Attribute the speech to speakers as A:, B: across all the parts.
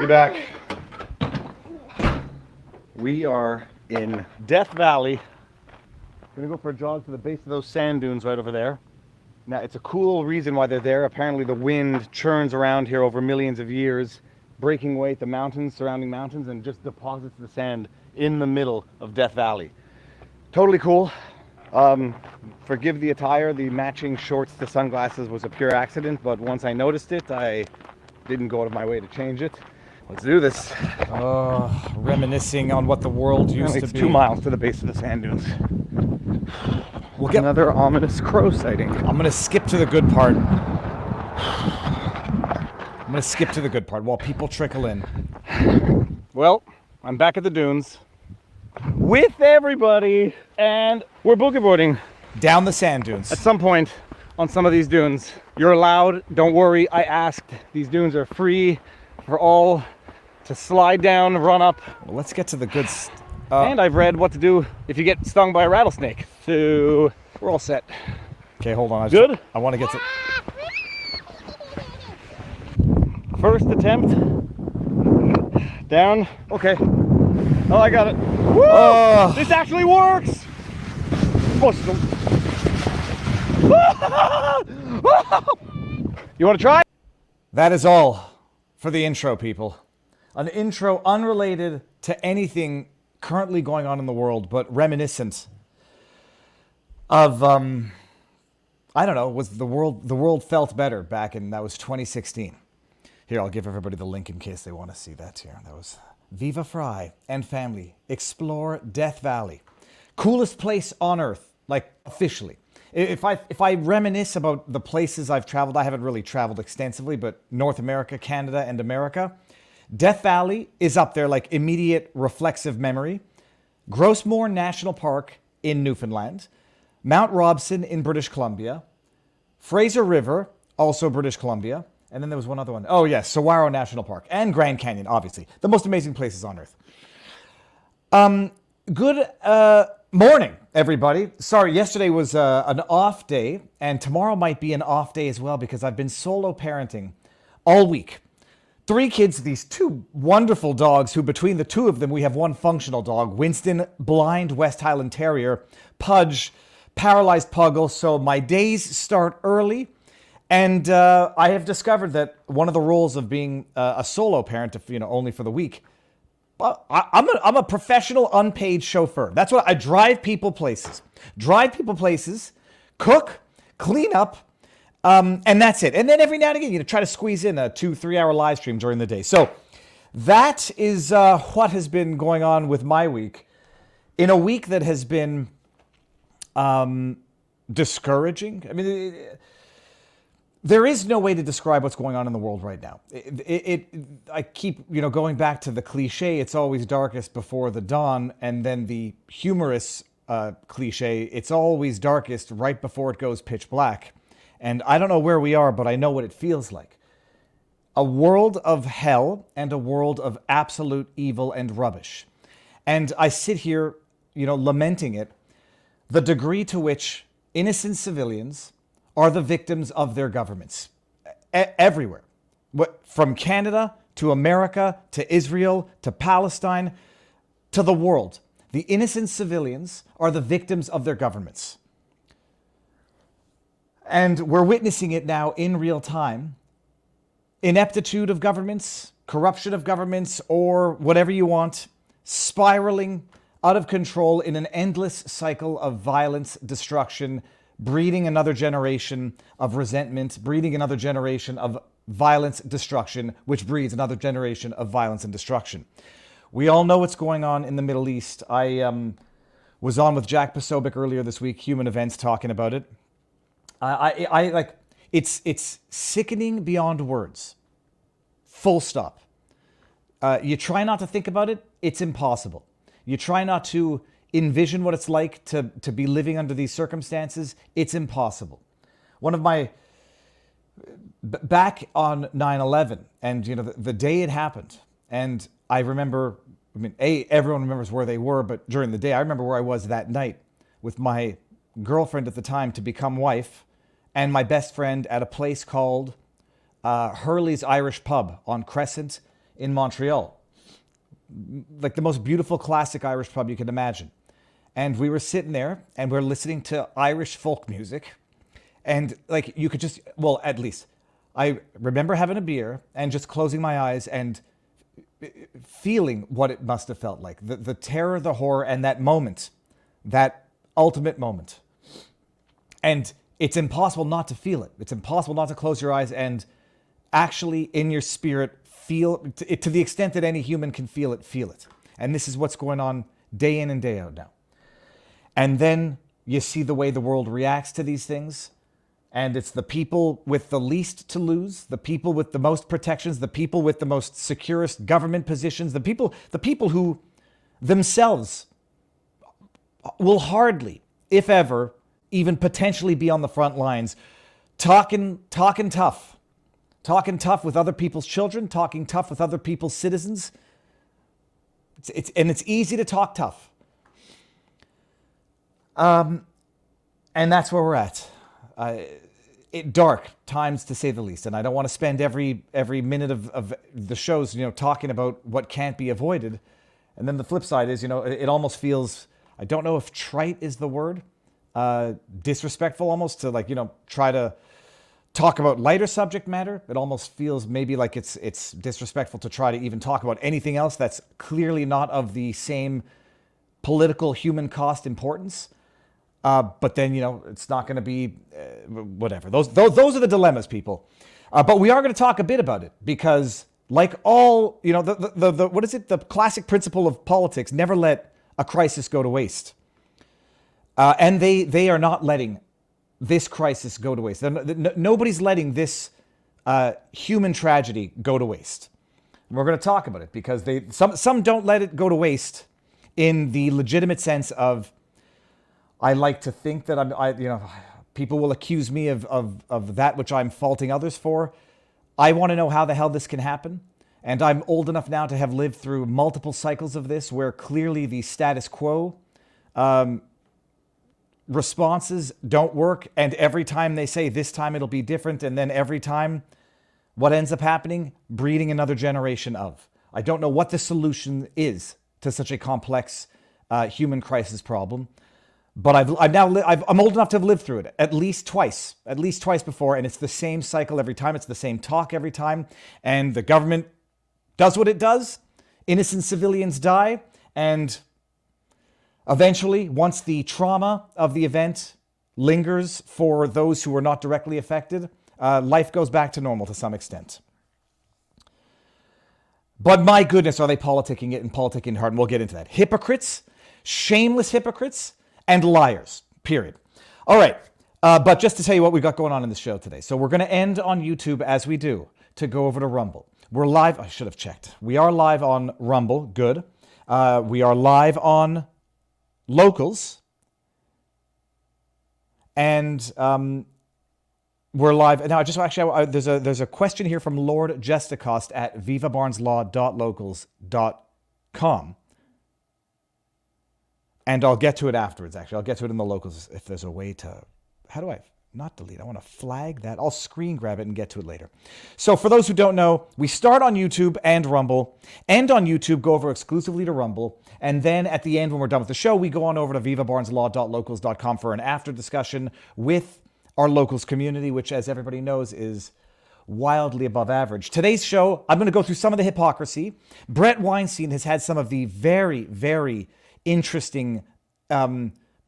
A: Be back. We are in Death Valley. Gonna go for a jog to the base of those sand dunes right over there. Now, it's a cool reason why they're there. Apparently the wind churns around here over millions of years, breaking away at the mountains, surrounding mountains, and just deposits the sand in the middle of Death Valley. Totally cool. Forgive the attire, the matching shorts to sunglasses was a pure accident, but once I noticed it, I didn't go out of my way to change it. Let's do this.
B: Reminiscing on what the world used to be.
A: It's 2 miles to the base of the sand dunes. We'll get another ominous crow sighting.
B: I'm going to skip to the good part. While people trickle in.
A: Well, I'm back at the dunes with everybody, and we're boogie boarding
B: down the sand dunes.
A: At some point on some of these dunes, you're allowed, don't worry, I asked. These dunes are free for all to slide down, run up.
B: Well, let's get to the good
A: and I've read what to do if you get stung by a rattlesnake. So we're all set.
B: Okay, hold on. I want to get to...
A: First attempt. Down. Okay. Oh, I got it. Woo! This actually works! You want to try?
B: That is all for the intro, people. An intro unrelated to anything currently going on in the world, but reminiscent of, I don't know, was the world felt better back in, that was 2016. Here, I'll give everybody the link in case they want to see that here. That was Viva Fry and family explore Death Valley. Coolest place on earth, like officially. If I reminisce about the places I've traveled, I haven't really traveled extensively, but North America, Canada, and America, Death Valley is up there, like immediate reflexive memory. Grossmoor National Park in Newfoundland, Mount Robson in British Columbia, Fraser River, also British Columbia, and then there was one other one. Oh yes, Saguaro National Park and Grand Canyon, obviously. The most amazing places on earth. Good morning, everybody. Sorry, yesterday was an off day, and tomorrow might be an off day as well because I've been solo parenting all week. 3 kids, these 2 wonderful dogs who between the 2 of them, we have 1 functional dog, Winston, blind West Highland Terrier, Pudge, paralyzed puggle. So my days start early. And I have discovered that one of the roles of being a solo parent, if, only for the week, I'm a professional unpaid chauffeur. That's what I drive people places. Cook, clean up, and that's it. And then every now and again, try to squeeze in a 2-3 hour live stream during the day. So that is what has been going on with my week. In a week that has been discouraging. I mean, there is no way to describe what's going on in the world right now. I keep, going back to the cliche, it's always darkest before the dawn, and then the humorous cliche, it's always darkest right before it goes pitch black. And I don't know where we are, but I know what it feels like. A world of hell and a world of absolute evil and rubbish. And I sit here, lamenting it, the degree to which innocent civilians are the victims of their governments. Everywhere. From Canada to America to Israel to Palestine to the world. The innocent civilians are the victims of their governments. And we're witnessing it now in real time. Ineptitude of governments, corruption of governments, or whatever you want, spiraling out of control in an endless cycle of violence, destruction, breeding another generation of resentment, breeding another generation of violence, destruction, which breeds another generation of violence and destruction. We all know what's going on in the Middle East. I was on with Jack Posobiec earlier this week, Human Events, talking about it. It's sickening beyond words. Full stop. You try not to think about it, it's impossible. You try not to envision what it's like to be living under these circumstances, it's impossible. One of my, back on 9/11, and the day it happened, and I remember, everyone remembers where they were, but during the day, I remember where I was that night with my girlfriend at the time to become wife, and my best friend at a place called Hurley's Irish Pub on Crescent in Montreal. Like the most beautiful classic Irish pub you can imagine. And we were sitting there and we're listening to Irish folk music. And like you could just, well, at least I remember having a beer and just closing my eyes and feeling what it must have felt like. The terror, the horror, and that moment, that ultimate moment. And it's impossible not to feel it. It's impossible not to close your eyes and actually in your spirit feel it to the extent that any human can feel it, feel it. And this is what's going on day in and day out now. And then you see the way the world reacts to these things. And it's the people with the least to lose, the people with the most protections, the people with the most securest government positions, the people who themselves will hardly, if ever, even potentially be on the front lines, talking tough with other people's children, talking tough with other people's citizens. It's easy to talk tough. And that's where we're at. Dark times, to say the least. And I don't want to spend every minute of the shows, talking about what can't be avoided. And then the flip side is, it almost feels, I don't know if trite is the word, disrespectful almost to try to talk about lighter subject matter. It almost feels maybe like it's disrespectful to try to even talk about anything else that's clearly not of the same political human cost importance. But then, it's not going to be whatever. Those are the dilemmas, people. But we are going to talk a bit about it because like all, the what is it? The classic principle of politics, never let a crisis go to waste. And they are not letting this crisis go to waste. Nobody's letting this human tragedy go to waste. And we're going to talk about it because some don't let it go to waste in the legitimate sense of, I like to think that people will accuse me of that which I'm faulting others for. I want to know how the hell this can happen. And I'm old enough now to have lived through multiple cycles of this where clearly the status quo responses don't work. And every time they say this time it'll be different. And then every time what ends up happening, breeding another generation of. I don't know what the solution is to such a complex human crisis problem. But I'm old enough to have lived through it at least twice before. And it's the same cycle every time. It's the same talk every time. And the government does what it does. Innocent civilians die. And eventually, once the trauma of the event lingers for those who are not directly affected, life goes back to normal to some extent. But my goodness, are they politicking it and politicking hard? And we'll get into that. Hypocrites, shameless hypocrites, and liars, period. All right, but just to tell you what we've got going on in the show today. So we're going to end on YouTube as we do to go over to Rumble. We're live. I should have checked. We are live on Rumble. Good. We are live on Locals. And we're live. Now, there's a question here from Lord Gestacost at vivabarneslaw.locals.com. And I'll get to it afterwards, actually. I'll get to it in the Locals if there's a way to... How do I... Not delete. I want to flag that. I'll screen grab it and get to it later. So for those who don't know, we start on YouTube and Rumble. End on YouTube, go over exclusively to Rumble. And then at the end, when we're done with the show, we go on over to vivabarneslaw.locals.com for an after discussion with our Locals community, which, as everybody knows, is wildly above average. Today's show, I'm going to go through some of the hypocrisy. Brett Weinstein has had some of the very, very interesting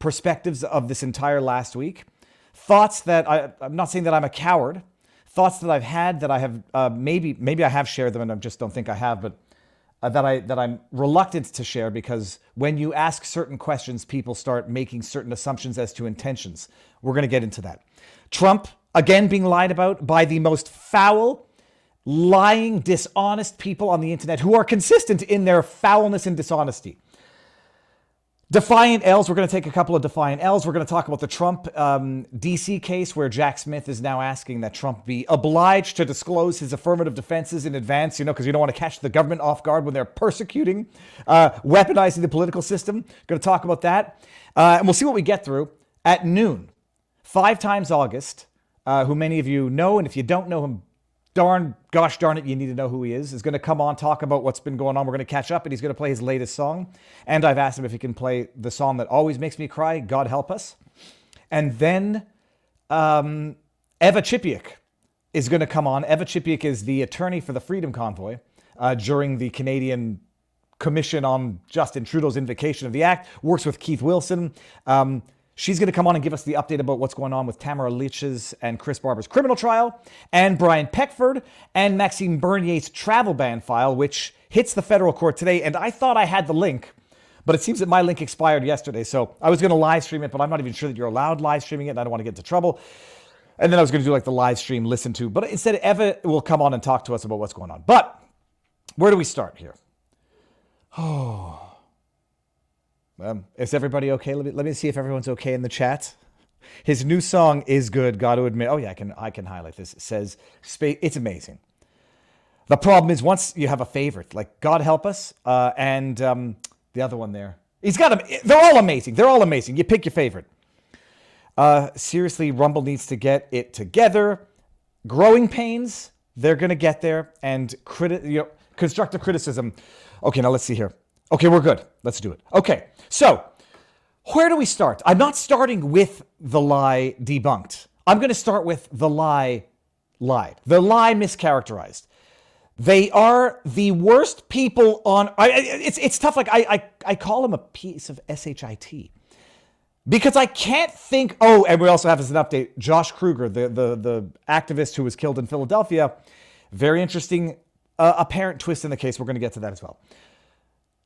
B: perspectives of this entire last week. Thoughts that I'm not saying that I'm a coward. Thoughts that I've had that I have maybe I have shared them and I just don't think I have, but that I'm reluctant to share because when you ask certain questions, people start making certain assumptions as to intentions. We're going to get into that. Trump again being lied about by the most foul, lying, dishonest people on the internet who are consistent in their foulness and dishonesty. Defiant L's. We're going to take a couple of defiant L's. We're going to talk about the Trump DC case where Jack Smith is now asking that Trump be obliged to disclose his affirmative defenses in advance, because you don't want to catch the government off guard when they're persecuting, weaponizing the political system. Going to talk about that. And we'll see what we get through at noon. 5 times August, who many of you know, and if you don't know him, gosh darn it, you need to know who he is going to come on, talk about what's been going on. We're going to catch up, and he's going to play his latest song. And I've asked him if he can play the song that always makes me cry, God Help Us. And then Eva Chipiuk is going to come on. Eva Chipiuk is the attorney for the Freedom Convoy during the Canadian Commission on Justin Trudeau's invocation of the act, works with Keith Wilson. She's going to come on and give us the update about what's going on with Tamara Lich's and Chris Barber's criminal trial, and Brian Peckford and Maxime Bernier's travel ban file, which hits the federal court today. And I thought I had the link, but it seems that my link expired yesterday. So I was going to live stream it, but I'm not even sure that you're allowed live streaming it, and I don't want to get into trouble. And then I was going to do like the live stream listen to, but instead Eva will come on and talk to us about what's going on. But where do we start here? Oh. Is everybody okay? Let me see if everyone's okay in the chat. His new song is good, got to admit. Oh yeah, I can highlight this. It says, it's amazing. The problem is once you have a favorite, like God Help Us, and the other one there. He's got them. They're all amazing. They're all amazing. You pick your favorite. Seriously, Rumble needs to get it together. Growing Pains, they're going to get there. And constructive criticism. Okay, now let's see here. Okay, we're good. Let's do it. Okay, so where do we start? I'm not starting with the lie debunked. I'm going to start with the lie lied. The lie mischaracterized. They are the worst people on... It's tough. Like I call them a piece of shit. Because I can't think... Oh, and we also have as an update, Josh Kruger, the activist who was killed in Philadelphia. Very interesting apparent twist in the case. We're going to get to that as well.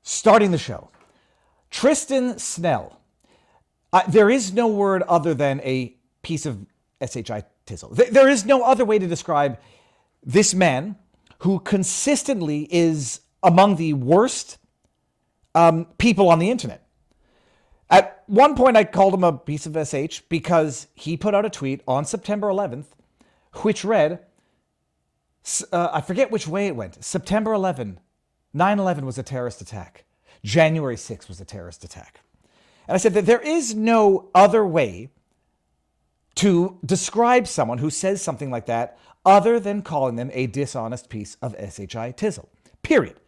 B: Starting the show, Tristan Snell. There is no word other than a piece of shit tizzle. There is no other way to describe this man who consistently is among the worst people on the internet. At one point, I called him a piece of SH because he put out a tweet on September 11th, which read, I forget which way it went. September 11th. 9/11 was a terrorist attack. January 6th was a terrorist attack. And I said that there is no other way to describe someone who says something like that other than calling them a dishonest piece of SHI tizzle. Period.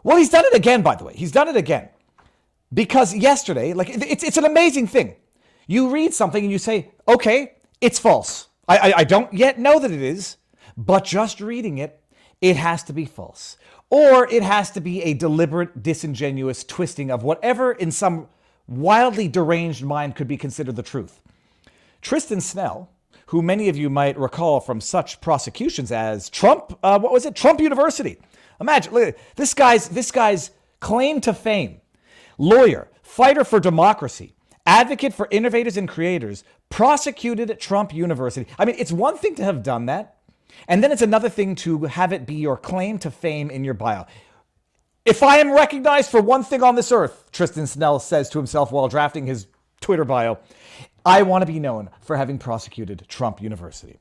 B: Well, he's done it again, by the way. He's done it again. Because yesterday, like it's an amazing thing. You read something and you say, okay, it's false. I don't yet know that it is, but just reading it, it has to be false. Or it has to be a deliberate, disingenuous twisting of whatever in some wildly deranged mind could be considered the truth. Tristan Snell, who many of you might recall from such prosecutions as Trump, Trump University. Imagine, look, this guy's claim to fame. Lawyer, fighter for democracy, advocate for innovators and creators, prosecuted at Trump University. I mean, it's one thing to have done that. And then it's another thing to have it be your claim to fame in your bio. If I am recognized for one thing on this earth, Tristan Snell says to himself while drafting his Twitter bio, I want to be known for having prosecuted Trump University.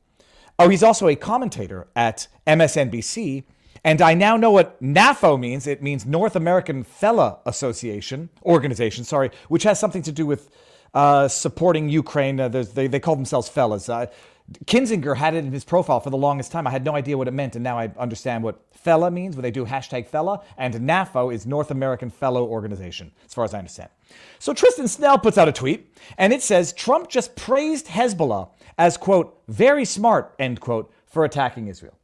B: Oh, he's also a commentator at MSNBC. And I now know what NAFO means. It means North American Fella Organization, which has something to do with supporting Ukraine. They call themselves fellas. Kinzinger had it in his profile for the longest time. I had no idea what it meant, and now I understand what fella means when they do #fella, and NAFO is North American Fellow Organization, as far as I understand. So Tristan Snell puts out a tweet, and it says, Trump just praised Hezbollah as, quote, very smart, end quote, for attacking Israel.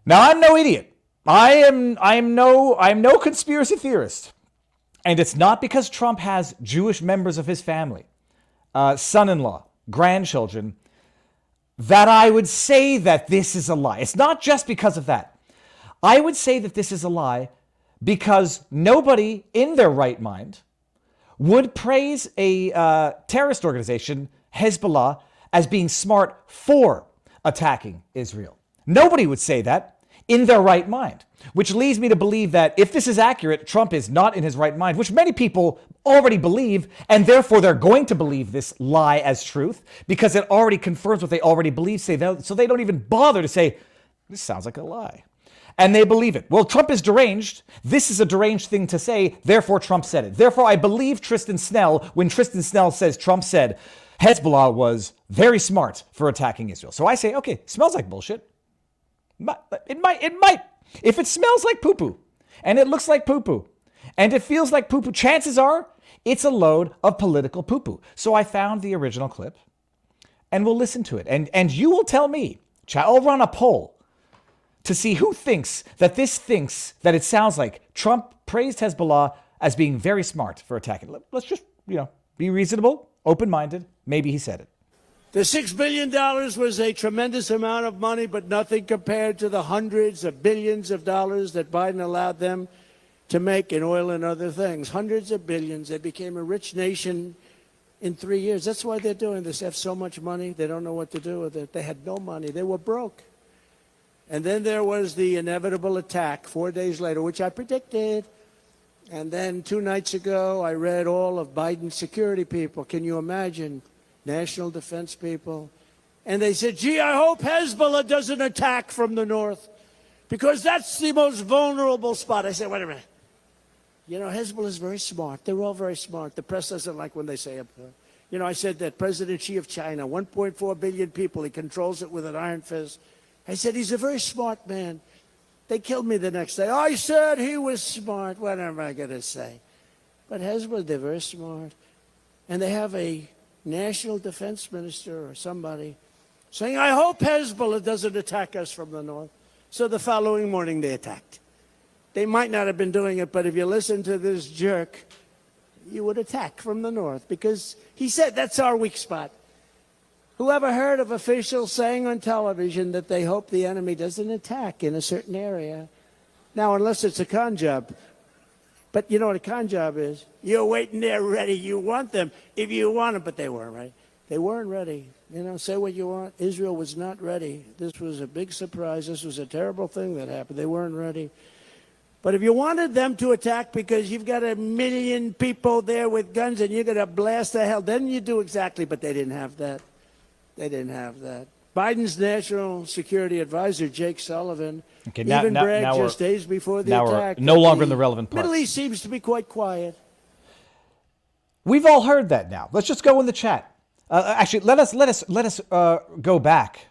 B: Now, I'm no idiot. I'm no conspiracy theorist. And it's not because Trump has Jewish members of his family, son-in-law, grandchildren, that I would say that this is a lie. It's not just because of that. I would say that this is a lie because nobody in their right mind would praise a terrorist organization, Hezbollah, as being smart for attacking Israel. Nobody would say that in their right mind, which leads me to believe that if this is accurate, Trump is not in his right mind, which many people already believe, and therefore they're going to believe this lie as truth because it already confirms what they already believe. So they don't even bother to say, this sounds like a lie. And they believe it. Well, Trump is deranged. This is a deranged thing to say. Therefore, Trump said it. Therefore, I believe Tristan Snell when Tristan Snell says Trump said Hezbollah was very smart for attacking Israel. So I say, okay, smells like bullshit. It might. If it smells like poo-poo, and it looks like poo-poo, and it feels like poo-poo, chances are it's a load of political poo-poo. So I found the original clip, and we'll listen to it. And you will tell me, I'll run a poll to see who thinks that it sounds like Trump praised Hezbollah as being very smart for attacking. Let's just, be reasonable, open-minded. Maybe he said it.
C: The $6 billion was a tremendous amount of money, but nothing compared to the hundreds of billions of dollars that Biden allowed them to make in oil and other things. Hundreds of billions. They became a rich nation in 3 years. That's why they're doing this. They have so much money, they don't know what to do with it. They had no money. They were broke. And then there was the inevitable attack 4 days later, which I predicted. And then 2 nights ago, I read all of Biden's security people. Can you imagine? National defense people. And they said, gee, I hope Hezbollah doesn't attack from the north because that's the most vulnerable spot. I said, wait a minute. Hezbollah is very smart. They're all very smart. The press doesn't like when they say it. I said that President Xi of China, 1.4 billion people, he controls it with an iron fist. I said, he's a very smart man. They killed me the next day. I said he was smart. What am I going to say? But Hezbollah, they're very smart. And they have a national defense minister or somebody saying, I hope Hezbollah doesn't attack us from the north. So the following morning they attacked. They might not have been doing it, but if you listen to this jerk, you would attack from the north because he said that's our weak spot. Whoever heard of officials saying on television that they hope the enemy doesn't attack in a certain area? Now, unless it's a con job. But you know what a con job is? You're waiting there ready. You want them if you want them, but they weren't ready. They weren't ready. Say what you want. Israel was not ready. This was a big surprise. This was a terrible thing that happened. They weren't ready. But if you wanted them to attack because you've got 1 million people there with guns and you're going to blast the hell, then you do exactly. But they didn't have that. They didn't have that. Biden's national security advisor, Jake Sullivan, bragged just days before the attack.
B: No longer in the relevant part.
C: Middle East seems to be quite quiet.
B: We've all heard that now. Let's just go in the chat. Actually, let us go back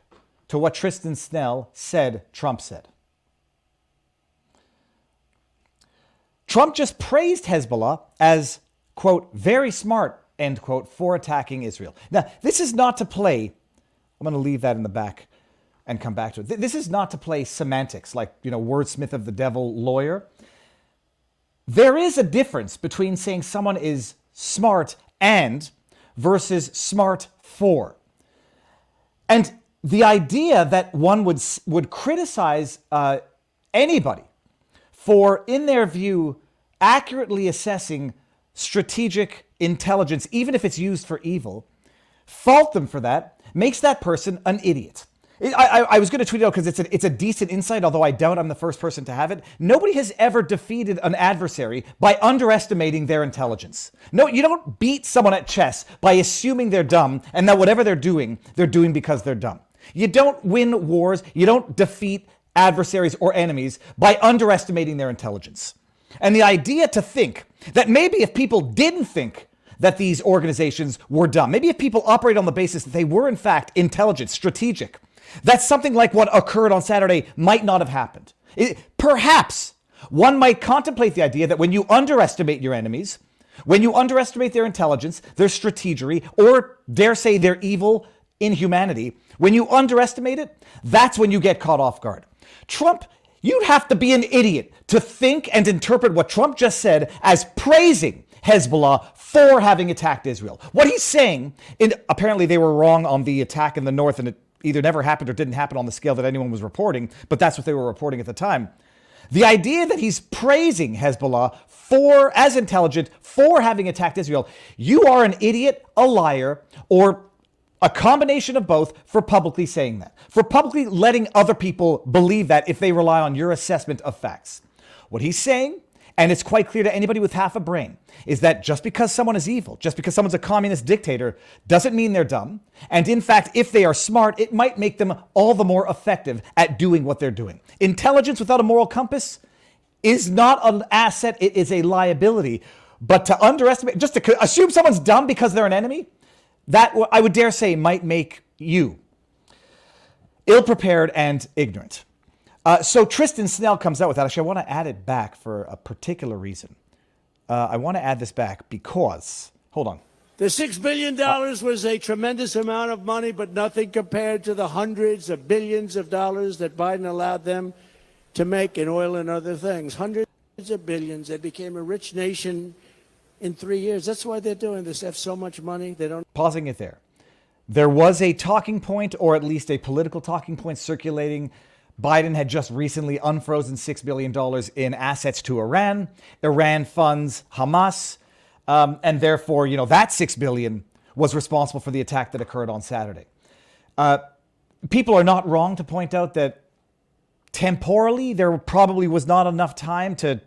B: to what Tristan Snell said Trump said. Trump just praised Hezbollah as, quote, very smart, end quote, for attacking Israel. Now, this is not to play, I'm going to leave that in the back and come back to it. This is not to play semantics like, wordsmith of the devil lawyer. There is a difference between saying someone is smart and versus smart for. And the idea that one would criticize anybody for, in their view, accurately assessing strategic intelligence, even if it's used for evil, fault them for that, makes that person an idiot. I was going to tweet it out because it's a decent insight, although I doubt I'm the first person to have it. Nobody has ever defeated an adversary by underestimating their intelligence. No, you don't beat someone at chess by assuming they're dumb and that whatever they're doing because they're dumb. You don't win wars. You don't defeat adversaries or enemies by underestimating their intelligence. And the idea to think that maybe if people didn't think that these organizations were dumb, maybe if people operate on the basis that they were in fact intelligent, strategic, that something like what occurred on Saturday might not have happened. Perhaps one might contemplate the idea that when you underestimate your enemies, when you underestimate their intelligence, their strategery, or dare say their evil inhumanity, when you underestimate it, that's when you get caught off guard. Trump, you'd have to be an idiot to think and interpret what Trump just said as praising Hezbollah for having attacked Israel. What he's saying, apparently they were wrong on the attack in the north and it either never happened or didn't happen on the scale that anyone was reporting, but that's what they were reporting at the time. The idea that he's praising Hezbollah as intelligent for having attacked Israel, you are an idiot, a liar, or a combination of both for publicly saying that, for publicly letting other people believe that if they rely on your assessment of facts. What he's saying, and it's quite clear to anybody with half a brain, is that just because someone is evil, just because someone's a communist dictator, doesn't mean they're dumb. And in fact, if they are smart, it might make them all the more effective at doing what they're doing. Intelligence without a moral compass is not an asset, it is a liability. But to underestimate, just to assume someone's dumb because they're an enemy, that I would dare say might make you ill-prepared and ignorant. So Tristan Snell comes out with that. Actually, I want to add it back for a particular reason. I want to add this back because, hold on.
C: The $6 billion was a tremendous amount of money, but nothing compared to the hundreds of billions of dollars that Biden allowed them to make in oil and other things. Hundreds of billions. They became a rich nation in 3 years. That's why they're doing this. They have so much money. They don't.
B: Pausing it there. There was a talking point, or at least a political talking point, circulating. Biden had just recently unfrozen $6 billion in assets to Iran. Iran funds Hamas. And therefore, that $6 billion was responsible for the attack that occurred on Saturday. People are not wrong to point out that temporally there probably was not enough time to,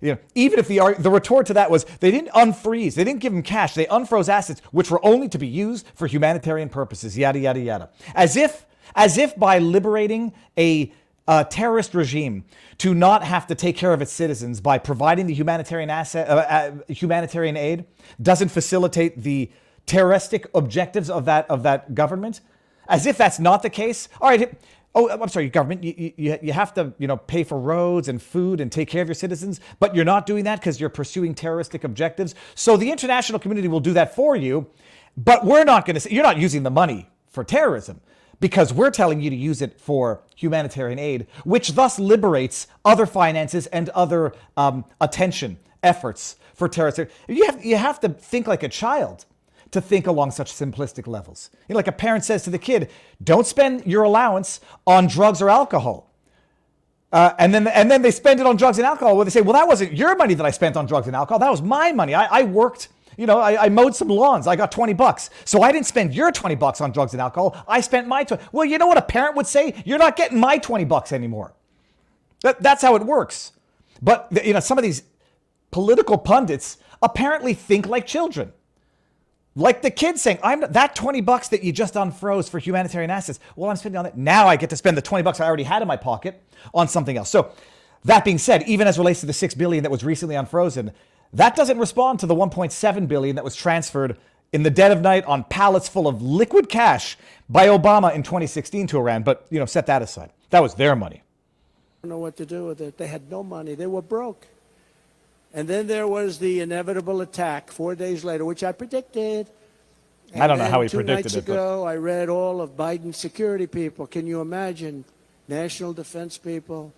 B: even if the retort to that was they didn't unfreeze, they didn't give them cash, they unfroze assets which were only to be used for humanitarian purposes, yada, yada, yada. As if by liberating a terrorist regime to not have to take care of its citizens by providing the humanitarian aid doesn't facilitate the terroristic objectives of that government. As if that's not the case. All right. Oh, I'm sorry, government. You have to pay for roads and food and take care of your citizens, but you're not doing that because you're pursuing terroristic objectives. So the international community will do that for you, but we're not going to say you're not using the money for terrorism. Because we're telling you to use it for humanitarian aid, which thus liberates other finances and other attention efforts for terrorists. You have to think like a child to think along such simplistic levels. Like a parent says to the kid, don't spend your allowance on drugs or alcohol. And then they spend it on drugs and alcohol. Where they say, well, that wasn't your money that I spent on drugs and alcohol. That was my money. I worked. I mowed some lawns. I got $20. So I didn't spend your $20 on drugs and alcohol. I spent my 20. Well, you know what a parent would say? You're not getting my $20 anymore. That's how it works. But some of these political pundits apparently think like children. Like the kid saying, that $20 that you just unfroze for humanitarian assets. Well, I'm spending on it. Now I get to spend the $20 I already had in my pocket on something else. So that being said, even as relates to the $6 billion that was recently unfrozen, that doesn't respond to the $1.7 billion that was transferred in the dead of night on pallets full of liquid cash by Obama in 2016 to Iran. But, set that aside. That was their money.
C: I don't know what to do with it. They had no money. They were broke. And then there was the inevitable attack 4 days later, which I predicted. And
B: I don't know how he
C: 2
B: predicted
C: nights
B: it.
C: ago, I read all of Biden's security people. Can you imagine? National defense people.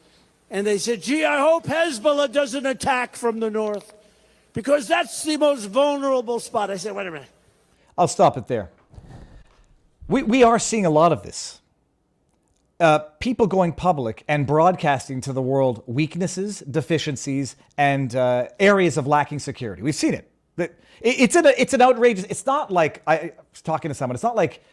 C: And they said, gee, I hope Hezbollah doesn't attack from the north, because that's the most vulnerable spot. I said, wait a minute.
B: I'll stop it there. We are seeing a lot of this. People going public and broadcasting to the world weaknesses, deficiencies, and areas of lacking security. We've seen it. It's an outrageous. It's not like I was talking to someone. It's not like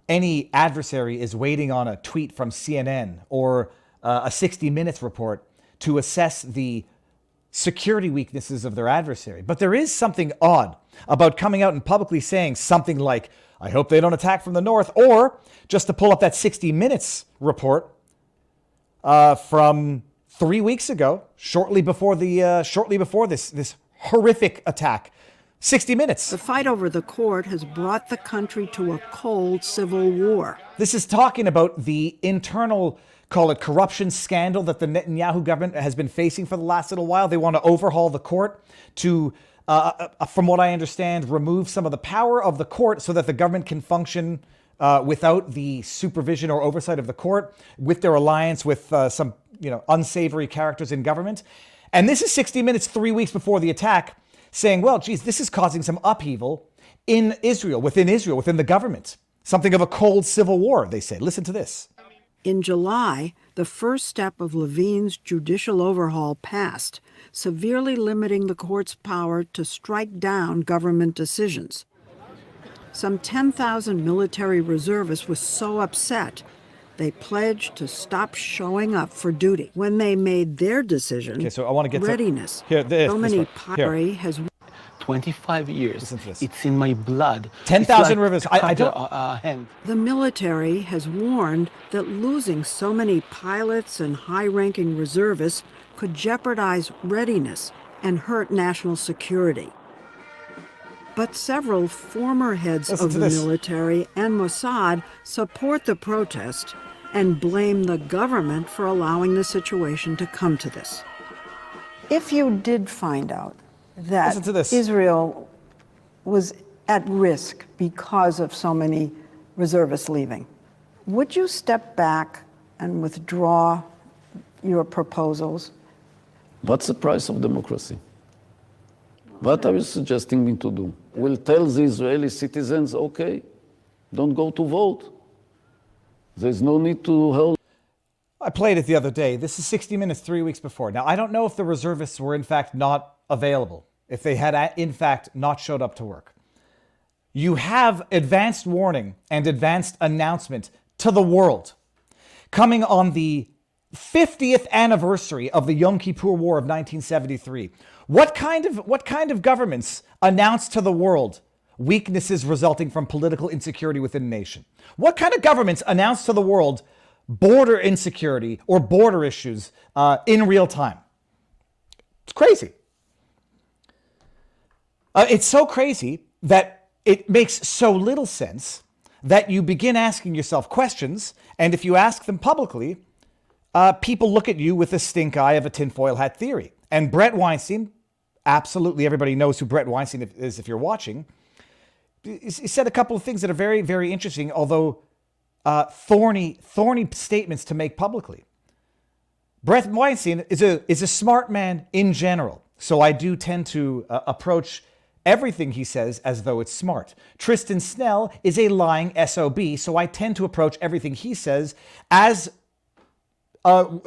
B: any adversary is waiting on a tweet from CNN or a 60 Minutes report to assess the security weaknesses of their adversary. But there is something odd about coming out and publicly saying something like, I hope they don't attack from the north, or just to pull up that 60 Minutes report from 3 weeks ago, shortly before this horrific attack. 60 Minutes.
D: The fight over the court has brought the country to a cold civil war.
B: This is talking about the internal, call it corruption scandal that the Netanyahu government has been facing for the last little while. They want to overhaul the court to, from what I understand, remove some of the power of the court so that the government can function without the supervision or oversight of the court, with their alliance with some unsavory characters in government. And this is 60 Minutes 3 weeks before the attack, saying, well, geez, this is causing some upheaval in Israel, within the government. Something of a cold civil war, they say. Listen to this.
D: In July, the first step of Levine's judicial overhaul passed, severely limiting the court's power to strike down government decisions. Some 10,000 military reservists were so upset, they pledged to stop showing up for duty. When they made their decision,
B: okay, so I want to get
D: readiness.
B: Dominique
D: Pari has
E: 25 years. It's in my blood.
B: 10,000 rivers. I don't.
E: Hand.
D: The military has warned that losing so many pilots and high-ranking reservists could jeopardize readiness and hurt national security. But several former heads of the military and Mossad support the protest and blame the government for allowing the situation to come to this. If you did find out that
B: Listen to this.
D: Israel was at risk because of so many reservists leaving, would you step back and withdraw your proposals?
F: What's the price of democracy? What are you suggesting me to do? We'll tell the Israeli citizens, okay, don't go to vote. There's no need to hold.
B: I played it the other day. This is 60 Minutes 3 weeks before. Now, I don't know if the reservists were in fact not available, if they had in fact not showed up to work. You have advanced warning and advanced announcement to the world coming on the 50th anniversary of the Yom Kippur War of 1973. What kind of governments announce to the world weaknesses resulting from political insecurity within a nation? What kind of governments announce to the world border insecurity or border issues in real time? It's crazy. It's so crazy that it makes so little sense that you begin asking yourself questions, and if you ask them publicly, people look at you with the stink eye of a tinfoil hat theory. And Brett Weinstein, absolutely everybody knows who Brett Weinstein is if you're watching, he said a couple of things that are very, very interesting, although thorny statements to make publicly. Brett Weinstein is a smart man in general, so I do tend to approach everything he says as though it's smart. Tristan Snell is a lying SOB, so I tend to approach everything he says as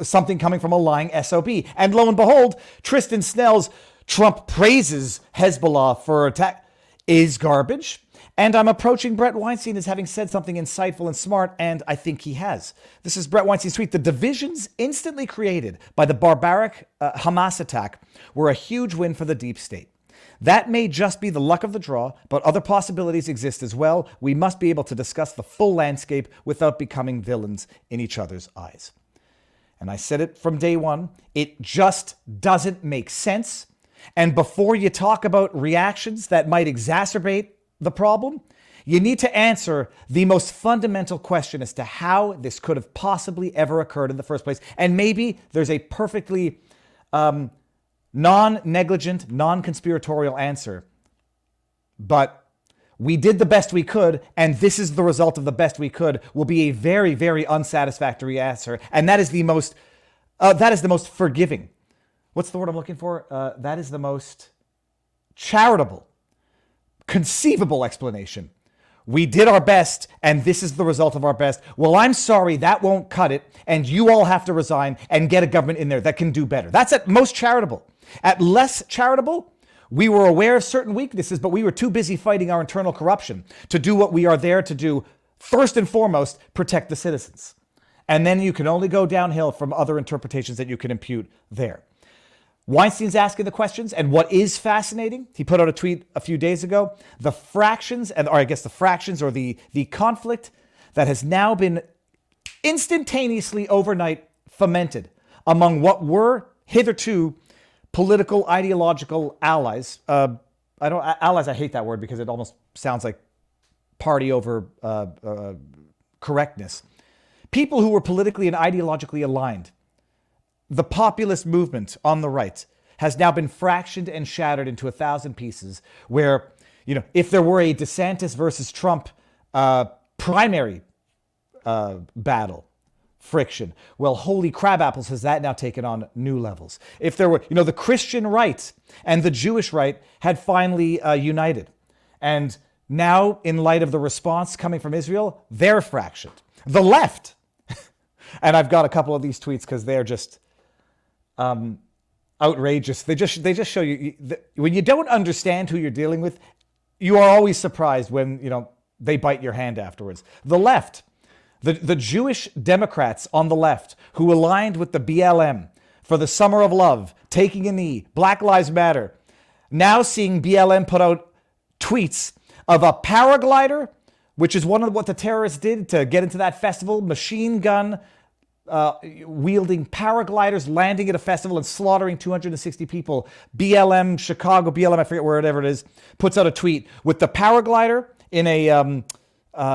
B: something coming from a lying SOB. And lo and behold, Tristan Snell's Trump praises Hezbollah for attack is garbage. And I'm approaching Brett Weinstein as having said something insightful and smart, and I think he has. This is Brett Weinstein's tweet. The divisions instantly created by the barbaric Hamas attack were a huge win for the deep state. That may just be the luck of the draw, but other possibilities exist as well. We must be able to discuss the full landscape without becoming villains in each other's eyes. And I said it from day one, it just doesn't make sense. And before you talk about reactions that might exacerbate the problem, you need to answer the most fundamental question as to how this could have possibly ever occurred in the first place. And maybe there's a perfectly non-negligent, non-conspiratorial answer. But we did the best we could, and this is the result of the best we could, will be a very, very unsatisfactory answer. And that is the most forgiving. What's the word I'm looking for? That is the most charitable, conceivable explanation. We did our best, and this is the result of our best. Well, I'm sorry, that won't cut it, and you all have to resign and get a government in there that can do better. That's at most charitable. At less charitable, we were aware of certain weaknesses, but we were too busy fighting our internal corruption to do what we are there to do. First and foremost, protect the citizens. And then you can only go downhill from other interpretations that you can impute there. Weinstein's asking the questions, and what is fascinating, he put out a tweet a few days ago, the conflict that has now been instantaneously overnight fomented among what were hitherto political, ideological allies. Allies, I hate that word because it almost sounds like party over correctness. People who were politically and ideologically aligned. The populist movement on the right has now been fractioned and shattered into 1,000 pieces where, if there were a DeSantis versus Trump primary battle, friction, well, holy crab apples, has that now taken on new levels. If there were, the Christian right and the Jewish right had finally united. And now, in light of the response coming from Israel, they're fractioned. The left, and I've got a couple of these tweets because they're just outrageous. They just show you when you don't understand who you're dealing with, you are always surprised when they bite your hand afterwards. The left, the Jewish Democrats on the left who aligned with the BLM for the Summer of Love, taking a knee, Black Lives Matter, now seeing BLM put out tweets of a paraglider, which is one of what the terrorists did to get into that festival, machine gun wielding paragliders landing at a festival and slaughtering 260 people. BLM, Chicago, BLM, I forget wherever it is, puts out a tweet with the paraglider in a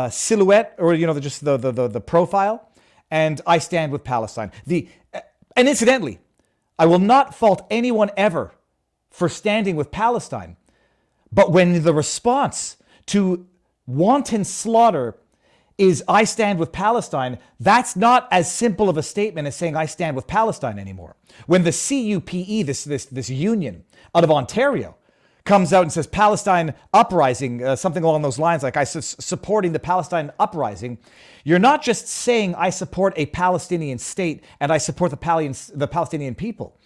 B: silhouette, or just the profile, and I stand with Palestine. And incidentally, I will not fault anyone ever for standing with Palestine. But when the response to wanton slaughter is I stand with Palestine, that's not as simple of a statement as saying I stand with Palestine anymore. When the CUPE, this union out of Ontario, comes out and says Palestine uprising, something along those lines, like supporting the Palestine uprising, you're not just saying I support a Palestinian state and I support the Palestinian people.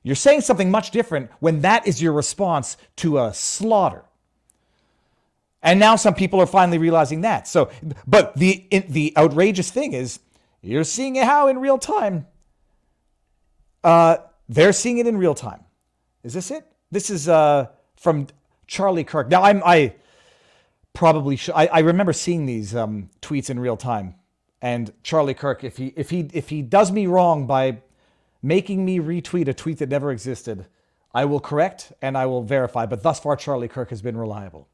B: You're saying something much different when that is your response to a slaughter. And now some people are finally realizing that. So, but the outrageous thing is, you're seeing it how in real time. They're seeing it in real time. Is this it? This is from Charlie Kirk. Now, I probably should. I remember seeing these tweets in real time. And Charlie Kirk, if he does me wrong by making me retweet a tweet that never existed, I will correct and I will verify. But thus far, Charlie Kirk has been reliable.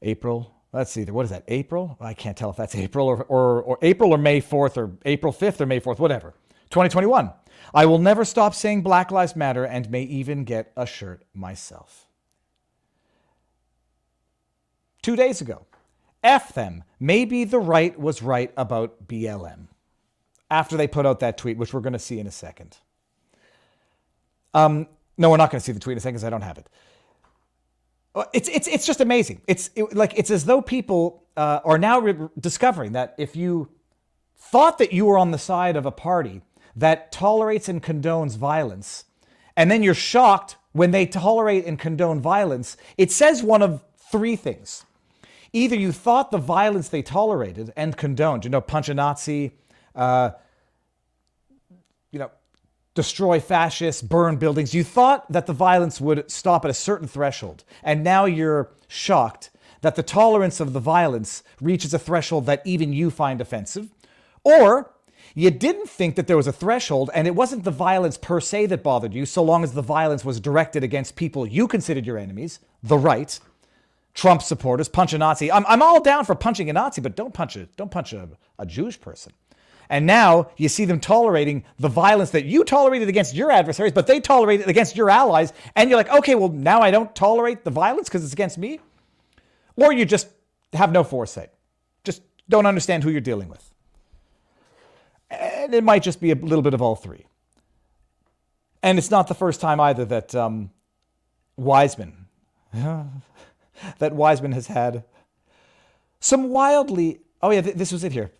B: April. Let's see. What is that? April? I can't tell if that's April or April or May 4th or April 5th or May 4th, whatever. 2021. I will never stop saying Black Lives Matter and may even get a shirt myself. 2 days ago. F them. Maybe the right was right about BLM. After they put out that tweet, which we're going to see in a second. No, we're not going to see the tweet in a second because I don't have it. It's just amazing. It's as though people are now discovering that if you thought that you were on the side of a party that tolerates and condones violence, and then you're shocked when they tolerate and condone violence, it says one of three things. Either you thought the violence they tolerated and condoned, punch a Nazi, destroy fascists, burn buildings. You thought that the violence would stop at a certain threshold. And now you're shocked that the tolerance of the violence reaches a threshold that even you find offensive. Or you didn't think that there was a threshold and it wasn't the violence per se that bothered you, so long as the violence was directed against people you considered your enemies, the right, Trump supporters, punch a Nazi. I'm all down for punching a Nazi, but don't punch a Jewish person. And now you see them tolerating the violence that you tolerated against your adversaries, but they tolerate it against your allies. And you're like, okay, well, now I don't tolerate the violence because it's against me. Or you just have no foresight. Just don't understand who you're dealing with. And it might just be a little bit of all three. And it's not the first time either that Wiseman has had some wildly... Oh yeah, this was it here.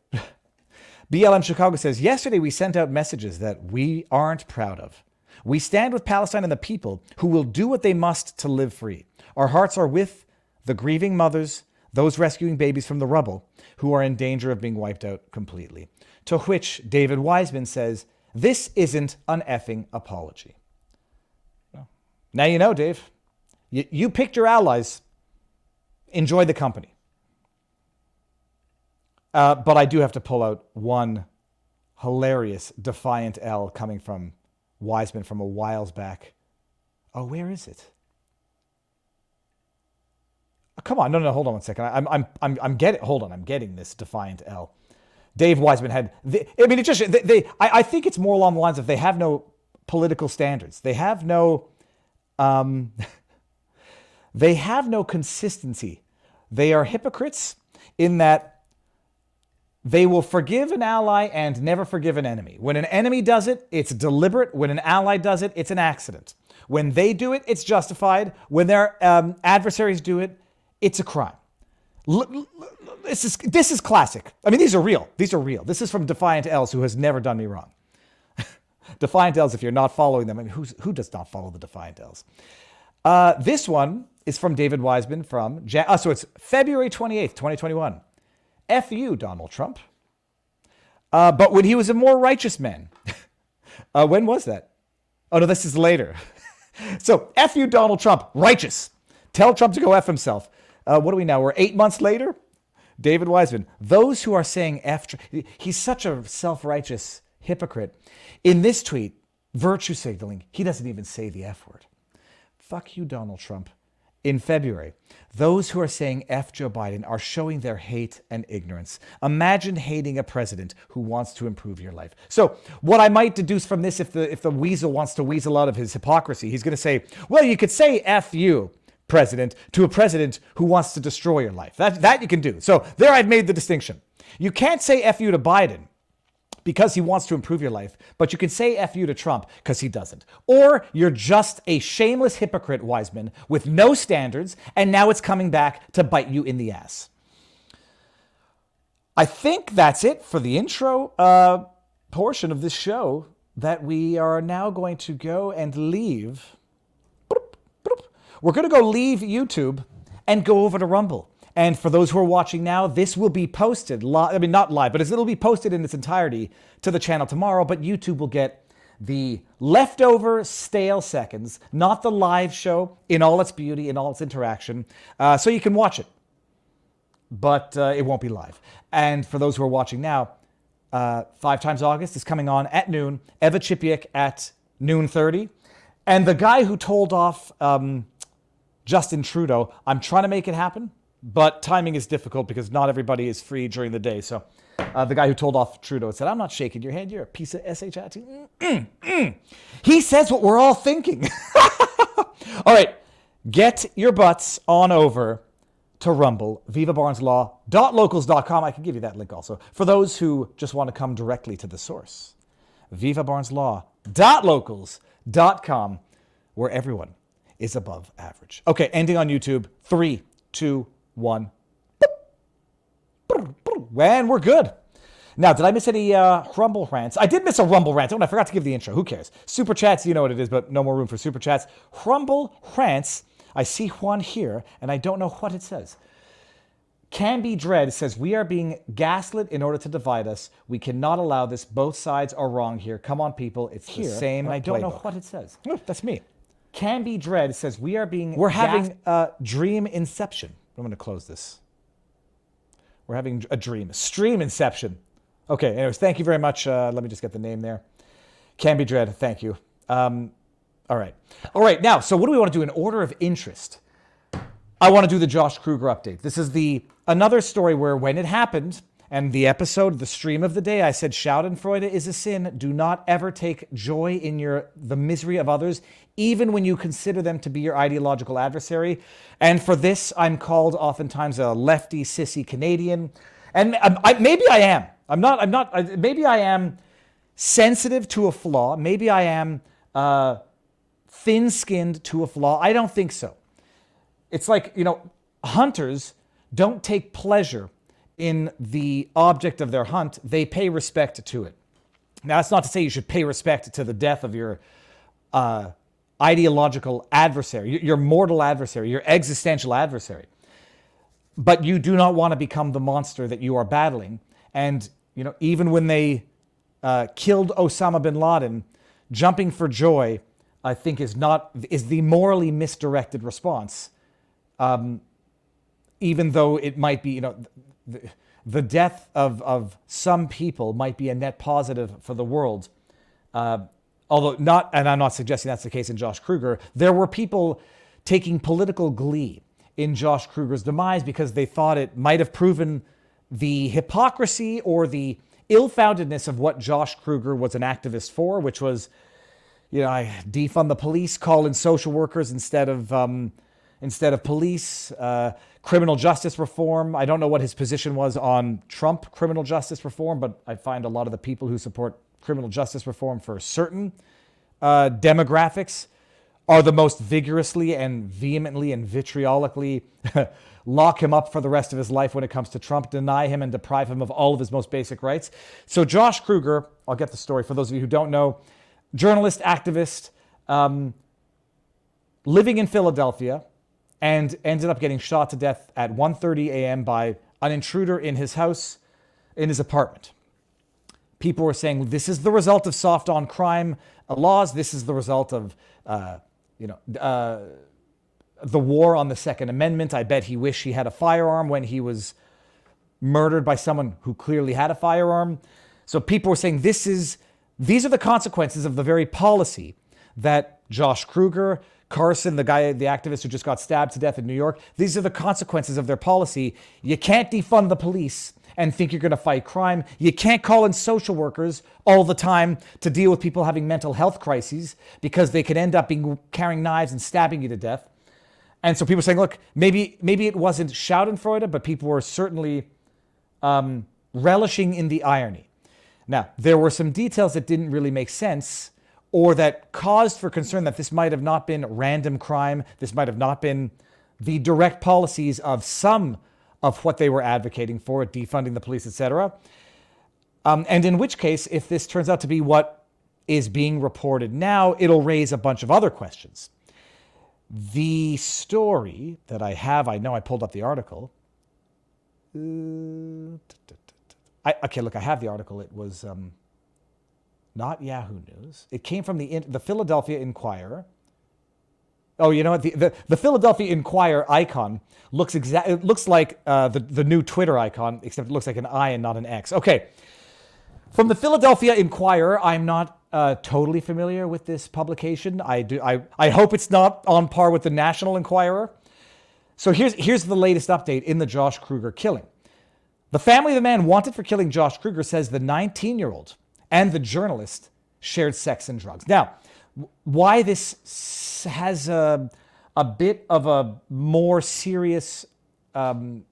B: BLM Chicago says, yesterday we sent out messages that we aren't proud of. We stand with Palestine and the people who will do what they must to live free. Our hearts are with the grieving mothers, those rescuing babies from the rubble who are in danger of being wiped out completely. To which David Wiseman says, this isn't an effing apology. Now you know, Dave. You picked your allies. Enjoy the company. But I do have to pull out one hilarious defiant L coming from Wiseman from a whiles back. Oh, where is it? Oh, come on, no, hold on one second. I'm getting this defiant L. Dave Wiseman had. I think it's more along the lines of they have no political standards. They have no. They have no consistency. They are hypocrites in that. They will forgive an ally and never forgive an enemy. When an enemy does it, it's deliberate. When an ally does it, it's an accident. When they do it, it's justified. When their adversaries do it, it's a crime. This is classic. I mean, these are real. This is from Defiant Els, who has never done me wrong. Defiant Els, if you're not following them, I mean, who does not follow the Defiant Els? This one is from David Wiseman from... so it's February 28th, 2021. F you, Donald Trump. But when he was a more righteous man. When was that? Oh, no, this is later. So, F you, Donald Trump. Righteous. Tell Trump to go F himself. What do we know? We're 8 months later? David Wiseman. Those who are saying F... He's such a self-righteous hypocrite. In this tweet, virtue signaling, he doesn't even say the F word. Fuck you, Donald Trump. in February. Those who are saying F Joe Biden are showing their hate and ignorance. Imagine hating a president who wants to improve your life. So what I might deduce from this, if the weasel wants to weasel out of his hypocrisy, he's going to say, well, you could say F you, president, to a president who wants to destroy your life. That you can do. So there I've made the distinction. You can't say F you to Biden because he wants to improve your life, but you can say F you to Trump because he doesn't. Or you're just a shameless hypocrite, Wiseman, with no standards, and now it's coming back to bite you in the ass. I think that's it for the intro portion of this show, that we are now going to go and leave. We're going to go leave YouTube and go over to Rumble. And for those who are watching now, this will be posted, not live, but it'll be posted in its entirety to the channel tomorrow, but YouTube will get the leftover stale seconds, not the live show in all its beauty, in all its interaction, so you can watch it. But it won't be live. And for those who are watching now, 5 Times August is coming on at noon, Eva Chipiuk at noon 30. And the guy who told off Justin Trudeau, I'm trying to make it happen, but timing is difficult because not everybody is free during the day. So the guy who told off Trudeau said, I'm not shaking your hand. You're a piece of SHIT. He says what we're all thinking. All right. Get your butts on over to Rumble, vivabarneslaw.locals.com. I can give you that link also. For those who just want to come directly to the source, vivabarneslaw.locals.com, where everyone is above average. Okay, ending on YouTube. 3, 2, 1. And we're good. Now, did I miss any Rumble rants? I did miss a Rumble rant. Oh, and I forgot to give the intro. Who cares? Super chats, you know what it is, but no more room for super chats. Rumble rants. I see one here, and I don't know what it says. Canby Dread says, we are being gaslit in order to divide us. We cannot allow this. Both sides are wrong here. Come on, people. It's here. The same. I don't know what it says. That's me. Canby Dread says, we're having a dream inception. I'm going to close this. We're having a dream. Stream inception. Okay, anyways, thank you very much. Let me just get the name there. Canby Dread, thank you. All right. Now, so what do we want to do in order of interest? I want to do the Josh Kruger update. This is another story where when it happened, and the episode, the stream of the day, I said, Schadenfreude is a sin. Do not ever take joy in the misery of others, even when you consider them to be your ideological adversary. And for this, I'm called oftentimes a lefty, sissy Canadian. And maybe I am. Maybe I am sensitive to a flaw. Maybe I am thin-skinned to a flaw. I don't think so. It's like, hunters don't take pleasure in the object of their hunt. They pay respect to it. Now, that's not to say you should pay respect to the death of your ideological adversary, your mortal adversary, your existential adversary. But you do not want to become the monster that you are battling. And, even when they killed Osama bin Laden, jumping for joy, I think is the morally misdirected response. Even though it might be, the death of some people might be a net positive for the world. Although not, and I'm not suggesting that's the case in Josh Kruger, there were people taking political glee in Josh Kruger's demise because they thought it might have proven the hypocrisy or the ill-foundedness of what Josh Kruger was an activist for, which was, I defund the police, call in social workers instead of police, criminal justice reform. I don't know what his position was on Trump criminal justice reform, but I find a lot of the people who support criminal justice reform for certain demographics are the most vigorously and vehemently and vitriolically lock him up for the rest of his life when it comes to Trump, deny him and deprive him of all of his most basic rights. So Josh Kruger, I'll get the story for those of you who don't know, journalist, activist, living in Philadelphia, and ended up getting shot to death at 1:30 a.m. by an intruder in his house, in his apartment. People were saying this is the result of soft on crime laws. This is the result of, the war on the Second Amendment. I bet he wished he had a firearm when he was murdered by someone who clearly had a firearm. So people were saying these are the consequences of the very policy that Josh Kruger, Carson, the activist who just got stabbed to death in New York. These are the consequences of their policy. You can't defund the police and think you're going to fight crime. You can't call in social workers all the time to deal with people having mental health crises because they could end up carrying knives and stabbing you to death. And so people are saying, look, maybe it wasn't Schadenfreude, but people were certainly relishing in the irony. Now, there were some details that didn't really make sense or that caused for concern that this might have not been random crime. This might have not been the direct policies of some of what they were advocating for, defunding the police, etc. And in which case, if this turns out to be what is being reported now, it'll raise a bunch of other questions. The story that I have, I know I pulled up the article. Okay, look, I have the article. It was not Yahoo News. It came from the Philadelphia Inquirer. Oh, you know what? The Philadelphia Inquirer icon looks it looks like the new Twitter icon, except it looks like an I and not an X. Okay, from the Philadelphia Inquirer, I'm not totally familiar with this publication. I hope it's not on par with the National Enquirer. So here's the latest update in the Josh Kruger killing. The family of the man wanted for killing Josh Kruger says the 19-year-old and the journalist shared sex and drugs. Now, why this has a bit of a more serious, basis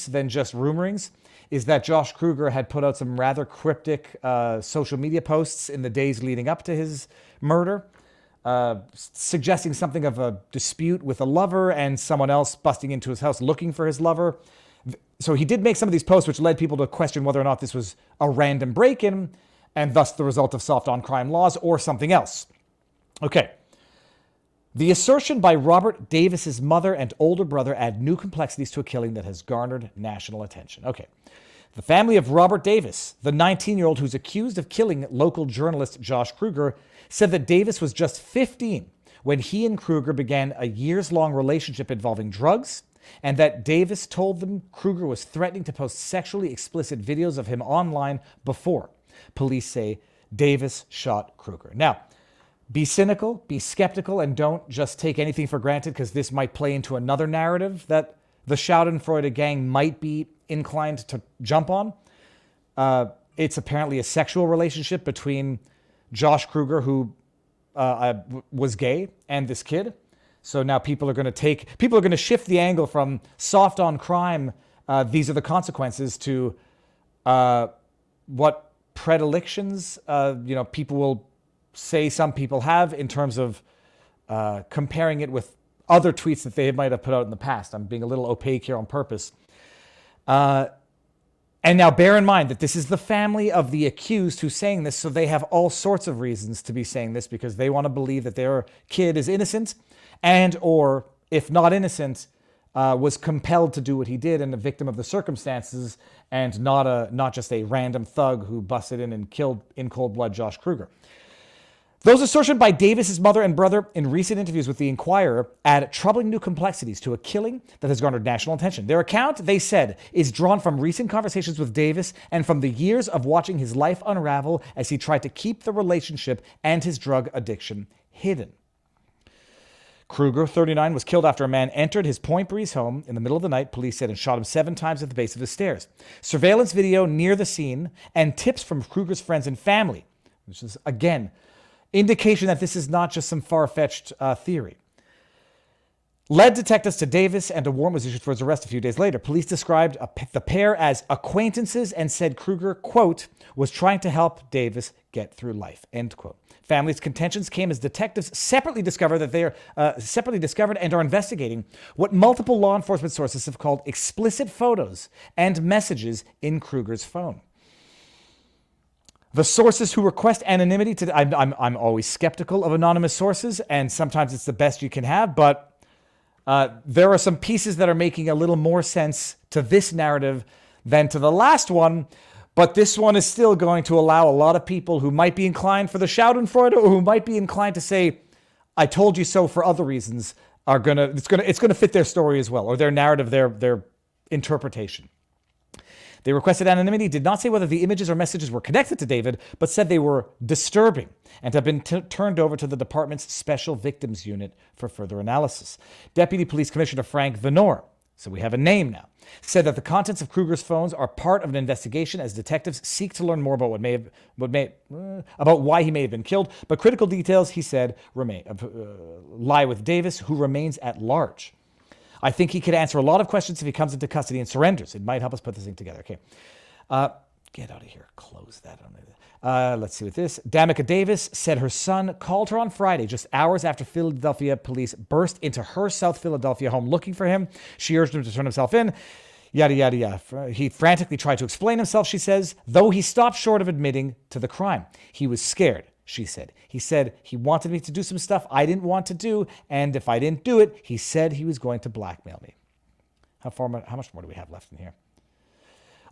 B: than just rumorings is that Josh Kruger had put out some rather cryptic social media posts in the days leading up to his murder, suggesting something of a dispute with a lover and someone else busting into his house looking for his lover. So he did make some of these posts which led people to question whether or not this was a random break-in and thus the result of soft-on-crime laws or something else. Okay. The assertion by Robert Davis's mother and older brother add new complexities to a killing that has garnered national attention. Okay. The family of Robert Davis, the 19-year-old who's accused of killing local journalist Josh Kruger, said that Davis was just 15 when he and Kruger began a years-long relationship involving drugs, and that Davis told them Kruger was threatening to post sexually explicit videos of him online before. Police say Davis shot Kruger. Now, be cynical, be skeptical, and don't just take anything for granted because this might play into another narrative that the Schadenfreude gang might be inclined to jump on. It's apparently a sexual relationship between Josh Kruger, who was gay, and this kid. So now people are going to shift the angle from soft on crime, these are the consequences, to what predilections people will say some people have in terms of comparing it with other tweets that they might have put out in the past. I'm being a little opaque here on purpose. And now bear in mind that this is the family of the accused who's saying this, so they have all sorts of reasons to be saying this because they want to believe that their kid is innocent and or, if not innocent, was compelled to do what he did and a victim of the circumstances and not just a random thug who busted in and killed in cold blood Josh Kruger. Those assertions by Davis's mother and brother in recent interviews with the Inquirer add troubling new complexities to a killing that has garnered national attention. Their account, they said, is drawn from recent conversations with Davis and from the years of watching his life unravel as he tried to keep the relationship and his drug addiction hidden. Kruger, 39, was killed after a man entered his Point Breeze home in the middle of the night, police said, and shot him 7 times at the base of the stairs. Surveillance video near the scene and tips from Kruger's friends and family, which is, again, indication that this is not just some far-fetched theory, led detectives to Davis, and a warrant was issued for his arrest a few days later. Police described the pair as acquaintances and said Kruger, quote, was trying to help Davis get through life, end quote. Family's contentions came as detectives separately discovered and are investigating what multiple law enforcement sources have called explicit photos and messages in Kruger's phone. The sources who request anonymity I'm always skeptical of anonymous sources, and sometimes it's the best you can have, but there are some pieces that are making a little more sense to this narrative than to the last one, but this one is still going to allow a lot of people who might be inclined for the Schadenfreude or who might be inclined to say, I told you so for other reasons, it's gonna fit their story as well, or their narrative, their interpretation. They requested anonymity, did not say whether the images or messages were connected to David, but said they were disturbing and have been turned over to the department's Special Victims Unit for further analysis. Deputy Police Commissioner Frank Venor, so we have a name now, said that the contents of Kruger's phones are part of an investigation as detectives seek to learn more about about why he may have been killed. But critical details, he said, lie with Davis, who remains at large. I think he could answer a lot of questions if he comes into custody and surrenders. It might help us put this thing together. Okay. Get out of here. Close that. Let's see what this. Danica Davis said her son called her on Friday, just hours after Philadelphia police burst into her South Philadelphia home looking for him. She urged him to turn himself in. Yada, yada, yada. He frantically tried to explain himself, she says, though he stopped short of admitting to the crime. He was scared, she said. He said he wanted me to do some stuff I didn't want to do, and if I didn't do it, he said he was going to blackmail me. How much more do we have left in here?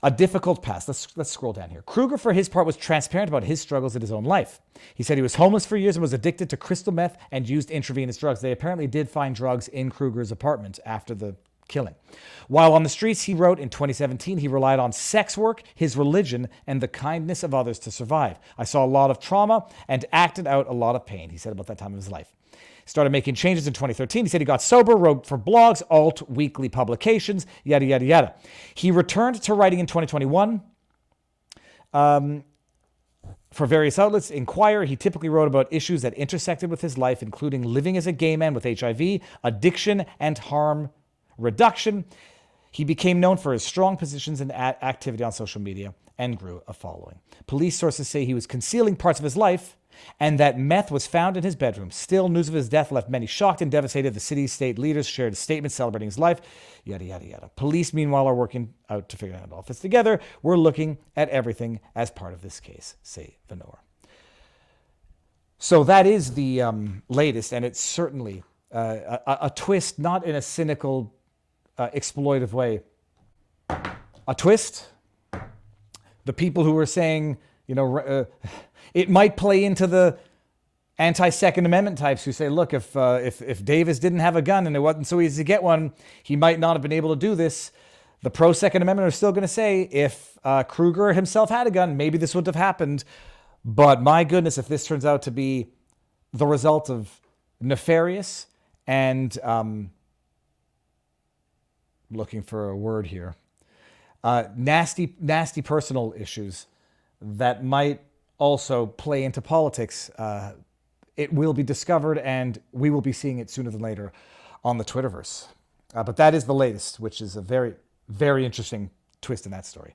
B: A difficult past. Let's scroll down here. Kruger, for his part, was transparent about his struggles in his own life. He said he was homeless for years and was addicted to crystal meth and used intravenous drugs. They apparently did find drugs in Kruger's apartment after the killing. While on the streets, he wrote in 2017, he relied on sex work, his religion, and the kindness of others to survive. I saw a lot of trauma and acted out a lot of pain, he said about that time of his life. Started making changes in 2013. He said he got sober, wrote for blogs, alt, weekly publications, yada, yada, yada. He returned to writing in 2021 for various outlets. Inquirer, he typically wrote about issues that intersected with his life, including living as a gay man with HIV, addiction, and harm reduction. He became known for his strong positions and activity on social media and grew a following. Police sources say he was concealing parts of his life and that meth was found in his bedroom. Still, news of his death left many shocked and devastated. The city's state leaders shared a statement celebrating his life, yada, yada, yada. Police, meanwhile, are working out to figure out all this together. We're looking at everything as part of this case, say Venor. So that is the latest, and it's certainly a twist, not in a cynical, exploitive way. A twist. The people who were saying, it might play into the anti-Second Amendment types who say, look, if Davis didn't have a gun and it wasn't so easy to get one, he might not have been able to do this. The pro-Second Amendment are still going to say, if Kruger himself had a gun, maybe this wouldn't have happened. But my goodness, if this turns out to be the result of nefarious and, looking for a word here, nasty personal issues that might also play into politics, it will be discovered and we will be seeing it sooner than later on the Twitterverse. But that is the latest, which is a very, very interesting twist in that story.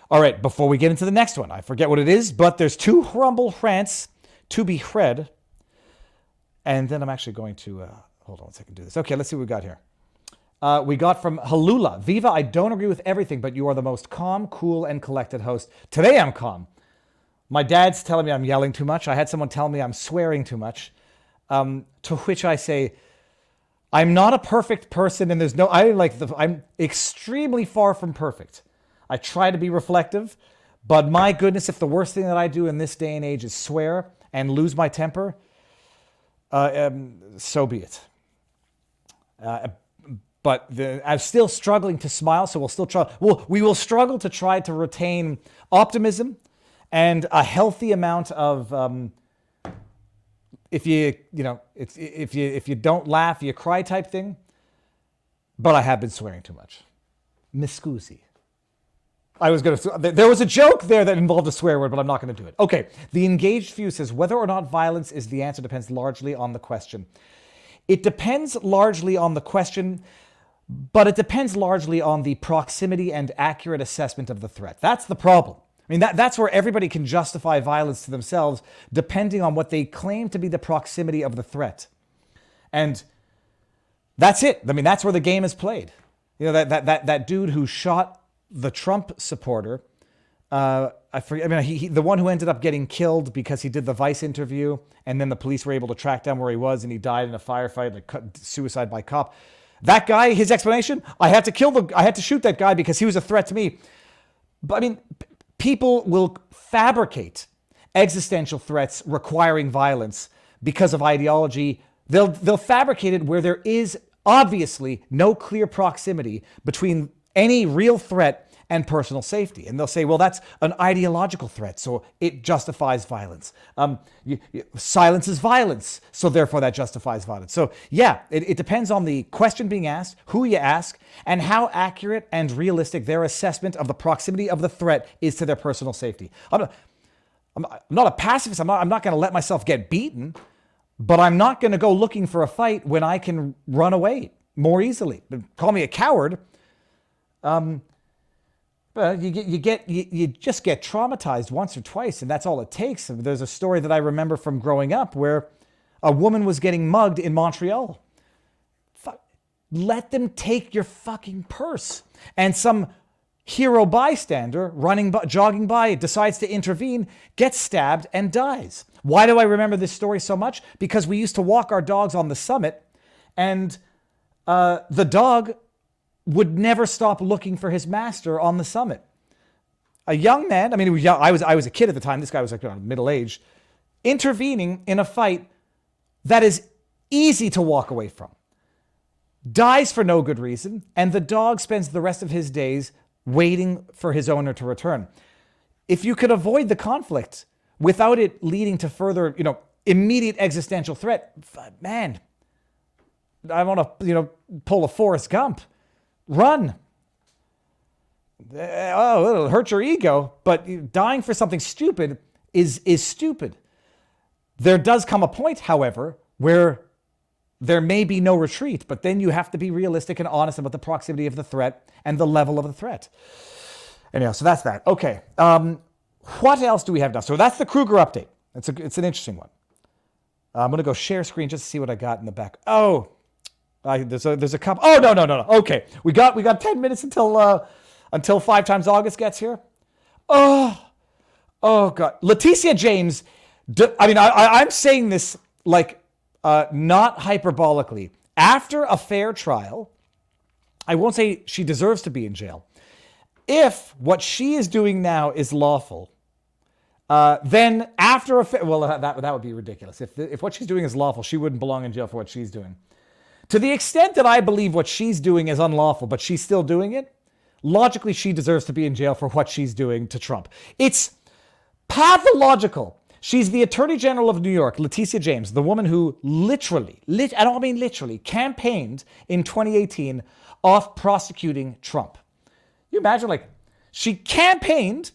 B: All right, before we get into the next one, I forget what it is, but there's 2 Rumble rants to be read. And then I'm actually going to, hold on one second, do this. Okay, let's see what we got here. We got from Halula. Viva, I don't agree with everything, but you are the most calm, cool, and collected host. Today I'm calm. My dad's telling me I'm yelling too much. I had someone tell me I'm swearing too much. To which I say, I'm not a perfect person, and I'm extremely far from perfect. I try to be reflective, but my goodness, if the worst thing that I do in this day and age is swear and lose my temper, so be it. But I'm still struggling to smile, so we will struggle to try to retain optimism and a healthy amount of if you don't laugh, you cry type thing. But I have been swearing too much. Mi scusi. There was a joke there that involved a swear word, but I'm not going to do it. Okay, the engaged view says whether or not violence is the answer depends largely on the question. It depends largely on the question, but it depends largely on the proximity and accurate assessment of the threat. That's the problem. I mean, that's where everybody can justify violence to themselves, depending on what they claim to be the proximity of the threat. And that's it. I mean, that's where the game is played. That dude who shot the Trump supporter, the one who ended up getting killed because he did the Vice interview, and then the police were able to track down where he was, and he died in a firefight, suicide by cop. That guy, his explanation, I had to shoot that guy because he was a threat to me. But I mean, people will fabricate existential threats requiring violence because of ideology. They'll fabricate it where there is obviously no clear proximity between any real threat and personal safety. And they'll say, well, that's an ideological threat, so it justifies violence. Silence is violence, so therefore that justifies violence. So yeah, it depends on the question being asked, who you ask, and how accurate and realistic their assessment of the proximity of the threat is to their personal safety. I'm not a pacifist. I'm not going to let myself get beaten, but I'm not going to go looking for a fight when I can run away more easily. Call me a coward. But you just get traumatized once or twice, and that's all it takes. There's a story that I remember from growing up where a woman was getting mugged in Montreal. Let them take your fucking purse. And some hero bystander jogging by, decides to intervene, gets stabbed and dies. Why do I remember this story so much? Because we used to walk our dogs on the summit, and the dog would never stop looking for his master on the summit. A young man, I mean, I was a kid at the time. This guy was like middle-aged, intervening in a fight that is easy to walk away from. Dies for no good reason, and the dog spends the rest of his days waiting for his owner to return. If you could avoid the conflict without it leading to further, immediate existential threat, man, I want to, pull a Forrest Gump. Run. Oh, it'll hurt your ego, but dying for something stupid is stupid. There does come a point, however, where there may be no retreat, but then you have to be realistic and honest about the proximity of the threat and the level of the threat. Anyhow, so that's that. Okay. What else do we have now? So that's the Kruger update. It's an interesting one. I'm going to go share screen just to see what I got in the back. Oh, there's a couple. Oh, no. Okay. We got 10 minutes until 5 times August gets here. Oh God. Leticia James. I'm saying this like, not hyperbolically. After a fair trial, I won't say she deserves to be in jail. If what she is doing now is lawful, then after that would be ridiculous. If what she's doing is lawful, she wouldn't belong in jail for what she's doing. To the extent that I believe what she's doing is unlawful, but she's still doing it, logically she deserves to be in jail for what she's doing to Trump. It's pathological. She's the Attorney General of New York, Leticia James, the woman who literally, campaigned in 2018 off prosecuting Trump. You imagine, she campaigned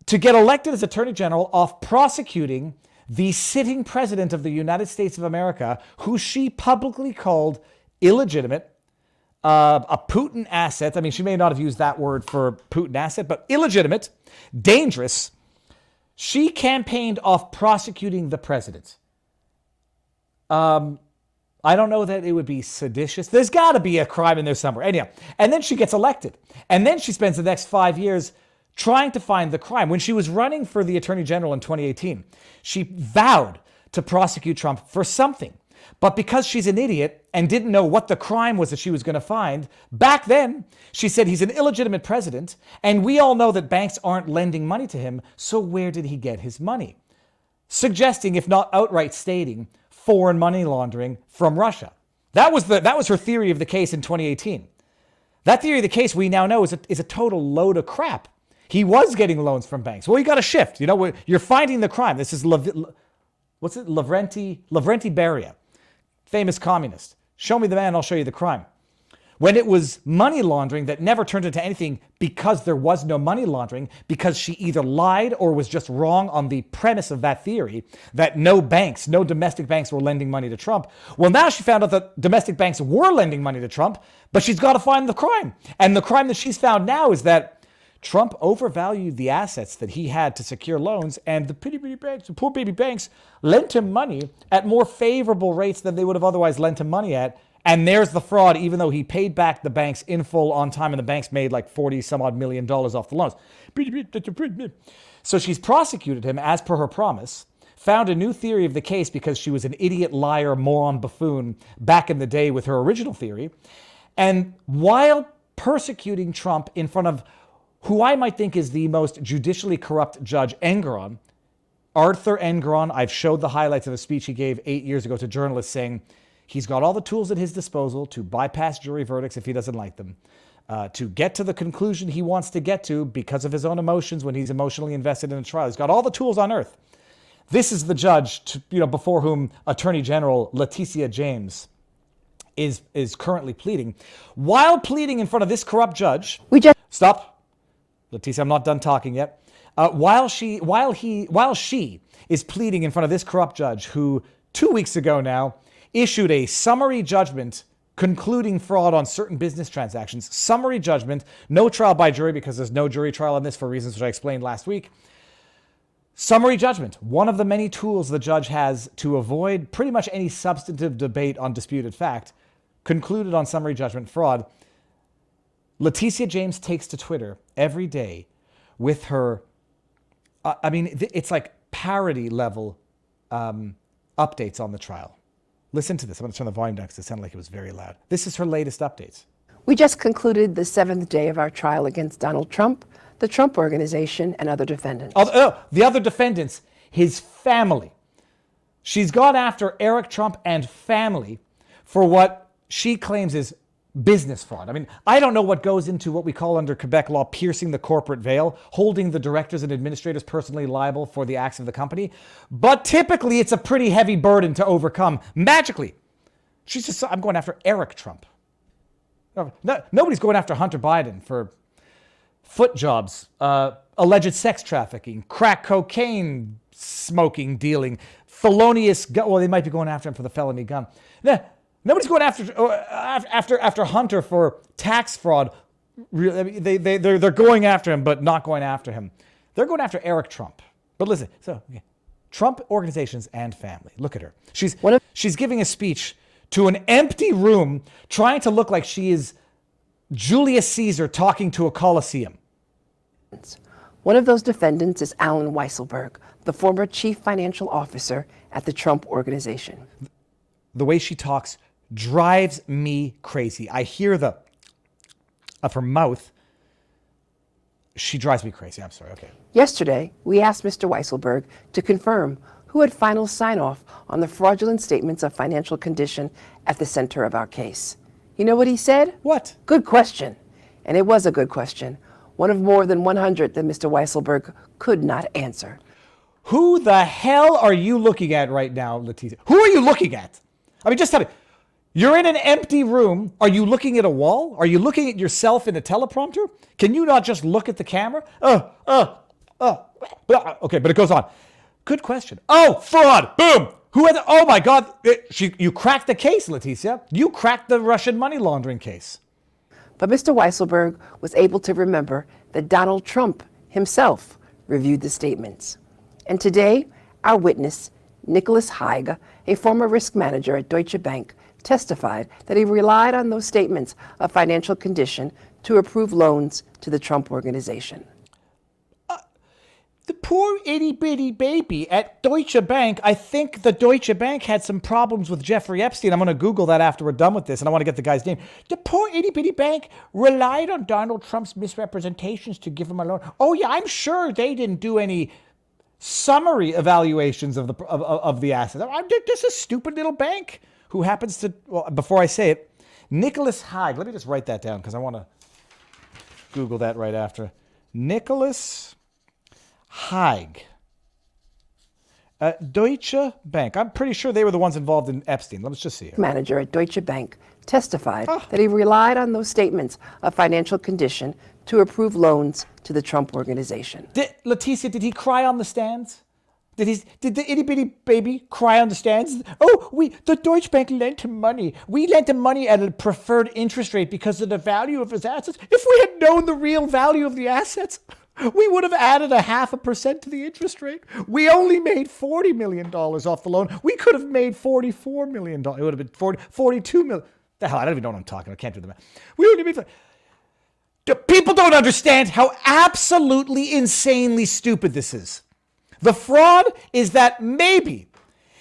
B: to get elected as Attorney General off prosecuting the sitting president of the United States of America, who she publicly called illegitimate, a Putin asset. I mean, she may not have used that word for Putin asset, but illegitimate, dangerous. She campaigned off prosecuting the president. I don't know that it would be seditious. There's got to be a crime in there somewhere. Anyhow, and then she gets elected. And then she spends the next 5 years trying to find the crime. When she was running for the Attorney General in 2018, she vowed to prosecute Trump for something. But because she's an idiot and didn't know what the crime was that she was going to find, back then, she said he's an illegitimate president, and we all know that banks aren't lending money to him, so where did he get his money? Suggesting, if not outright stating, foreign money laundering from Russia. That was her theory of the case in 2018. That theory of the case, we now know, is a total load of crap. He was getting loans from banks. Well, you got to shift. You're finding the crime. This is Lavrenti Beria, famous communist. Show me the man, I'll show you the crime. When it was money laundering that never turned into anything because there was no money laundering, because she either lied or was just wrong on the premise of that theory, that no domestic banks were lending money to Trump. Well, now she found out that domestic banks were lending money to Trump, but she's got to find the crime. And the crime that she's found now is that Trump overvalued the assets that he had to secure loans, and the poor baby banks lent him money at more favorable rates than they would have otherwise lent him money at. And there's the fraud, even though he paid back the banks in full on time, and the banks made like 40 some odd $40 million off the loans. So she's prosecuted him as per her promise, found a new theory of the case because she was an idiot, liar, moron, buffoon back in the day with her original theory. And while persecuting Trump in front of who I might think is the most judicially corrupt judge, Engoron, Arthur Engoron, I've showed the highlights of a speech he gave 8 years ago to journalists saying he's got all the tools at his disposal to bypass jury verdicts if he doesn't like them. to get to the conclusion he wants to get to because of his own emotions when he's emotionally invested in a trial. He's got all the tools on earth. This is the judge, before whom Attorney General Letitia James is currently pleading. While pleading in front of this corrupt judge, stop, Letitia, I'm not done talking yet. While she is pleading in front of this corrupt judge, who 2 weeks ago now issued a summary judgment concluding fraud on certain business transactions. Summary judgment, no trial by jury because there's no jury trial on this for reasons which I explained last week. Summary judgment, one of the many tools the judge has to avoid pretty much any substantive debate on disputed fact, concluded on summary judgment fraud. Letitia James takes to Twitter every day with her, it's like parody level updates on the trial. Listen to this. I'm going to turn the volume down because it sounded like it was very loud. This is her latest updates.
G: We just concluded the 7th day of our trial against Donald Trump, the Trump Organization, and other defendants.
B: The other defendants, his family. She's gone after Eric Trump and family for what she claims is business fraud. I mean, I don't know what goes into what we call under Quebec law piercing the corporate veil, holding the directors and administrators personally liable for the acts of the company. But typically, it's a pretty heavy burden to overcome magically. She's just, I'm going after Eric Trump. Nobody's going after Hunter Biden for foot jobs, alleged sex trafficking, crack cocaine smoking, dealing, felonious, well, they might be going after him for the felony gun. Nobody's going after Hunter for tax fraud. They're going after him, but not going after him. They're going after Eric Trump. But listen, Trump organizations and family. Look at her. She's giving a speech to an empty room, trying to look like she is Julius Caesar talking to a Colosseum.
G: One of those defendants is Alan Weisselberg, the former chief financial officer at the Trump Organization.
B: The way she talks drives me crazy. I hear the of her mouth. She drives me crazy. I'm sorry. Okay.
G: Yesterday, we asked Mr. Weisselberg to confirm who had final sign-off on the fraudulent statements of financial condition at the center of our case. You know what he said?
B: What?
G: Good question. And it was a good question. One of more than 100 that Mr. Weisselberg could not answer.
B: Who the hell are you looking at right now, Letitia? Who are you looking at? I mean, just tell me. You're in an empty room. Are you looking at a wall? Are you looking at yourself in a teleprompter? Can you not just look at the camera? Okay, but it goes on. Good question. Oh, fraud. Boom. Oh my God. You cracked the case, Letitia. You cracked the Russian money laundering case.
G: But Mr. Weisselberg was able to remember that Donald Trump himself reviewed the statements. And today, our witness, Nicholas Haig, a former risk manager at Deutsche Bank, testified that he relied on those statements of financial condition to approve loans to the Trump Organization.
B: The poor itty-bitty baby at Deutsche Bank, I think the Deutsche Bank had some problems with Jeffrey Epstein. I'm going to Google that after we're done with this, and I want to get the guy's name. The poor itty-bitty bank relied on Donald Trump's misrepresentations to give him a loan. Oh, yeah, I'm sure they didn't do any summary evaluations of the assets. This is a stupid little bank who happens to, well, before I say it, Nicholas Haig. Let me just write that down because I want to Google that right after. Nicholas Haig. Deutsche Bank. I'm pretty sure they were the ones involved in Epstein. Let's just see here.
G: Manager at Deutsche Bank testified that he relied on those statements of financial condition to approve loans to the Trump Organization.
B: Letitia, did he cry on the stands? Did the itty bitty baby cry on the stands? Oh, the Deutsche Bank lent him money. We lent him money at a preferred interest rate because of the value of his assets. If we had known the real value of the assets, we would have added 0.5% to the interest rate. We only made $40 million off the loan. We could have made $44 million. It would have been 42 million. The hell, I don't even know what I'm talking about. I can't do the math. We would have made. People don't understand how absolutely insanely stupid this is. The fraud is that maybe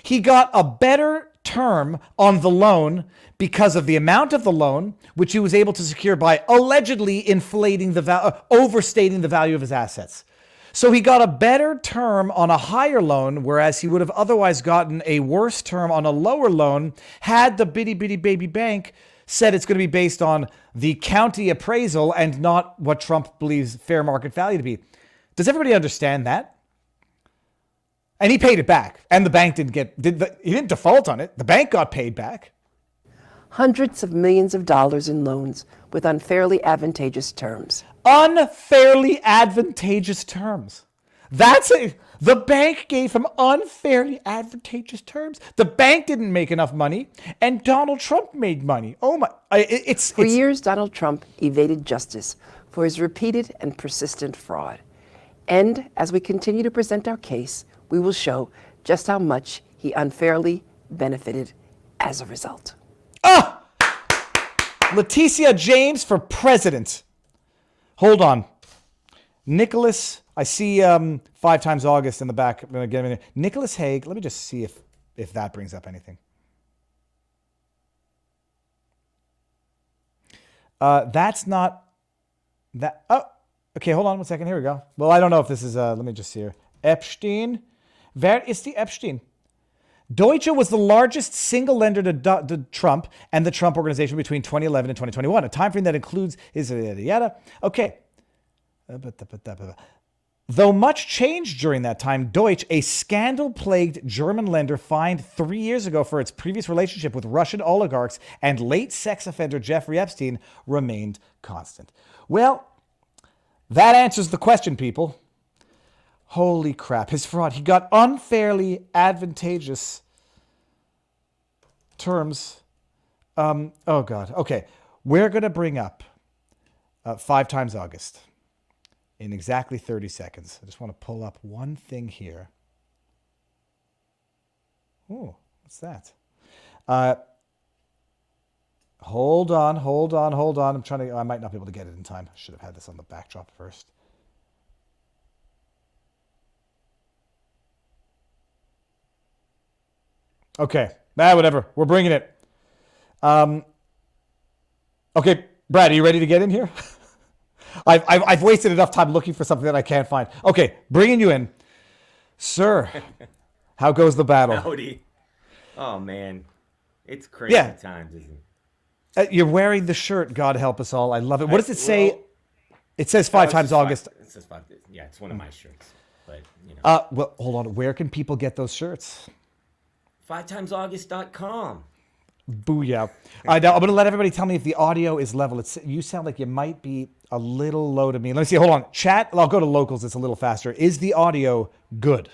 B: he got a better term on the loan because of the amount of the loan, which he was able to secure by allegedly inflating overstating the value of his assets. So he got a better term on a higher loan, whereas he would have otherwise gotten a worse term on a lower loan had the bitty bitty baby bank said it's going to be based on the county appraisal and not what Trump believes fair market value to be. Does everybody understand that? And he paid it back. And the bank he didn't default on it. The bank got paid back.
G: Hundreds of millions of dollars in loans with unfairly advantageous terms.
B: Unfairly advantageous terms. The bank gave him unfairly advantageous terms. The bank didn't make enough money, and Donald Trump made money. Oh my!
G: For years, Donald Trump evaded justice for his repeated and persistent fraud. And as we continue to present our case, we will show just how much he unfairly benefited as a result.
B: Leticia James for president. Hold on. Nicholas, I see 5 times August in the back. I'm going to get him in. Nicholas Hague, let me just see if that brings up anything. That's not that. Oh, okay, hold on 1 second. Here we go. Well, I don't know if this is, let me just see here. Epstein. Wer ist die Epstein? Deutsche was the largest single lender to Trump and the Trump Organization between 2011 and 2021, a time frame that includes his yada yada. Okay. Though much changed during that time, Deutsche, a scandal-plagued German lender fined 3 years ago for its previous relationship with Russian oligarchs and late sex offender Jeffrey Epstein, remained constant. Well, that answers the question, people. Holy crap, his fraud. He got unfairly advantageous terms. Oh, God. Okay, we're going to bring up 5 times August in exactly 30 seconds. I just want to pull up one thing here. Oh, what's that? Hold on. I might not be able to get it in time. I should have had this on the backdrop first. Okay, whatever. We're bringing it. Okay, Brad, are you ready to get in here? I've wasted enough time looking for something that I can't find. Okay, bringing you in. Sir, how goes the battle?
H: Howdy. Oh, man. It's crazy times, isn't it?
B: You're wearing the shirt, God help us all. I love it. What does it say? Well, it says 5 times August.
H: It says 5. Yeah, it's one of my shirts. But, you know.
B: Well, hold on. Where can people get those shirts?
H: 5timesaugust.com.
B: Booyah. Now, I'm going to let everybody tell me if the audio is level. You sound like you might be a little low to me. Let me see. Hold on. Chat. I'll go to locals. It's a little faster. Is the audio good?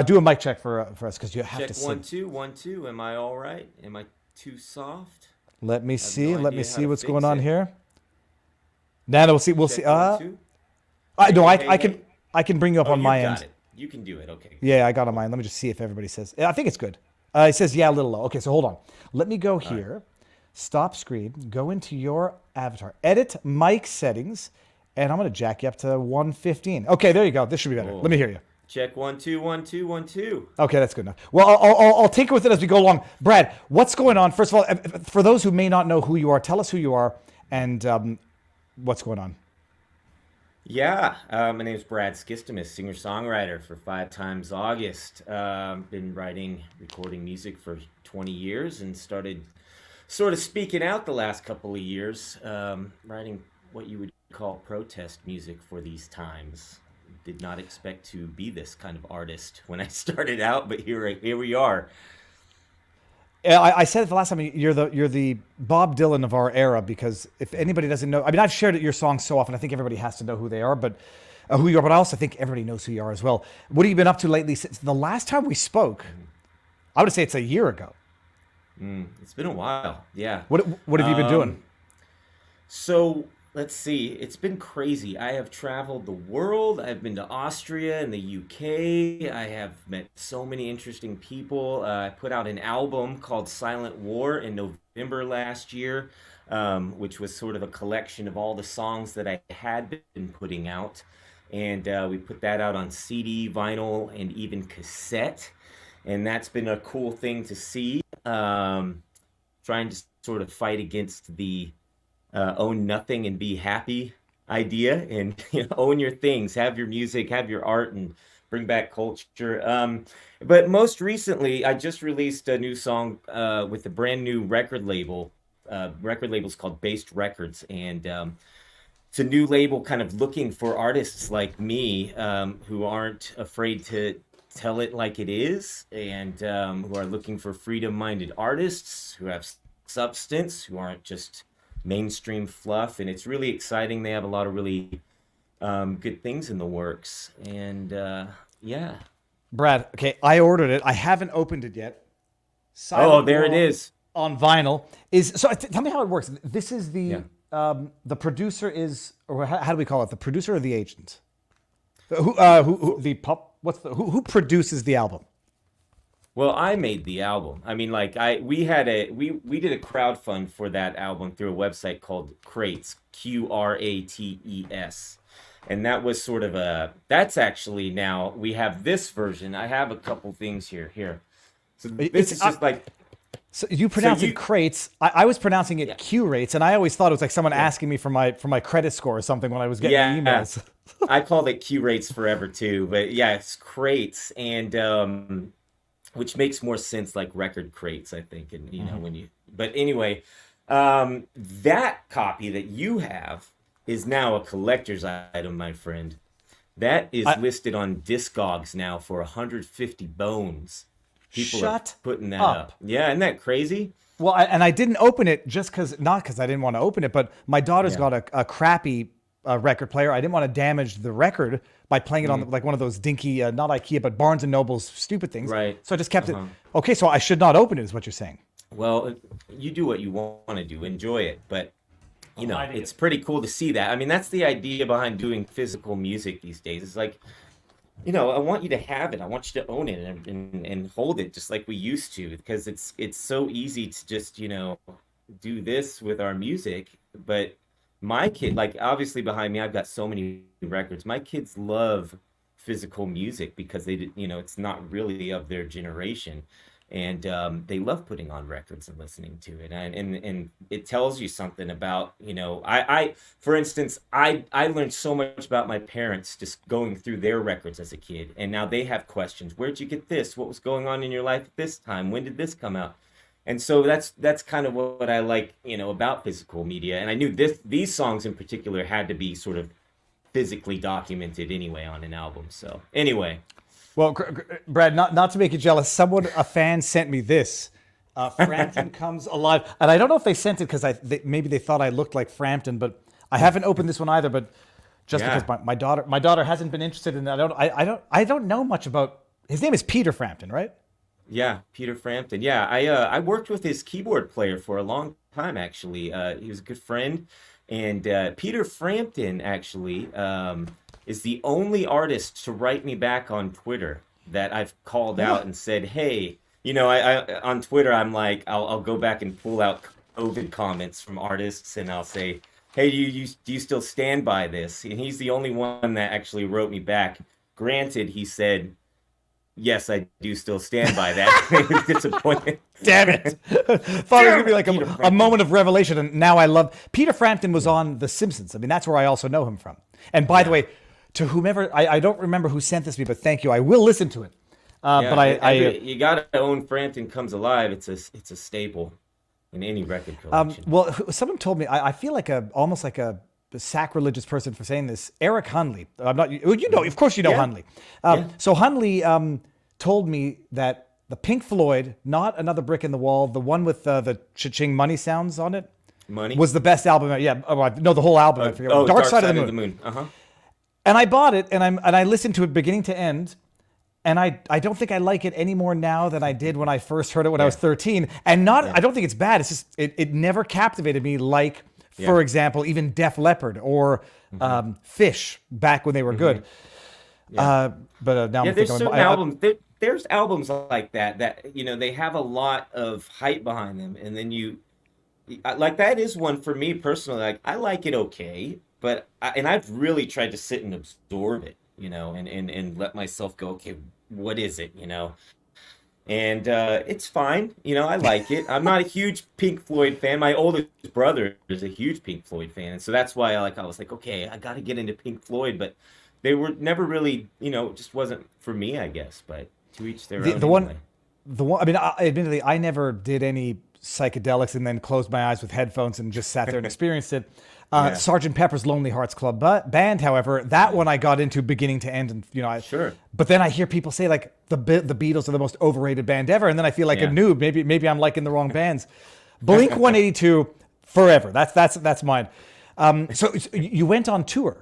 B: Do a mic check for us because you have
H: check
B: to see.
H: 1 2 1 2. Am I all right? Am I too soft?
B: Let me see. Let me see what's going on here. Nana, we'll see. We'll see. No, I can bring you up on my end.
H: Got it. You can do it. Okay.
B: Yeah, I got on mine. Let me just see if everybody says. I think it's good. It says, yeah, a little low. Okay, so hold on. Let me go here. Right. Stop screen. Go into your avatar. Edit mic settings. And I'm going to jack you up to 115. Okay, there you go. This should be better. Let me hear you.
H: Check 1 2 1 2 1 2.
B: Okay, that's good enough. Well, I'll tinker with it as we go along. Brad, what's going on? First of all, for those who may not know who you are, tell us who you are and what's going on.
H: Yeah, my name is Brad Skistimus, singer-songwriter for 5 times August. Been recording music for 20 years and started sort of speaking out the last couple of years, writing what you would call protest music for these times. Did not expect to be this kind of artist when I started out, but here we are.
B: I said it the last time. You're the Bob Dylan of our era because if anybody doesn't know, I mean, I've shared your songs so often. I think everybody has to know who they are, but who you are. But I also think everybody knows who you are as well. What have you been up to lately? Since the last time we spoke, I would say it's a year ago.
H: It's been a while. Yeah.
B: What have you been doing?
H: So let's see. It's been crazy. I have traveled the world. I've been to Austria and the UK. I have met so many interesting people. I put out an album called Silent War in November last year, which was sort of a collection of all the songs that I had been putting out. And we put that out on CD, vinyl, and even cassette. And that's been a cool thing to see. Trying to sort of fight against the own nothing and be happy idea, and own your things, have your music, have your art, and bring back culture. But most recently, I just released a new song with a brand new record label record label's called Based Records, and it's a new label kind of looking for artists like me, who aren't afraid to tell it like it is, and who are looking for freedom-minded artists who have substance, who aren't just mainstream fluff. And it's really exciting. They have a lot of really good things in the works, and yeah.
B: Brad, okay, I ordered it. I haven't opened it yet.
H: Oh, there it is.
B: On vinyl. Tell me how it works. This is the producer is, or how do we call it? The producer or the agent? Who produces the album?
H: Well, I made the album. I mean, like we did a crowdfund for that album through a website called Crates, Qrates. And that was sort of that's actually, now we have this version. I have a couple things here. So this is just like.
B: So you pronounce it crates. I was pronouncing it Q-rates, and I always thought it was like someone asking me for my credit score or something when I was getting emails.
H: I called it Q-rates forever too, but yeah, it's crates, and which makes more sense, like record crates, I think, and you know when you. But anyway, that copy that you have is now a collector's item, my friend. That is listed on Discogs now for 150 bones. People are putting that up. Yeah, isn't that crazy?
B: Well, I didn't open it not because I didn't want to open it, but my daughter's got a crappy record player. I didn't want to damage the record by playing it on like one of those dinky, not IKEA, but Barnes & Noble's stupid things.
H: Right.
B: So I just kept it. Okay, so I should not open it is what you're saying.
H: Well, you do what you want to do. Enjoy it. But, you know, it's pretty cool to see that. I mean, that's the idea behind doing physical music these days. It's like, you know, I want you to have it. I want you to own it and hold it just like we used to, because it's so easy to just, you know, do this with our music. But my kid, like obviously behind me, I've got so many records. My kids love physical music because you know, it's not really of their generation. And they love putting on records and listening to it, and it tells you something about, you know, I for instance, I learned so much about my parents just going through their records as a kid, and now they have questions. Where'd you get this? What was going on in your life at this time? When did this come out? And so that's kind of what I like, you know, about physical media. And I knew these songs in particular had to be sort of physically documented anyway on an album. So anyway.
B: Well, Brad, not to make you jealous, a fan sent me this. Frampton Comes Alive. And I don't know if they sent it because maybe they thought I looked like Frampton, but I haven't opened this one either. But just because my daughter hasn't been interested in it, I don't know much about. His name is Peter Frampton, right?
H: Yeah, Peter Frampton. Yeah, I worked with his keyboard player for a long time, actually. He was a good friend. And Peter Frampton, actually, is the only artist to write me back on Twitter that I've called out and said, hey, you know, I on Twitter, I'm like, I'll go back and pull out COVID comments from artists, and I'll say, hey, do you still stand by this? And he's the only one that actually wrote me back. Granted, he said, yes, I do still stand by that. He was disappointed.
B: Damn it. Thought it was going to be like a moment of revelation, and now I love... Peter Frampton was on The Simpsons. I mean, that's where I also know him from. And by the way, to whomever... I don't remember who sent this to me, but thank you. I will listen to it.
H: You got to own Frampton Comes Alive. It's a staple in any record collection.
B: Well, someone told me, I feel like almost like a sacrilegious person for saying this. Eric Hunley. I'm not... You know, of course you know Hunley. So Hunley told me that the Pink Floyd, not Another Brick in the Wall, the one with the cha-ching money sounds on it, was the best album. Yeah, no, the whole album. I forget. Dark Side of the Moon. And I bought it, and I listened to it beginning to end, and I don't think I like it any more now than I did when I first heard it when I was 13. And I don't think it's bad. It's just it never captivated me like, for example, even Def Leppard or Fish back when they were good. But now I'm
H: there's certain albums. There's albums like that you know, they have a lot of hype behind them, and then like that is one for me personally. Like I like it okay, but I've really tried to sit and absorb it, you know, and let myself go, okay, what is it, you know? And it's fine, you know, I like it. I'm not a huge Pink Floyd fan. My oldest brother is a huge Pink Floyd fan, and so that's why I was like, okay, I got to get into Pink Floyd, but they were never really, you know, it just wasn't for me, I guess. But to each their own.
B: The one. I mean, admittedly, I never did any psychedelics and then closed my eyes with headphones and just sat there and experienced it.
H: Yeah.
B: Sgt. Pepper's Lonely Hearts Club Band, however, that one I got into beginning to end, and
H: Sure.
B: But then I hear people say like the Beatles are the most overrated band ever, and then I feel like a noob. Maybe I'm liking the wrong bands. Blink 182 forever. That's mine. So you went on tour,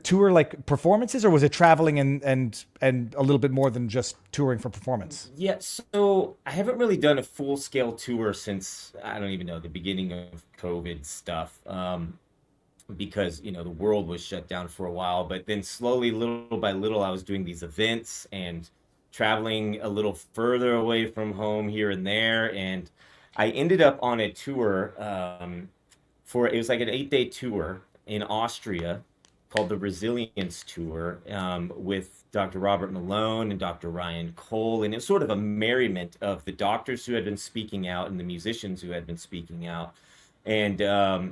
B: tour like performances, or was it traveling and a little bit more than just touring for performance?
H: Yeah, so I haven't really done a full-scale tour since, I don't even know, the beginning of COVID stuff, because, the world was shut down for a while. But then slowly, little by little, I was doing these events and traveling a little further away from home here and there. And I ended up on a tour, it was like an 8-day tour in Austria called the Resilience Tour, with Dr. Robert Malone and Dr. Ryan Cole. And it was sort of a merriment of the doctors who had been speaking out and the musicians who had been speaking out. And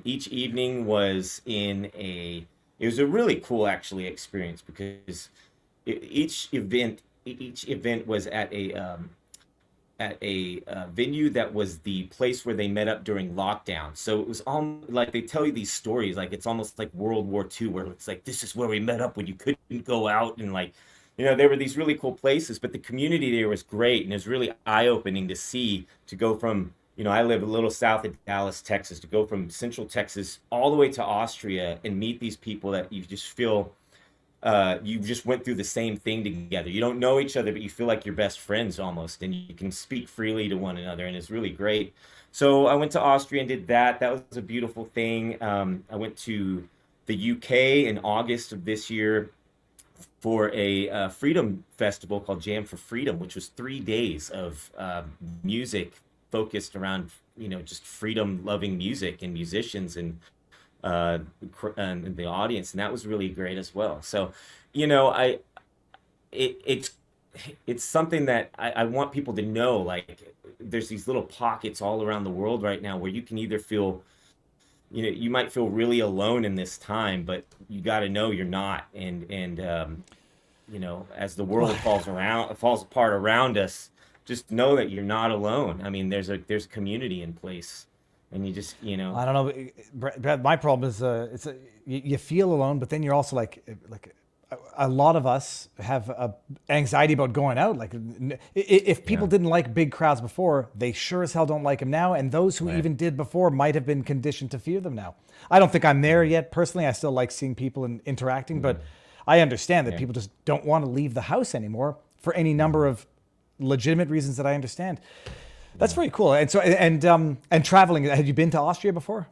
H: each evening was it was a really cool actually experience, because each event was at a venue that was the place where they met up during lockdown. So it was all like, they tell you these stories like it's almost like World War II, where it's like, this is where we met up when you couldn't go out, and like, there were these really cool places, but the community there was great, and it was really eye-opening to go from, I live a little south of Dallas, Texas, to go from Central Texas all the way to Austria and meet these people that you just feel you just went through the same thing together. You don't know each other, but you feel like you're best friends almost, and you can speak freely to one another, and it's really great. So I went to Austria and did that. That was a beautiful thing. I went to the UK in August of this year for a freedom festival called Jam for Freedom, which was 3 days of music focused around, just freedom-loving music and musicians and the audience, and that was really great as well. So, it's something that I want people to know. Like, there's these little pockets all around the world right now where you can either feel, you might feel really alone in this time, but you got to know you're not. And as the world falls apart around us, just know that you're not alone. I mean, there's a community in place, and you just,
B: I don't know, Brad. My problem is, you feel alone, but then you're also like a lot of us have anxiety about going out. Like, if people didn't like big crowds before, they sure as hell don't like them now. And those who even did before might have been conditioned to fear them now. I don't think I'm there yet personally. I still like seeing people and interacting, but I understand that people just don't want to leave the house anymore for any number of legitimate reasons that I understand. That's very cool. And so, and traveling, had you been to Austria before?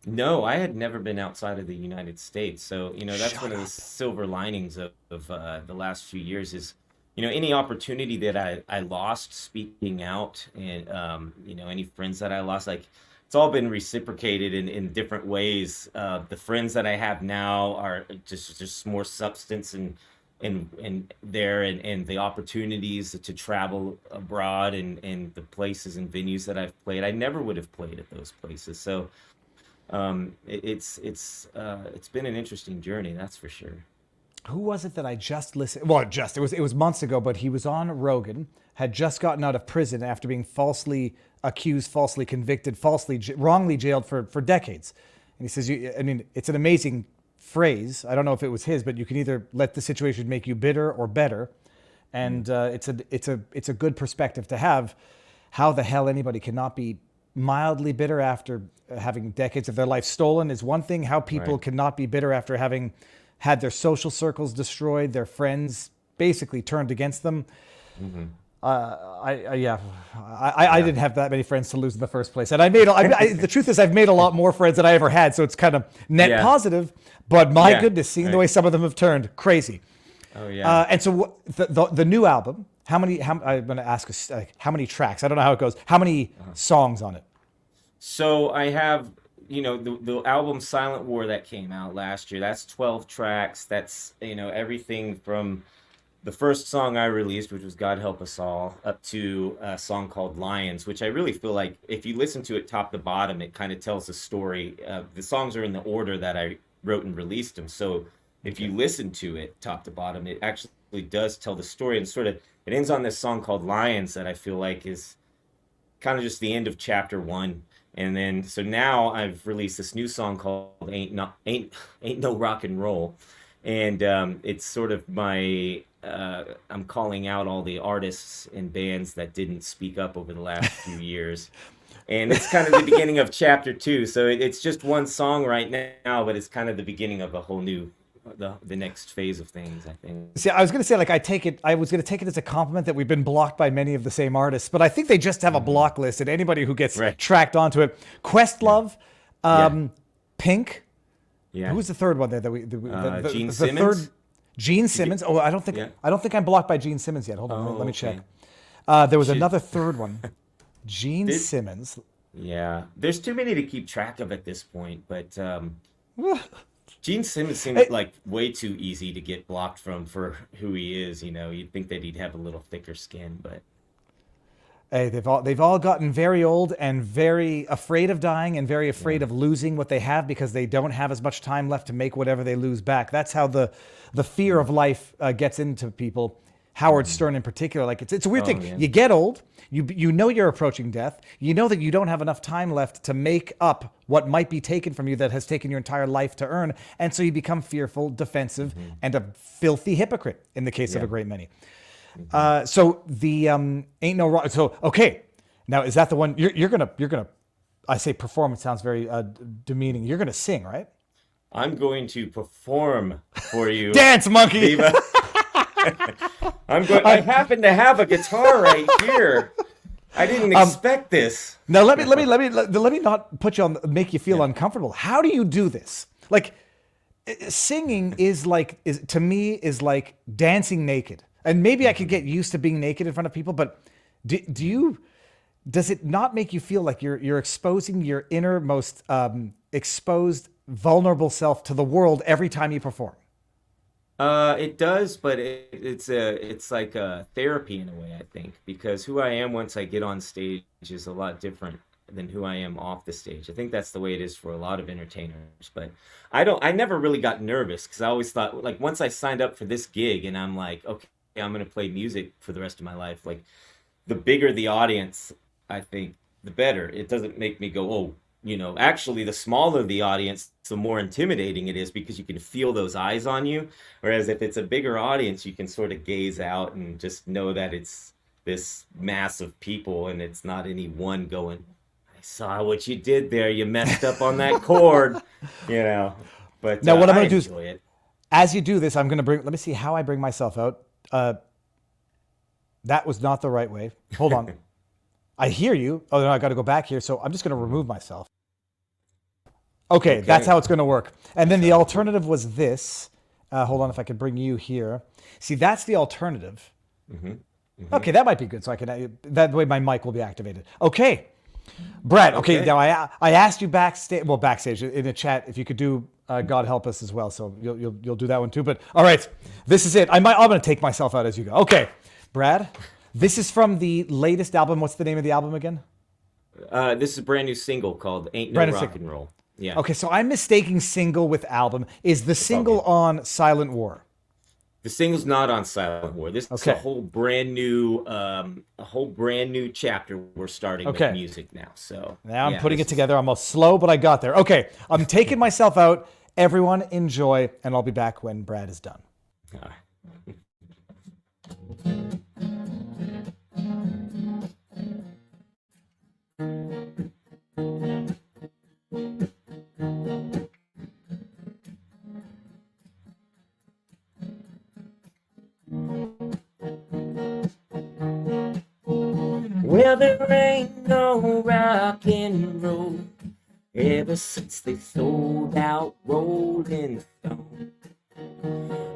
H: No, I had never been outside of the United States. So, that's one of the silver linings of the last few years is, any opportunity that I lost speaking out, and, any friends that I lost, like, it's all been reciprocated in different ways. The friends that I have now are just more substance and the opportunities to travel abroad and the places and venues that I've played. I never would have played at those places. So it's been an interesting journey, that's for sure.
B: Who was it that I just listened? Well, it was months ago, but he was on Rogan, had just gotten out of prison after being falsely accused, falsely convicted, wrongly jailed for decades. And he says, it's an amazing phrase. I don't know if it was his, but you can either let the situation make you bitter or better. And it's a good perspective to have. How the hell anybody cannot be mildly bitter after having decades of their life stolen is one thing. How people cannot be bitter after having had their social circles destroyed, their friends basically turned against them.
H: Mm-hmm.
B: I didn't have that many friends to lose in the first place, and the truth is, I've made a lot more friends than I ever had, so it's kind of net positive. But my goodness, seeing the way some of them have turned, crazy.
H: Oh yeah.
B: And so the new album, I'm going to ask how many tracks? I don't know how it goes. How many songs on it?
H: So I have, the album Silent War that came out last year. That's 12 tracks. That's, everything from the first song I released, which was God Help Us All, up to a song called Lions, which I really feel like if you listen to it top to bottom, it kind of tells a story. The songs are in the order that I wrote and released them. So if you listen to it top to bottom, it actually does tell the story. And sort of, it ends on this song called Lions that I feel like is kind of just the end of chapter 1. And then so now I've released this new song called Ain't No Rock and Roll. And it's sort of my I'm calling out all the artists and bands that didn't speak up over the last few years. And it's kind of the beginning of chapter 2. So it's just one song right now, but it's kind of the beginning of a whole new the next phase of things, I think.
B: See, I was going to say, like, I was going to take it as a compliment that we've been blocked by many of the same artists, but I think they just have a block list, and anybody who gets tracked onto it. Questlove, Pink. Yeah. Who was the third one there?
H: Gene Simmons.
B: Gene Simmons. Oh, I don't think I'm blocked by Gene Simmons yet. Hold on, let me check. There was another third one. Gene Simmons.
H: Yeah, there's too many to keep track of at this point, but Gene Simmons seems like way too easy to get blocked from for who he is. You know, you'd think that he'd have a little thicker skin, but
B: hey, they've all gotten very old and very afraid of dying and very afraid of losing what they have because they don't have as much time left to make whatever they lose back. That's how the fear of life gets into people. Howard Stern in particular, like it's a weird thing. Yeah. You get old, you know you're approaching death, you know that you don't have enough time left to make up what might be taken from you that has taken your entire life to earn, and so you become fearful, defensive, and a filthy hypocrite in the case of a great many. So the Ain't No Rock. So okay, now is that the one you're gonna? I say perform. It sounds very demeaning. You're gonna sing, right?
H: I'm going to perform for you.
B: Dance, monkey.
H: Diva. I happen to have a guitar right here. I didn't expect this.
B: Now let me not put you on, make you feel uncomfortable. How do you do this? Like, singing is to me like dancing naked. And maybe I could get used to being naked in front of people, but does it not make you feel like you're exposing your innermost exposed, vulnerable self to the world every time you perform?
H: It does, but it's like a therapy in a way, I think, because who I am once I get on stage is a lot different than who I am off the stage. I think that's the way it is for a lot of entertainers, but I never really got nervous because I always thought, like, once I signed up for this gig and I'm like, okay, I'm going to play music for the rest of my life. Like, the bigger the audience, I think, the better. It doesn't make me go, oh, you know, actually the smaller the audience, the more intimidating it is because you can feel those eyes on you. Whereas if it's a bigger audience, you can sort of gaze out and just know that it's this mass of people and it's not any one going, I saw what you did there. You messed up on that chord, you know. But
B: now what I'm going to do
H: is,
B: as you do this, I'm going to let me see how I bring myself out. That was not the right way. Hold on. I hear you. Oh, no, I got to go back here. So I'm just going to remove myself. Okay, that's how it's going to work. And then the alternative was this. Hold on, if I could bring you here. See, that's the alternative. Okay, that might be good. So I can, that way my mic will be activated. Okay, Brad. Okay. Now I asked you backstage in the chat if you could do God Help Us as well. So you'll do that one too. But all right, this is it. I'm going to take myself out as you go. Okay, Brad. This is from the latest album. What's the name of the album again?
H: This is a brand new single called Ain't No Rock and Roll. Yeah.
B: Okay, so I'm mistaking single with album. Is the single on Silent War?
H: The single's not on Silent War. This is a whole brand new chapter we're starting with music now. So
B: now I'm putting it together. I'm slow, but I got there. Okay, I'm taking myself out. Everyone enjoy, and I'll be back when Brad is done.
H: All right. Well, there ain't no rock and roll ever since they sold out Rolling Stone.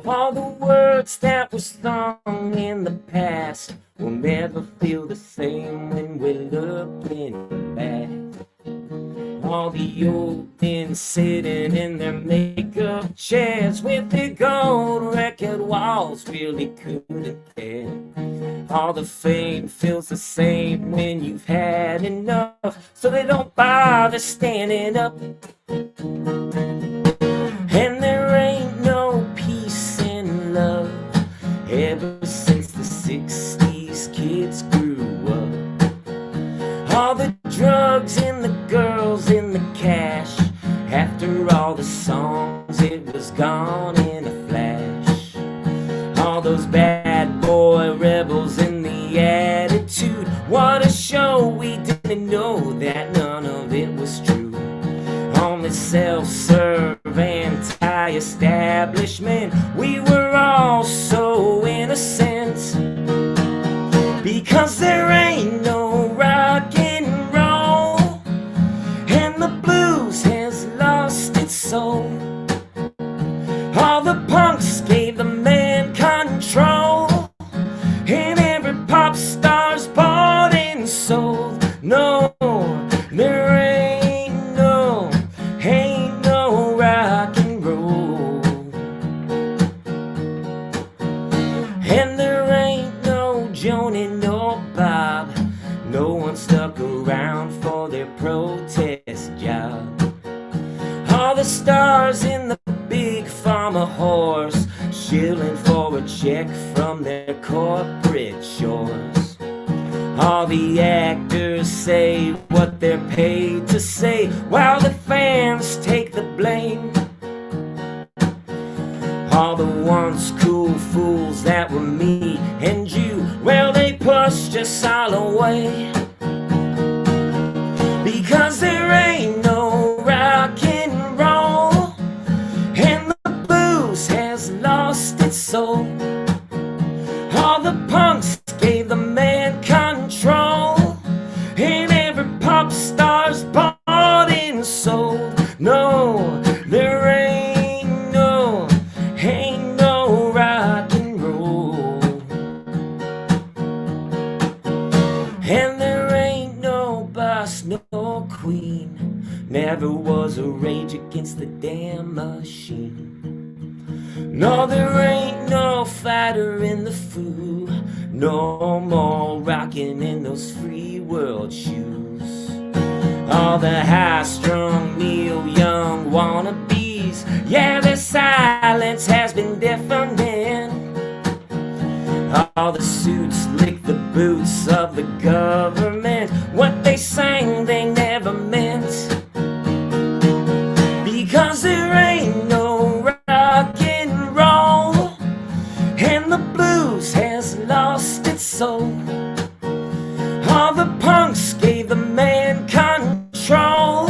H: All the words that were sung in the past will never feel the same when we're looking back. All the old men sitting in their makeup chairs with their gold record walls really couldn't care. All the fame feels the same when you've had enough, so they don't bother standing up. And there ain't no peace and love ever since the 60s kids grew up. only know that none of it was true. On this self-serve anti-establishment, we were all so innocent. Because there ain't no rock and roll, and the blues has lost its soul. All the punks gave the man control, and every pop star's bought and sold. No, there ain't no rock and roll, and there ain't no Joni nor Bob. No one stuck around for their protest job. All the stars in the big pharma horse, shilling for a check from their corporate shores. All the actors say what they're paid to say, while the fans take the blame. All the once cool fools that were me and you, well, they pushed us all away. Because there ain't no rock and roll, and the blues has lost its soul. All the punks gave the man control, and every pop star's bought and sold. No, there ain't no rock and roll, and there ain't no boss, no queen. Never was a rage against the damn machine. No, there ain't no fighter in the Foo, no more rocking in those free world shoes. All the high-strung Neil Young wannabes, yeah, their silence has been deafening. All the suits lick the boots of the government. What they sang they never meant. Because there ain't no rock and roll, and the blues has lost its soul. All the punks gave the man control,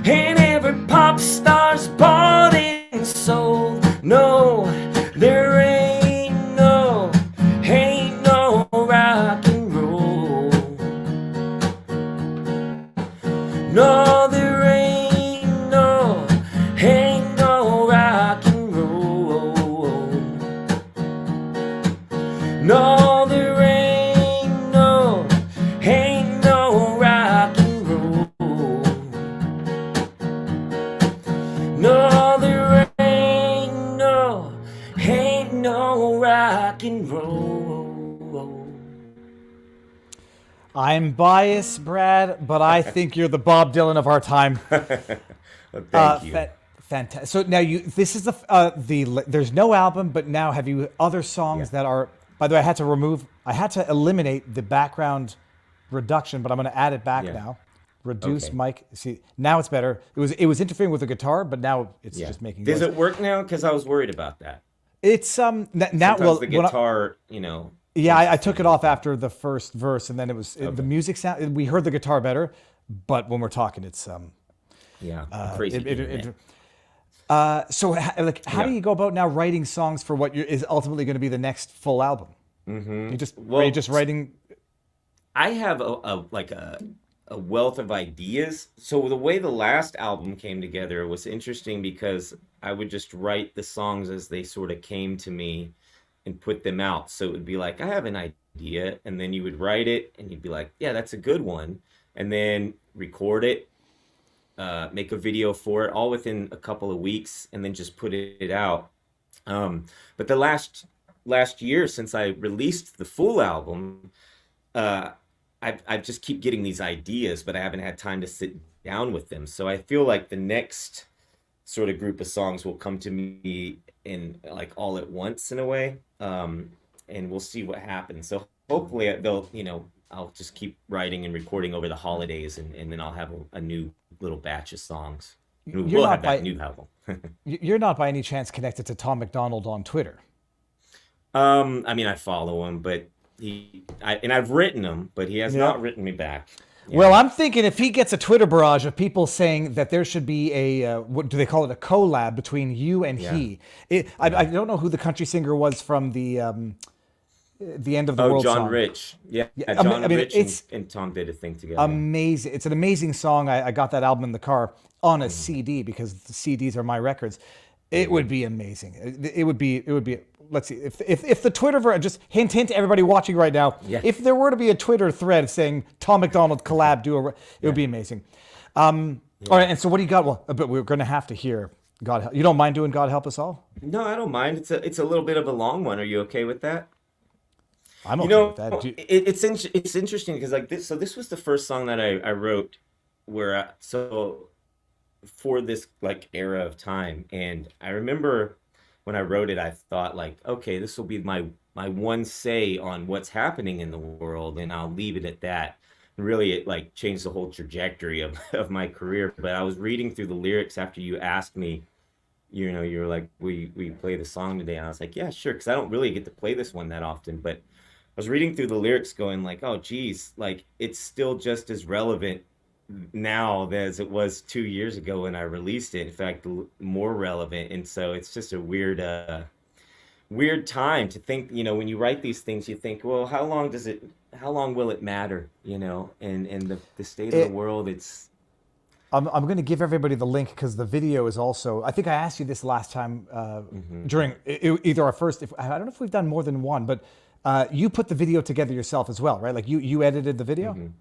H: and every pop star's bought and sold. No, there ain't no rock and roll. No, there ain't no rock and roll. No, there ain't no rock and roll. No, there ain't no rock and roll.
B: I'm biased, Brad, but I think you're the Bob Dylan of our time.
H: Well, thank you.
B: Fantastic. So now this is there's no album, but now have you other songs that are, by the way, I had to eliminate the background reduction, but I'm going to add it back now. Reduce mic. See, now it's better. It was interfering with the guitar, but now it's just making noise.
H: Does it work now? Because I was worried about that.
B: It's now
H: Sometimes the guitar,
B: Yeah, I took it off after the first verse, and then the music sound. We heard the guitar better, but when we're talking, it's
H: crazy.
B: So how do you go about now writing songs for what is ultimately going to be the next full album? Mm-hmm. Are you just writing?
H: I have a wealth of ideas. So the way the last album came together was interesting because I would just write the songs as they sort of came to me and put them out. So it would be like, I have an idea, and then you would write it and you'd be like, yeah, that's a good one. And then record it, make a video for it, all within a couple of weeks, and then just put it out. But the last year since I released the full album, I just keep getting these ideas, but I haven't had time to sit down with them. So I feel like the next sort of group of songs will come to me in like all at once in a way, and we'll see what happens. So hopefully I'll just keep writing and recording over the holidays, and then I'll have a new little batch of songs. We'll have that new album.
B: You're not by any chance connected to Tom McDonald on Twitter?
H: I mean, I follow him, but I've written him, but he has not written me back.
B: Well, I'm thinking if he gets a Twitter barrage of people saying that there should be a, what do they call it, a collab between you and he. I don't know who the country singer was from the end of the world
H: John
B: song.
H: Rich. Yeah,
B: Yeah,
H: John Rich
B: it's
H: and Tom did a thing together.
B: amazing. It's an amazing song. I got that album in the car on a CD because the CDs are my records. It would be amazing. It would be. Let's see if the Twitter just hint to everybody watching right now.
H: Yeah.
B: If there were to be a Twitter thread saying Tom McDonald collab it would be amazing. All right, and so what do you got? Well, but we're going to have to hear God. You don't mind doing God Help Us All?
H: No, I don't mind. It's a little bit of a long one. Are you okay with that?
B: I'm okay with that.
H: It's interesting because like this. So this was the first song that I wrote where for this like era of time, and I remember when I wrote it, I thought like, okay, this will be my one say on what's happening in the world, and I'll leave it at that. And really, it like changed the whole trajectory of my career. But I was reading through the lyrics after you asked me, you know, you were like, we play the song today, and I was like, yeah, sure, because I don't really get to play this one that often. But I was reading through the lyrics, going like, oh, geez, like it's still just as relevant now as it was 2 years ago when I released it. In fact, more relevant. And so it's just a weird time to think, you know, when you write these things, you think, well, how long will it matter, you know, and the state of the world,
B: I'm going to give everybody the link because the video is also, I think I asked you this last time during either our first, I don't know if we've done more than one, but you put the video together yourself as well, right? Like you edited the video?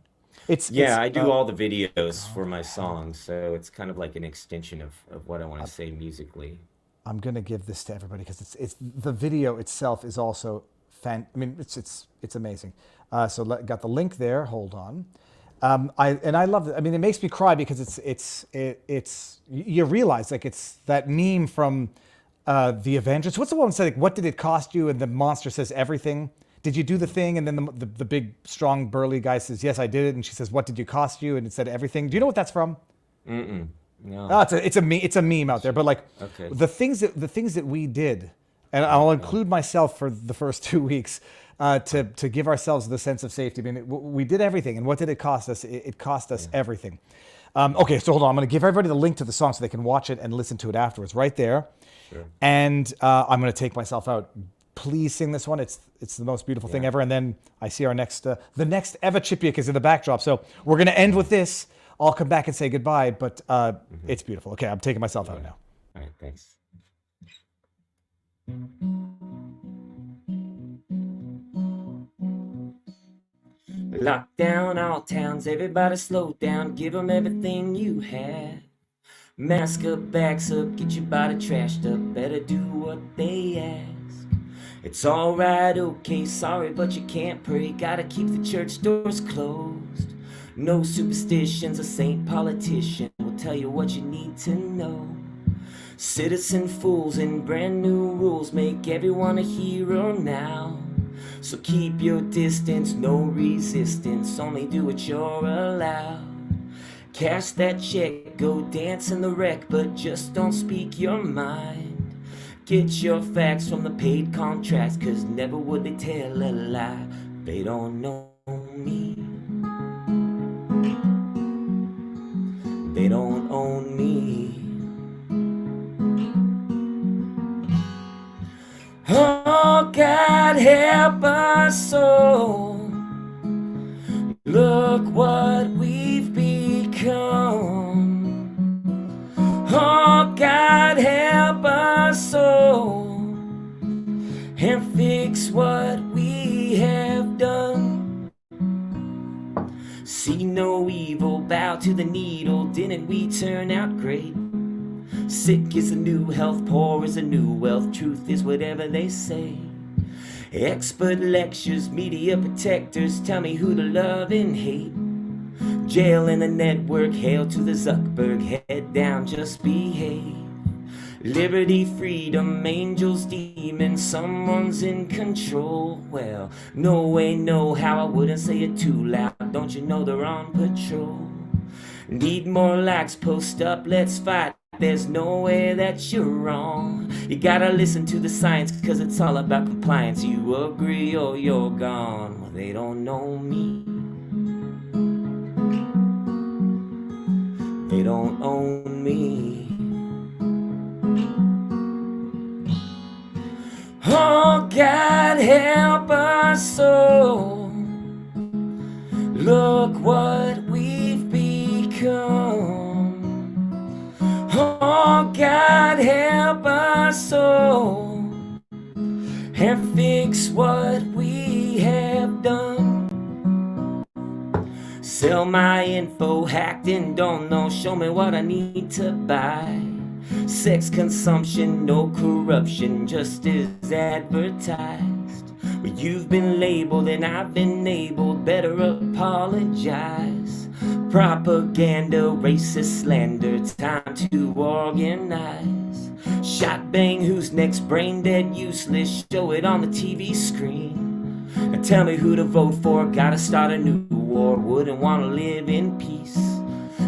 H: I do all the videos for my songs, so it's kind of like an extension of what I want to say musically.
B: I'm gonna give this to everybody because it's the video itself is also it's amazing. So got the link there. Hold on. I love it. I mean, it makes me cry because it's you realize like it's that meme from the Avengers. What's the one that said like, what did it cost you? And the monster says everything. Did you do the thing? And then the big, strong, burly guy says, yes, I did it. And she says, what did you cost you? And it said everything. Do you know what that's from?
H: No.
B: Oh, it's a meme out there. But like the things that we did, and I'll include myself for the first 2 weeks to give ourselves the sense of safety. I mean, we did everything. And what did it cost us? It cost us everything. Okay, so hold on. I'm going to give everybody the link to the song so they can watch it and listen to it afterwards. Right there. Sure. And I'm going to take myself out. Please sing this one. It's the most beautiful thing ever. And then I see our next, the next Eva Chipiuk is in the backdrop. So we're going to end with this. I'll come back and say goodbye, but it's beautiful. Okay, I'm taking myself out now.
H: All right, thanks. Lock down all towns, everybody slow down, give them everything you have. Mask up, backs up, get your body trashed up, better do what they ask. It's alright, okay, sorry, but you can't pray, gotta keep the church doors closed. No superstitions, a saint politician will tell you what you need to know. Citizen fools and brand new rules make everyone a hero now. So keep your distance, no resistance, only do what you're allowed. Cash that check, go dance in the wreck, but just don't speak your mind. Get your facts from the paid contracts, cause never would they tell a lie. They don't know me. They don't own me. Oh, God help us all. Look what we've become. Oh, God help us all and fix what we have done. See no evil, bow to the needle, didn't we turn out great? Sick is the new health, poor is the new wealth, truth is whatever they say. Expert lectures, media protectors, tell me who to love and hate. Jail in the network, hail to the Zuckerberg, head down, just behave. Liberty, freedom, angels, demons, someone's in control. Well, no way, no how, I wouldn't say it too loud, don't you know they're on patrol? Need more likes, post up, let's fight. There's no way that you're wrong. You gotta listen to the science, cause it's all about compliance. You agree or you're gone. Well, they don't know me. They don't own me. Oh, God help us all. Look what we've become. Oh, God help us all and fix what we have done. Sell my info, hacked and don't know. Show me what I need to buy. Sex consumption, no corruption, just as advertised. But you've been labeled and I've been enabled. Better apologize. Propaganda, racist slander, time to organize. Shot bang, who's next? Brain dead, useless. Show it on the TV screen. Now tell me who to vote for. Gotta start a new war. Wouldn't wanna live in peace.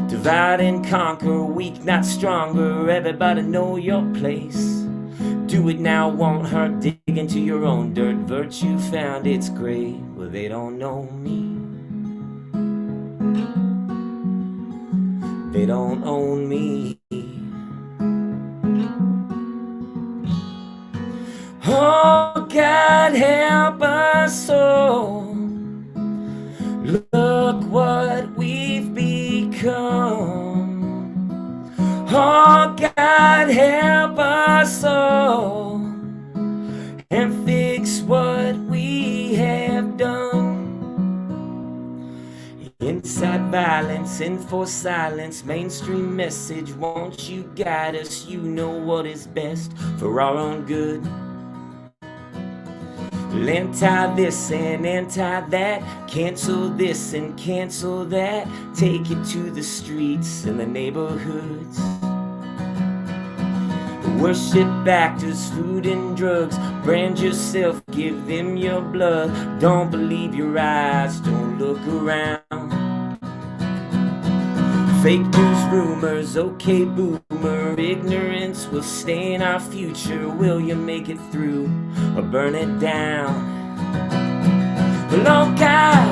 H: Divide and conquer, weak not stronger. Everybody know your place. Do it now, won't hurt. Dig into your own dirt. Virtue found its grave. Well, they don't know me. They don't own me. Oh, God help us all. Look what we've become. Oh, God help us all and fix what we have done. Inside violence, enforced silence, mainstream message, won't you guide us? You know what is best for our own good. Anti this and anti that, cancel this and cancel that, take it to the streets and the neighborhoods. Worship actors, food and drugs, brand yourself, give them your blood. Don't believe your eyes, don't look around. Fake news, rumors, okay boomer, ignorance will stain our future. Will you make it through or burn it down? Well, oh God,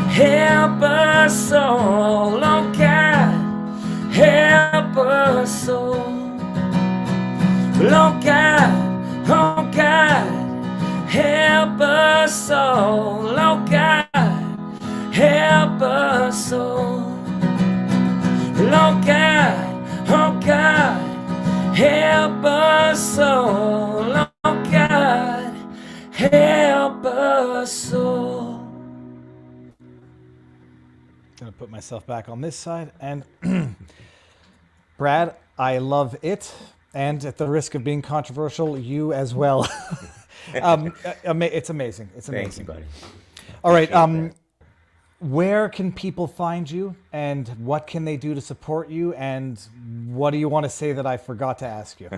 H: help us all. Oh God, help us all. Well, oh God, help us all. Oh God, help us all. Oh God, help us all. Oh God, help us all.
B: Gonna put myself back on this side, and Brad, I love it, and at the risk of being controversial, you as well. It's amazing. It's amazing.
H: Thank you, buddy.
B: All right. Where can people find you, and what can they do to support you, and what do you want to say that I forgot to ask you?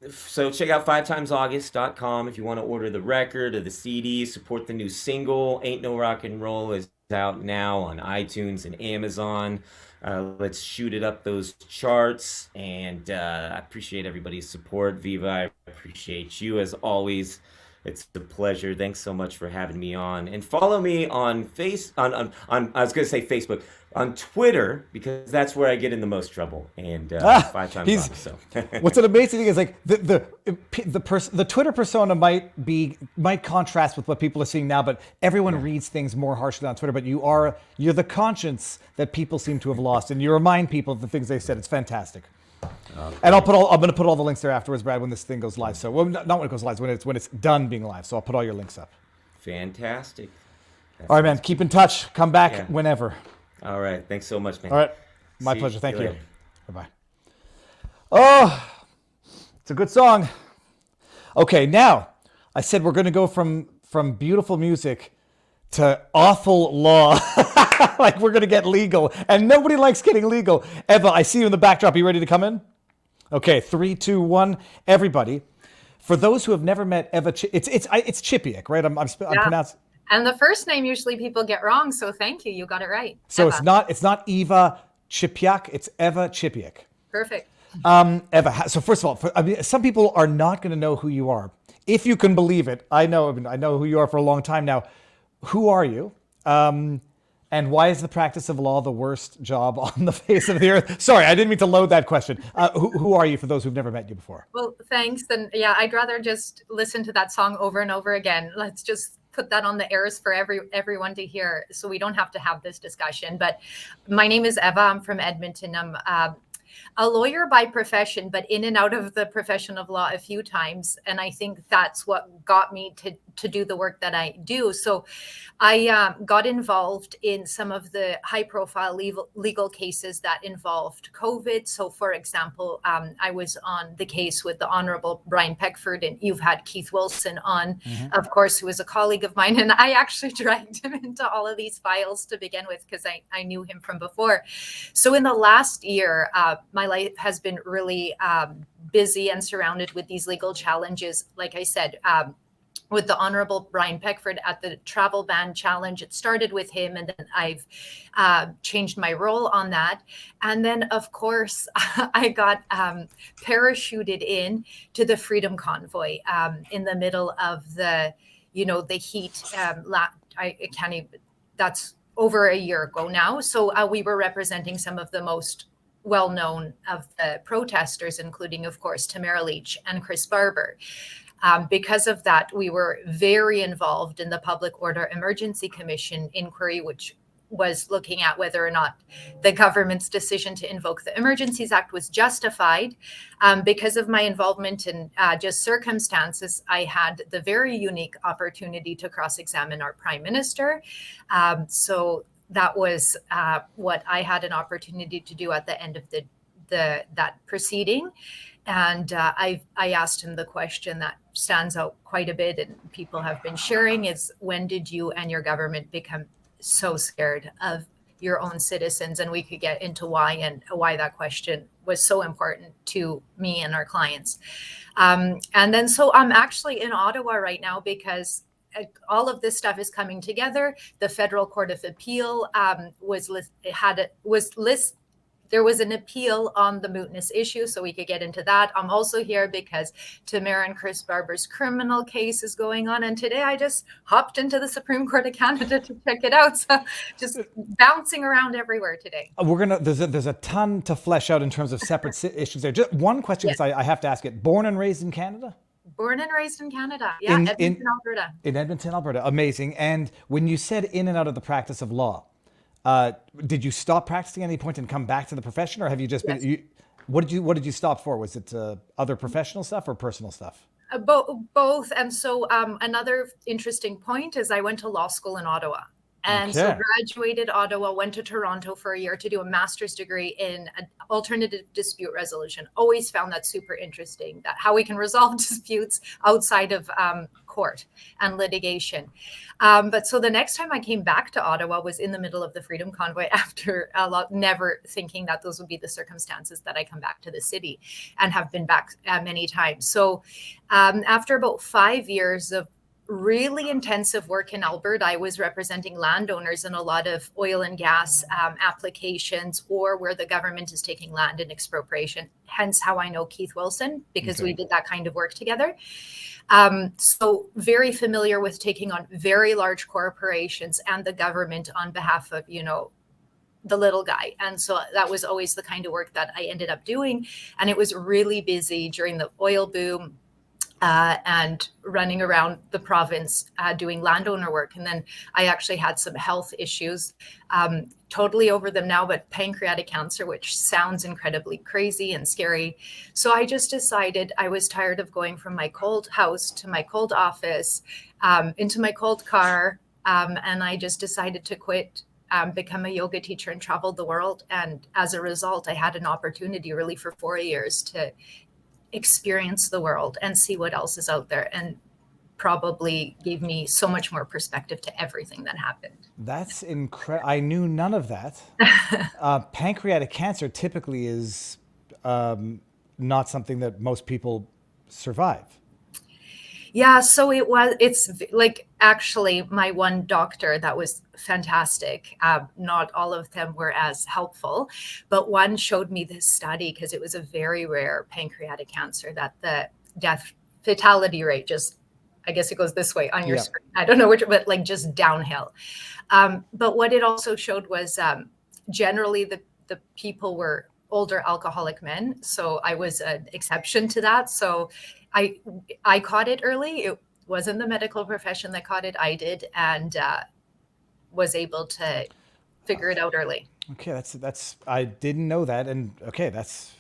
H: So check out 5timesaugust.com if you want to order the record or the CD, support the new single. Ain't No Rock and Roll is out now on iTunes and Amazon. Let's shoot it up those charts, and I appreciate everybody's support. Viva, I appreciate you as always. It's a pleasure. Thanks so much for having me on. And follow me on I was going to say Facebook, on Twitter, because that's where I get in the most trouble. And 5 times on. So.
B: What's an amazing thing is like the Twitter persona might contrast with what people are seeing now, but everyone reads things more harshly on Twitter. But you're the conscience that people seem to have lost, and you remind people of the things they said. It's fantastic. And I'm going to put all the links there afterwards, Brad, when this thing goes live. So, well, not when it goes live, when it's done being live. So I'll put all your links up.
H: Fantastic.
B: All right, man. Keep in touch. Come back whenever.
H: All right. Thanks so much, man.
B: All right. My pleasure. Thank you.
H: Later.
B: Bye-bye. Oh, it's a good song. Okay, now I said we're going to go from beautiful music to awful law. Like we're going to get legal, and nobody likes getting legal. Eva, I see you in the backdrop. Are you ready to come in? Okay, 3, 2, 1. Everybody, for those who have never met Eva, it's Chipiak, right? I'm pronouncing.
I: And the first name usually people get wrong, so thank you. You got it right.
B: So
I: Eva.
B: it's not Eva Chipiak. It's Eva Chipiak.
I: Perfect.
B: Eva. So first of all, some people are not going to know who you are. If you can believe it, I know who you are for a long time now. Who are you? And why is the practice of law the worst job on the face of the earth? Sorry, I didn't mean to load that question. Who are you, for those who've never met you before?
I: Well, thanks. And yeah, I'd rather just listen to that song over and over again. Let's just put that on the airs for everyone to hear, so we don't have to have this discussion. But my name is Eva. I'm from Edmonton. I'm a lawyer by profession, but in and out of the profession of law a few times. And I think that's what got me to do the work that I do. So I got involved in some of the high profile legal cases that involved COVID. So for example, I was on the case with the Honorable Brian Peckford, and you've had Keith Wilson on, of course, who was a colleague of mine. And I actually dragged him into all of these files to begin with, because I knew him from before. So in the last year, my life has been really busy and surrounded with these legal challenges. Like I said, with the Honorable Brian Peckford at the travel ban challenge, it started with him, and then I've changed my role on that. And then, of course, I got parachuted in to the Freedom Convoy in the middle of the heat. I can't even. That's over a year ago now. So we were representing some of the most well-known of the protesters, including, of course, Tamara Leach and Chris Barber. Because of that, we were very involved in the Public Order Emergency Commission inquiry, which was looking at whether or not the government's decision to invoke the Emergencies Act was justified. Because of my involvement in just circumstances, I had the very unique opportunity to cross-examine our Prime Minister. So that was what I had an opportunity to do at the end of that proceeding. And I asked him the question that stands out quite a bit, and people have been sharing, is when did you and your government become so scared of your own citizens? And we could get into why that question was so important to me and our clients. And then so I'm actually in Ottawa right now because all of this stuff is coming together. The Federal Court of Appeal there was an appeal on the mootness issue, so we could get into that. I'm also here because Tamara and Chris Barber's criminal case is going on, and today I just hopped into the Supreme Court of Canada to check it out. So just bouncing around everywhere today.
B: There's a ton to flesh out in terms of separate issues there. Just one question, because I have to ask it. Born and raised in Canada?
I: Born and raised in Canada. Yeah, Edmonton, Alberta.
B: In Edmonton, Alberta. Amazing. And when you said in and out of the practice of law, did you stop practicing at any point and come back to the profession, or have you just been? What did you stop for? Was it other professional stuff or personal stuff?
I: Both. And so another interesting point is I went to law school in Ottawa. And so graduated Ottawa, went to Toronto for a year to do a master's degree in alternative dispute resolution. Always found that super interesting, that how we can resolve disputes outside of court and litigation. But so the next time I came back to Ottawa was in the middle of the Freedom Convoy, after never thinking that those would be the circumstances that I come back to the city, and have been back many times. So after about 5 years of really intensive work in Alberta, I was representing landowners in a lot of oil and gas applications, or where the government is taking land in expropriation. Hence how I know Keith Wilson, because we did that kind of work together. So very familiar with taking on very large corporations and the government on behalf of, the little guy. And so that was always the kind of work that I ended up doing. And it was really busy during the oil boom. And running around the province doing landowner work. And then I actually had some health issues, totally over them now, but pancreatic cancer, which sounds incredibly crazy and scary. So I just decided I was tired of going from my cold house to my cold office, into my cold car. And I just decided to quit, become a yoga teacher, and travel the world. And as a result, I had an opportunity really for 4 years to experience the world and see what else is out there, and probably gave me so much more perspective to everything that happened.
B: That's incredible. I knew none of that. Pancreatic cancer typically is not something that most people survive.
I: Yeah, so it's like, actually my one doctor that was fantastic. Not all of them were as helpful, but one showed me this study, because it was a very rare pancreatic cancer, that the death fatality rate just I guess it goes this way on your
B: Yeah.
I: screen. I don't know which, but like just downhill. But what it also showed was generally the people were older alcoholic men. So I was an exception to that. So I caught it early. It wasn't the medical profession that caught it. I did, and was able to figure it out early.
B: Okay, that's I didn't know that, and okay, that's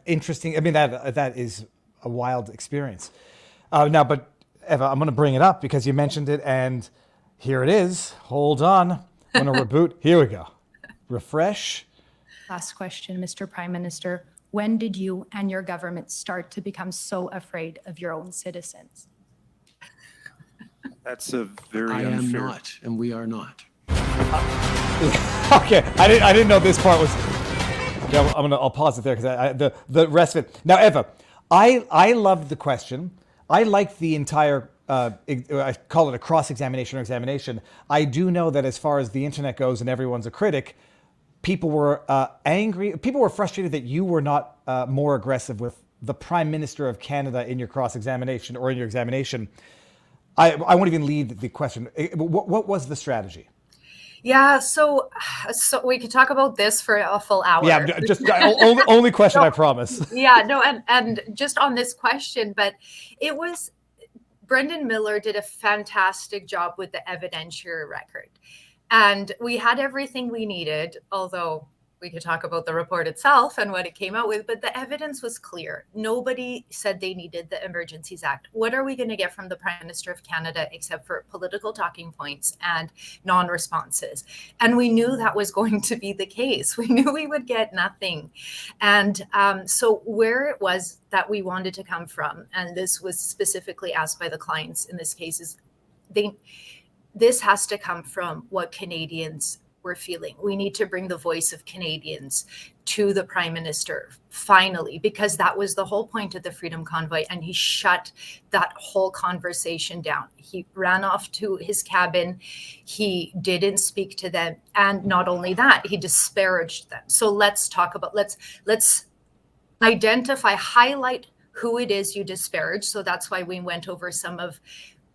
B: interesting. I mean, that is a wild experience. Now, but Eva, I'm going to bring it up because you mentioned it, and here it is. Hold on, I'm going to reboot. Here we go. Refresh.
J: Last question, Mr. Prime Minister. When did you and your government start to become so afraid of your own citizens?
K: That's a very
C: I
K: unfair.
C: am not, and we are not.
B: Okay, I didn't know this part was. Yeah, I'll pause it there because the rest of it. Now, Eva, I loved the question. I like the entire. I call it a cross-examination or examination. I do know that as far as the internet goes, and everyone's a critic, people were angry. People were frustrated that you were not more aggressive with the Prime Minister of Canada in your cross-examination or in your examination. I won't even lead the question. What was the strategy?
I: Yeah, so we could talk about this for a full hour.
B: Yeah, just only question, I promise.
I: Yeah, no, and just on this question, but it was Brendan Miller did a fantastic job with the evidentiary record. And we had everything we needed, although we could talk about the report itself and what it came out with, but the evidence was clear. Nobody said they needed the Emergencies Act. What are we going to get from the Prime Minister of Canada except for political talking points and non-responses? And we knew that was going to be the case. We knew we would get nothing. And so where it was that we wanted to come from, and this was specifically asked by the clients in this case, is this has to come from what Canadians were feeling. We need to bring the voice of Canadians to the Prime Minister, finally, because that was the whole point of the Freedom Convoy, and he shut that whole conversation down. He ran off to his cabin. He didn't speak to them, and not only that, he disparaged them. So let's talk about, let's identify, highlight who it is you disparage. So that's why we went over some of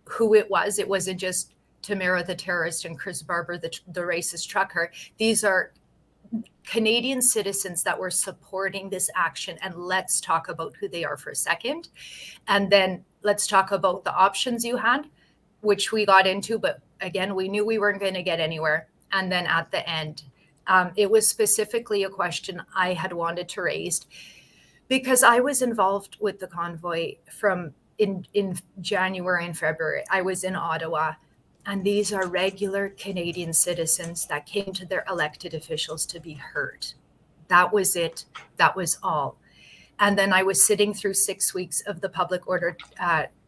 I: who it was. It wasn't just Tamara the terrorist and Chris Barber the racist trucker. These are Canadian citizens that were supporting this action, and let's talk about who they are for a second, and then let's talk about the options you had, which we got into, but again, we knew we weren't going to get anywhere. And then at the end, it was specifically a question I had wanted to raise because I was involved with the convoy from in January and February. I was in Ottawa. And these are regular Canadian citizens that came to their elected officials to be heard. That was it. That was all. And then I was sitting through 6 weeks of the Public Order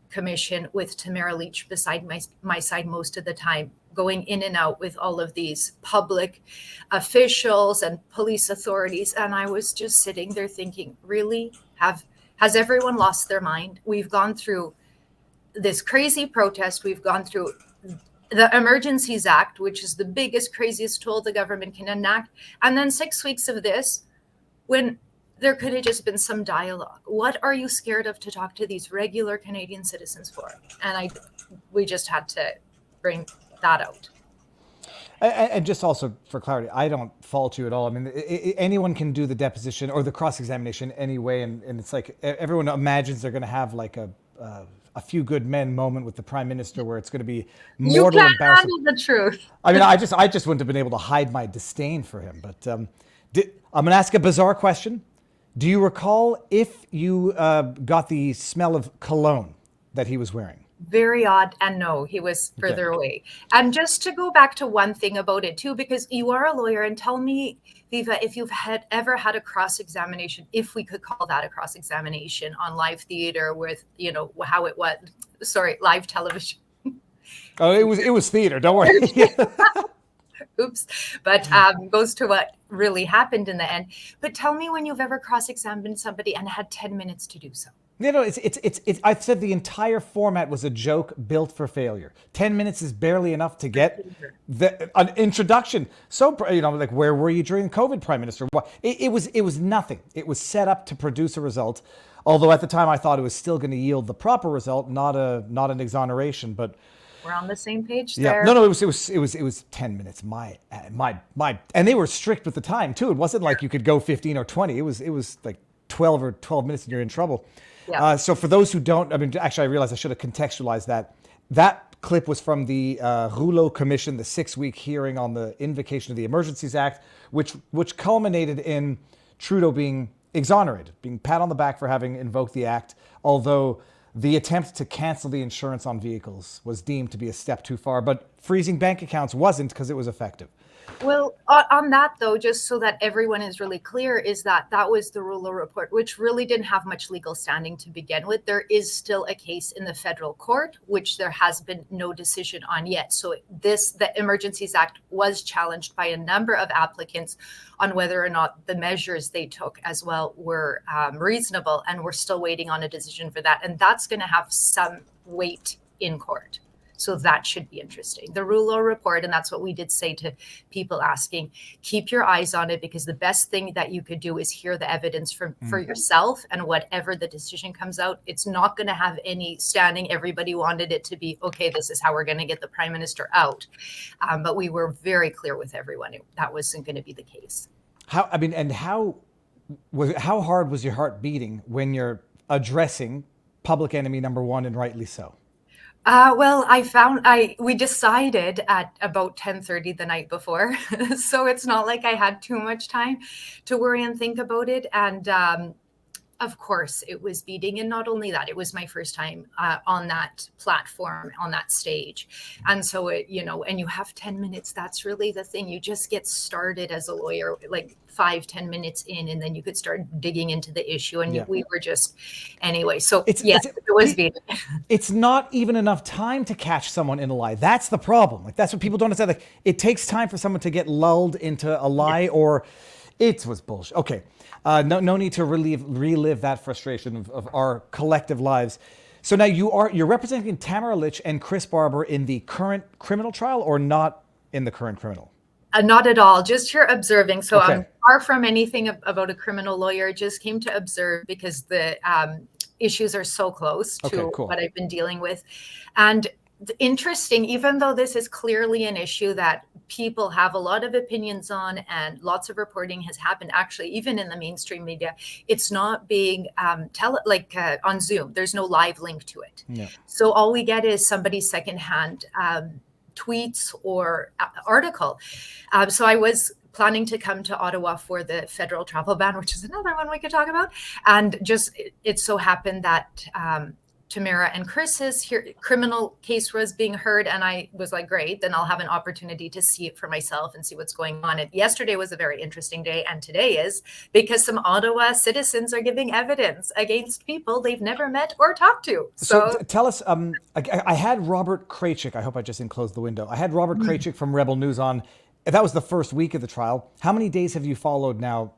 I: Commission with Tamara Leach beside my side most of the time, going in and out with all of these public officials and police authorities. And I was just sitting there thinking, really? Has everyone lost their mind? We've gone through this crazy protest. We've gone through the Emergencies Act, which is the biggest, craziest tool the government can enact. And then 6 weeks of this, when there could have just been some dialogue. What are you scared of to talk to these regular Canadian citizens for? And we just had to bring that out.
B: And just also for clarity, I don't fault you at all. I mean, anyone can do the deposition or the cross-examination anyway. And it's like everyone imagines they're going to have like a few good men moment with the Prime Minister where it's going to be mortal
I: embarrassing. You can't
B: embarrassment.
I: handle the truth.
B: I mean, I just wouldn't have been able to hide my disdain for him. But I'm going to ask a bizarre question. Do you recall if you got the smell of cologne that he was wearing?
I: Very odd. And no, he was further away. And just to go back to one thing about it too, because you are a lawyer, and tell me, Viva, if you've ever had a cross-examination, if we could call that a cross-examination on live theater with, how it was, live television.
B: Oh, it was theater. Don't worry.
I: Oops. But goes to what really happened in the end. But tell me when you've ever cross-examined somebody and had 10 minutes to do so.
B: It's I've said the entire format was a joke built for failure. 10 minutes is barely enough to get an introduction. So, like, where were you during COVID, Prime Minister? It was nothing. It was set up to produce a result. Although at the time I thought it was still going to yield the proper result, not an exoneration. But
I: We're on the same page
B: yeah,
I: there.
B: no, it was 10 minutes. My, and they were strict with the time too. It wasn't like you could go 15 or 20. It was like 12 minutes and you're in trouble.
I: Yeah.
B: So for those who don't, I mean, actually, I realized I should have contextualized that. That clip was from the Rouleau Commission, the 6-week hearing on the invocation of the Emergencies Act, which culminated in Trudeau being exonerated, being pat on the back for having invoked the act, although the attempt to cancel the insurance on vehicles was deemed to be a step too far, but freezing bank accounts wasn't because it was effective.
I: Well, on that though, just so that everyone is really clear, is that was the Rouleau report, which really didn't have much legal standing to begin with. There is still a case in the federal court, which there has been no decision on yet. So the Emergencies Act was challenged by a number of applicants on whether or not the measures they took as well were reasonable, and we're still waiting on a decision for that. And that's going to have some weight in court. So that should be interesting. The Rouleau report, and that's what we did say to people asking, keep your eyes on it, because the best thing that you could do is hear the evidence for yourself, and whatever the decision comes out, it's not going to have any standing. Everybody wanted it to be, okay, this is how we're going to get the prime minister out. But we were very clear with everyone that wasn't going to be the case.
B: How hard was your heart beating when you're addressing public enemy number one, and rightly so?
I: Well, we decided at about 10:30 the night before. So it's not like I had too much time to worry and think about it. And of course, it was beating. And not only that, it was my first time on that platform, on that stage. And so, and you have 10 minutes. That's really the thing. You just get started as a lawyer, like 5-10 minutes in, and then you could start digging into the issue. And we were just, anyway. So it was beating.
B: It's not even enough time to catch someone in a lie. That's the problem. Like, that's what people don't understand. Like, it takes time for someone to get lulled into a lie, or it was bullshit. Okay. No need to relive that frustration of our collective lives. So now you're representing Tamara Lich and Chris Barber in the current criminal trial, or not in the current criminal?
I: Not at all. Just here observing. So
B: okay.
I: I'm far from anything about a criminal lawyer. Just came to observe because the issues are so close to what I've been dealing with. And interesting, even though this is clearly an issue that people have a lot of opinions on and lots of reporting has happened, actually, even in the mainstream media, it's not being on Zoom. There's no live link to it. Yeah. So all we get is somebody's secondhand tweets or article. So I was planning to come to Ottawa for the federal travel ban, which is another one we could talk about. And just it so happened that Tamara and Chris's criminal case was being heard, and I was like, great, then I'll have an opportunity to see it for myself and see what's going on. And yesterday was a very interesting day, and today is, because some Ottawa citizens are giving evidence against people they've never met or talked to.
B: So tell us, I had Robert Kraychik, I hope I just didn't close the window. I had Robert Kraychik from Rebel News on. That was the first week of the trial. How many days have you followed now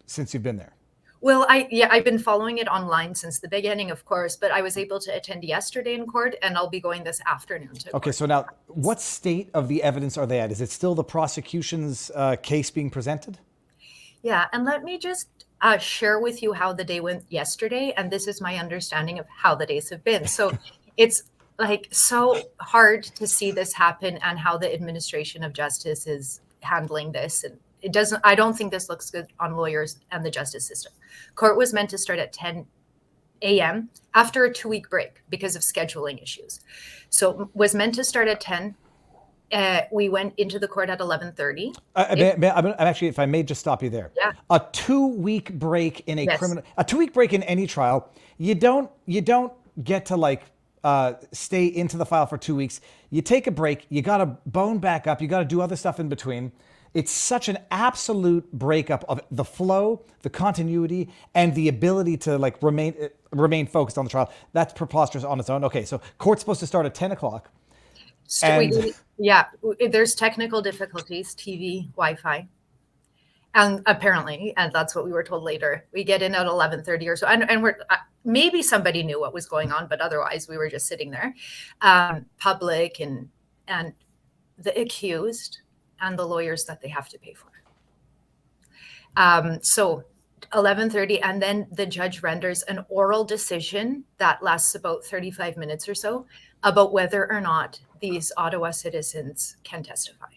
B: since you've been there?
I: Well, I've been following it online since the beginning, of course, but I was able to attend yesterday in court, and I'll be going this afternoon to court.
B: Okay, so now, what state of the evidence are they at? Is it still the prosecution's case being presented?
I: Yeah, and let me just share with you how the day went yesterday, and this is my understanding of how the days have been. So it's like so hard to see this happen, and how the administration of justice is handling this. And I don't think this looks good on lawyers and the justice system. Court was meant to start at 10 a.m. after a 2-week break because of scheduling issues. So was meant to start at 10. We went into the court at 11:30.
B: I'm actually, if I may just stop you there.
I: Yeah.
B: A 2-week break in a criminal, a 2-week break in any trial, you don't get to stay into the file for 2 weeks. You take a break, you got to bone back up, you got to do other stuff in between. It's such an absolute breakup of the flow, the continuity, and the ability to remain focused on the trial. That's preposterous on its own. Okay, so court's supposed to start at 10 o'clock.
I: There's technical difficulties, TV, Wi-Fi. And apparently, and that's what we were told later, we get in at 11:30 or so. And we're maybe somebody knew what was going on, but otherwise we were just sitting there. Public and the accused and the lawyers that they have to pay for. So 11:30, and then the judge renders an oral decision that lasts about 35 minutes or so about whether or not these Ottawa citizens can testify.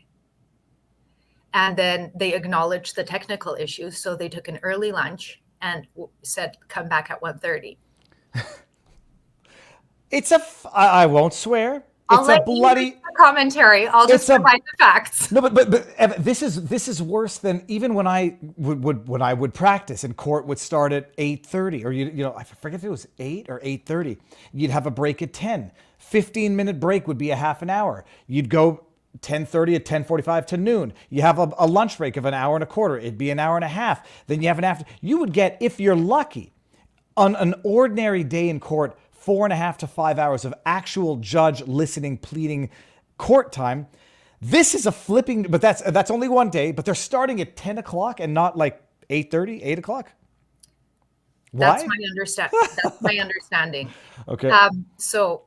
I: And then they acknowledged the technical issues, so they took an early lunch and said, come back at 1:30.
B: I won't swear.
I: I'll
B: It's
I: let
B: a bloody
I: you read the commentary. I'll just provide the facts.
B: No, but Evan, this is worse than even when I would practice and court would start at 8:30, or you know I forget if it was 8 or 8:30. You'd have a break at 10. 15-minute break would be a half an hour. You'd go 10:30 at 10:45 to noon. You have a lunch break of an hour and a quarter. It'd be an hour and a half. Then you have an after. You would get, if you're lucky, on an ordinary day in court, 4.5 to 5 hours of actual judge listening, pleading court time. This is a flipping, but that's only one day, but they're starting at 10 o'clock and not like 8:30, 8 o'clock. Why?
I: That's my understanding.
B: Okay.
I: So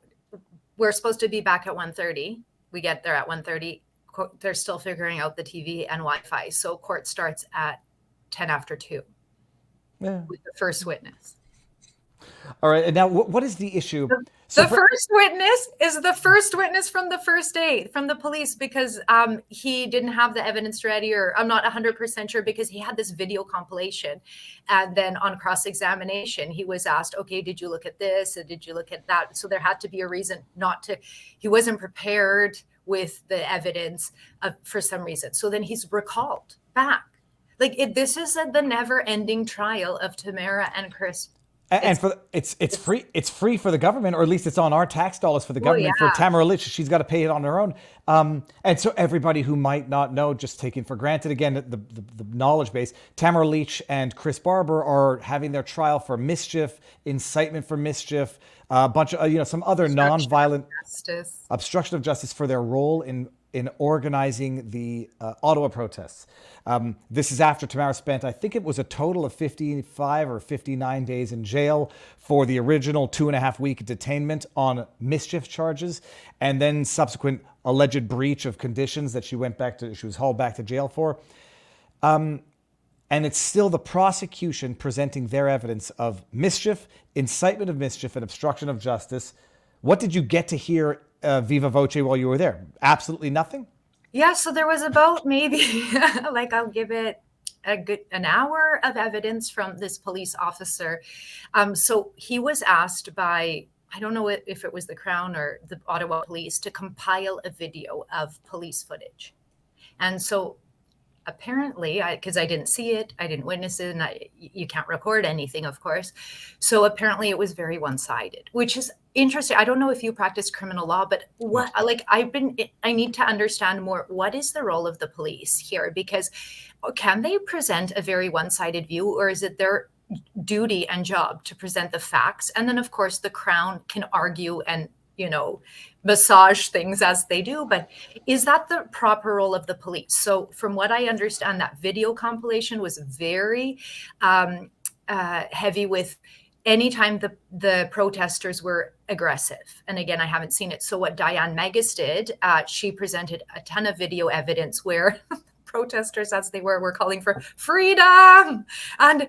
I: we're supposed to be back at 1:30. We get there at 1:30. They're still figuring out the TV and Wi-Fi. So court starts at 10 after 2 with the first witness.
B: All right. And now what is the issue?
I: First witness is the first witness from the first day from the police, because he didn't have the evidence ready, or I'm not 100% sure, because he had this video compilation. And then on cross-examination, he was asked, okay, did you look at this? Or did you look at that? So there had to be a reason he wasn't prepared with the evidence for some reason. So then he's recalled back. This is the never-ending trial of Tamara and Chris.
B: And it's free for the government, or at least it's on our tax dollars for the government. For Tamara Lich, she's got to pay it on her own. And so everybody who might not know, just taking for granted again the knowledge base, Tamara Lich and Chris Barber are having their trial for mischief, incitement for mischief, a bunch of some other non-violent obstruction of justice for their role in organizing the Ottawa protests. This is after Tamara spent, I think it was a total of 55 or 59 days in jail for the original 2.5-week detainment on mischief charges, and then subsequent alleged breach of conditions that she was hauled back to jail for. And it's still the prosecution presenting their evidence of mischief, incitement of mischief, and obstruction of justice. What did you get to hear viva voce while you were there? Absolutely nothing?
I: Yeah, so there was about maybe, I'll give it an hour of evidence from this police officer. So he was asked by, I don't know if it was the Crown or the Ottawa Police, to compile a video of police footage. And so apparently, because I didn't see it, I didn't witness it, and you can't record anything, of course. So apparently it was very one-sided, which is interesting. I don't know if you practice criminal law, but I need to understand more. What is the role of the police here? Because can they present a very one-sided view, or is it their duty and job to present the facts? And then, of course, the Crown can argue and massage things as they do, but is that the proper role of the police? So from what I understand, that video compilation was very heavy with anytime the protesters were aggressive. And again, I haven't seen it. So what Diane Megas did, she presented a ton of video evidence where protesters, as they were calling for freedom. And,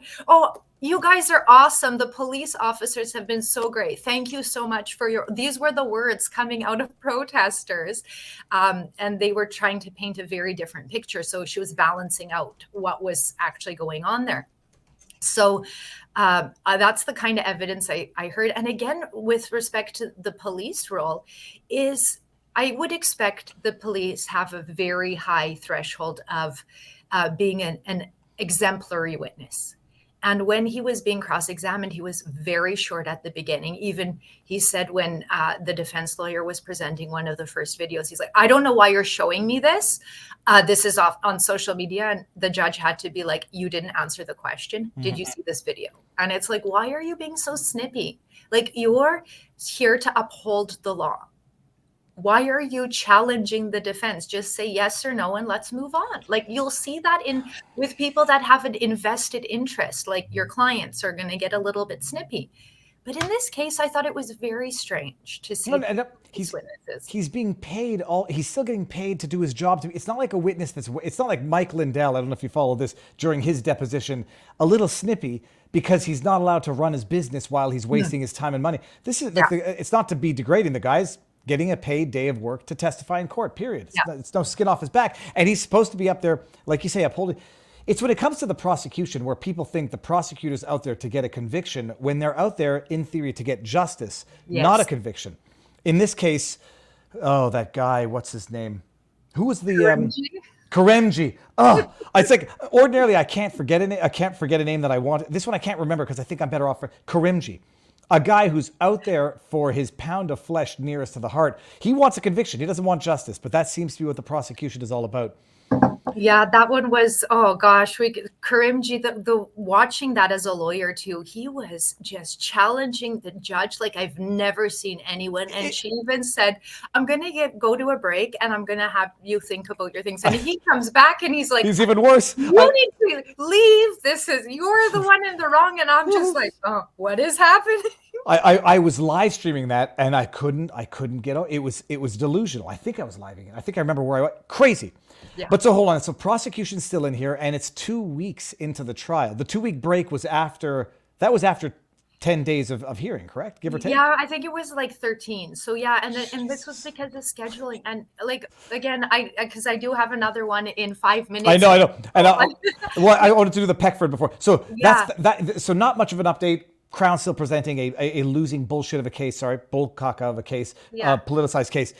I: you guys are awesome. The police officers have been so great. Thank you so much these were the words coming out of protesters. And they were trying to paint a very different picture. So she was balancing out what was actually going on there. So that's the kind of evidence I heard. And again, with respect to the police role, is I would expect the police have a very high threshold of being an exemplary witness. And when he was being cross-examined, he was very short at the beginning. Even he said when the defense lawyer was presenting one of the first videos, he's like, I don't know why you're showing me this. This is off on social media. And the judge had to be like, you didn't answer the question. Did you see this video? And it's like, why are you being so snippy? You're here to uphold the law. Why are you challenging the defense? Just say yes or no and let's move on. You'll see that with people that have an invested interest, like your clients are going to get a little bit snippy. But in this case, I thought it was very strange to see these witnesses.
B: He's being paid he's still getting paid to do his job. It's not like a witness it's not like Mike Lindell, I don't know if you followed this, during his deposition, a little snippy because he's not allowed to run his business while he's wasting his time and money. This is it's not to be degrading. The guy's getting a paid day of work to testify in court, period. It's no skin off his back. And he's supposed to be up there, like you say, upholding. It's when it comes to the prosecution where people think the prosecutor's out there to get a conviction when they're out there, in theory, to get justice, not a conviction. In this case, that guy, what's his name? Who was the Karemji? Oh, it's like ordinarily I can't forget a name that I want. This one I can't remember because I think I'm better off for Karemji. A guy who's out there for his pound of flesh nearest to the heart. He wants a conviction. He doesn't want justice, but that seems to be what the prosecution is all about.
I: Yeah, that one was, oh gosh, Karimji, the watching that as a lawyer too, he was just challenging the judge like I've never seen anyone. And she even said, I'm going to go to a break and I'm going to have you think about your things. And he comes back and he's like,
B: he's even worse.
I: You need to leave. You're the one in the wrong. And I'm just like, oh, what is happening?
B: I was live streaming that and I couldn't get out. It was delusional. I think I was living it. I think I remember where I went. Crazy. Yeah. But so hold on. So prosecution's still in here and it's 2 weeks into the trial. The 2-week break was after 10 days of hearing, correct? Give or take?
I: Yeah, I think it was like 13. So yeah, and this was because of scheduling. And like, again, because I do have another one in 5 minutes.
B: I know. And I wanted to do the Peckford before. So so not much of an update. Crown still presenting a losing bullshit of a case, bullcock of a case, politicized case.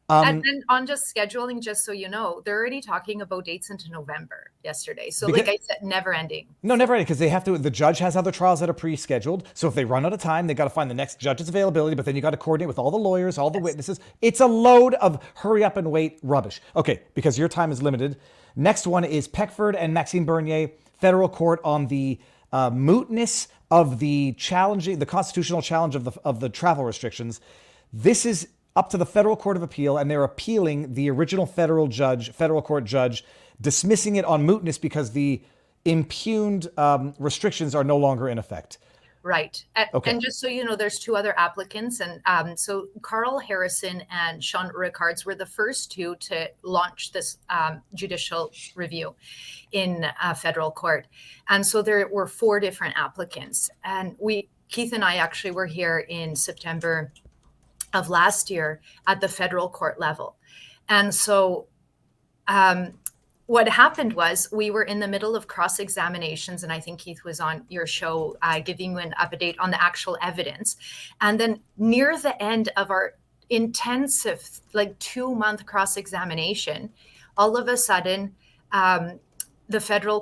I: And then on just scheduling, just so you know, they're already talking about dates into November yesterday. So like I said, never ending.
B: No, never ending, because the judge has other trials that are pre-scheduled. So if they run out of time, they got to find the next judge's availability, but then you got to coordinate with all the lawyers, all the witnesses. It's a load of hurry up and wait rubbish. Okay, because your time is limited. Next one is Peckford and Maxime Bernier, federal court on the mootness of the constitutional challenge of the travel restrictions. This is up to the Federal Court of Appeal, and they're appealing the original federal court judge, dismissing it on mootness because the impugned restrictions are no longer in effect.
I: Right. And just so you know, there's 2 other applicants. And so Carl Harrison and Sean Rickards were the first 2 to launch this judicial review in federal court. And so there were 4 different applicants. And Keith and I actually were here in September of last year at the federal court level. And so what happened was we were in the middle of cross-examinations, and I think Keith was on your show giving you an update on the actual evidence. And then near the end of our intensive, 2-month cross-examination, all of a sudden, the federal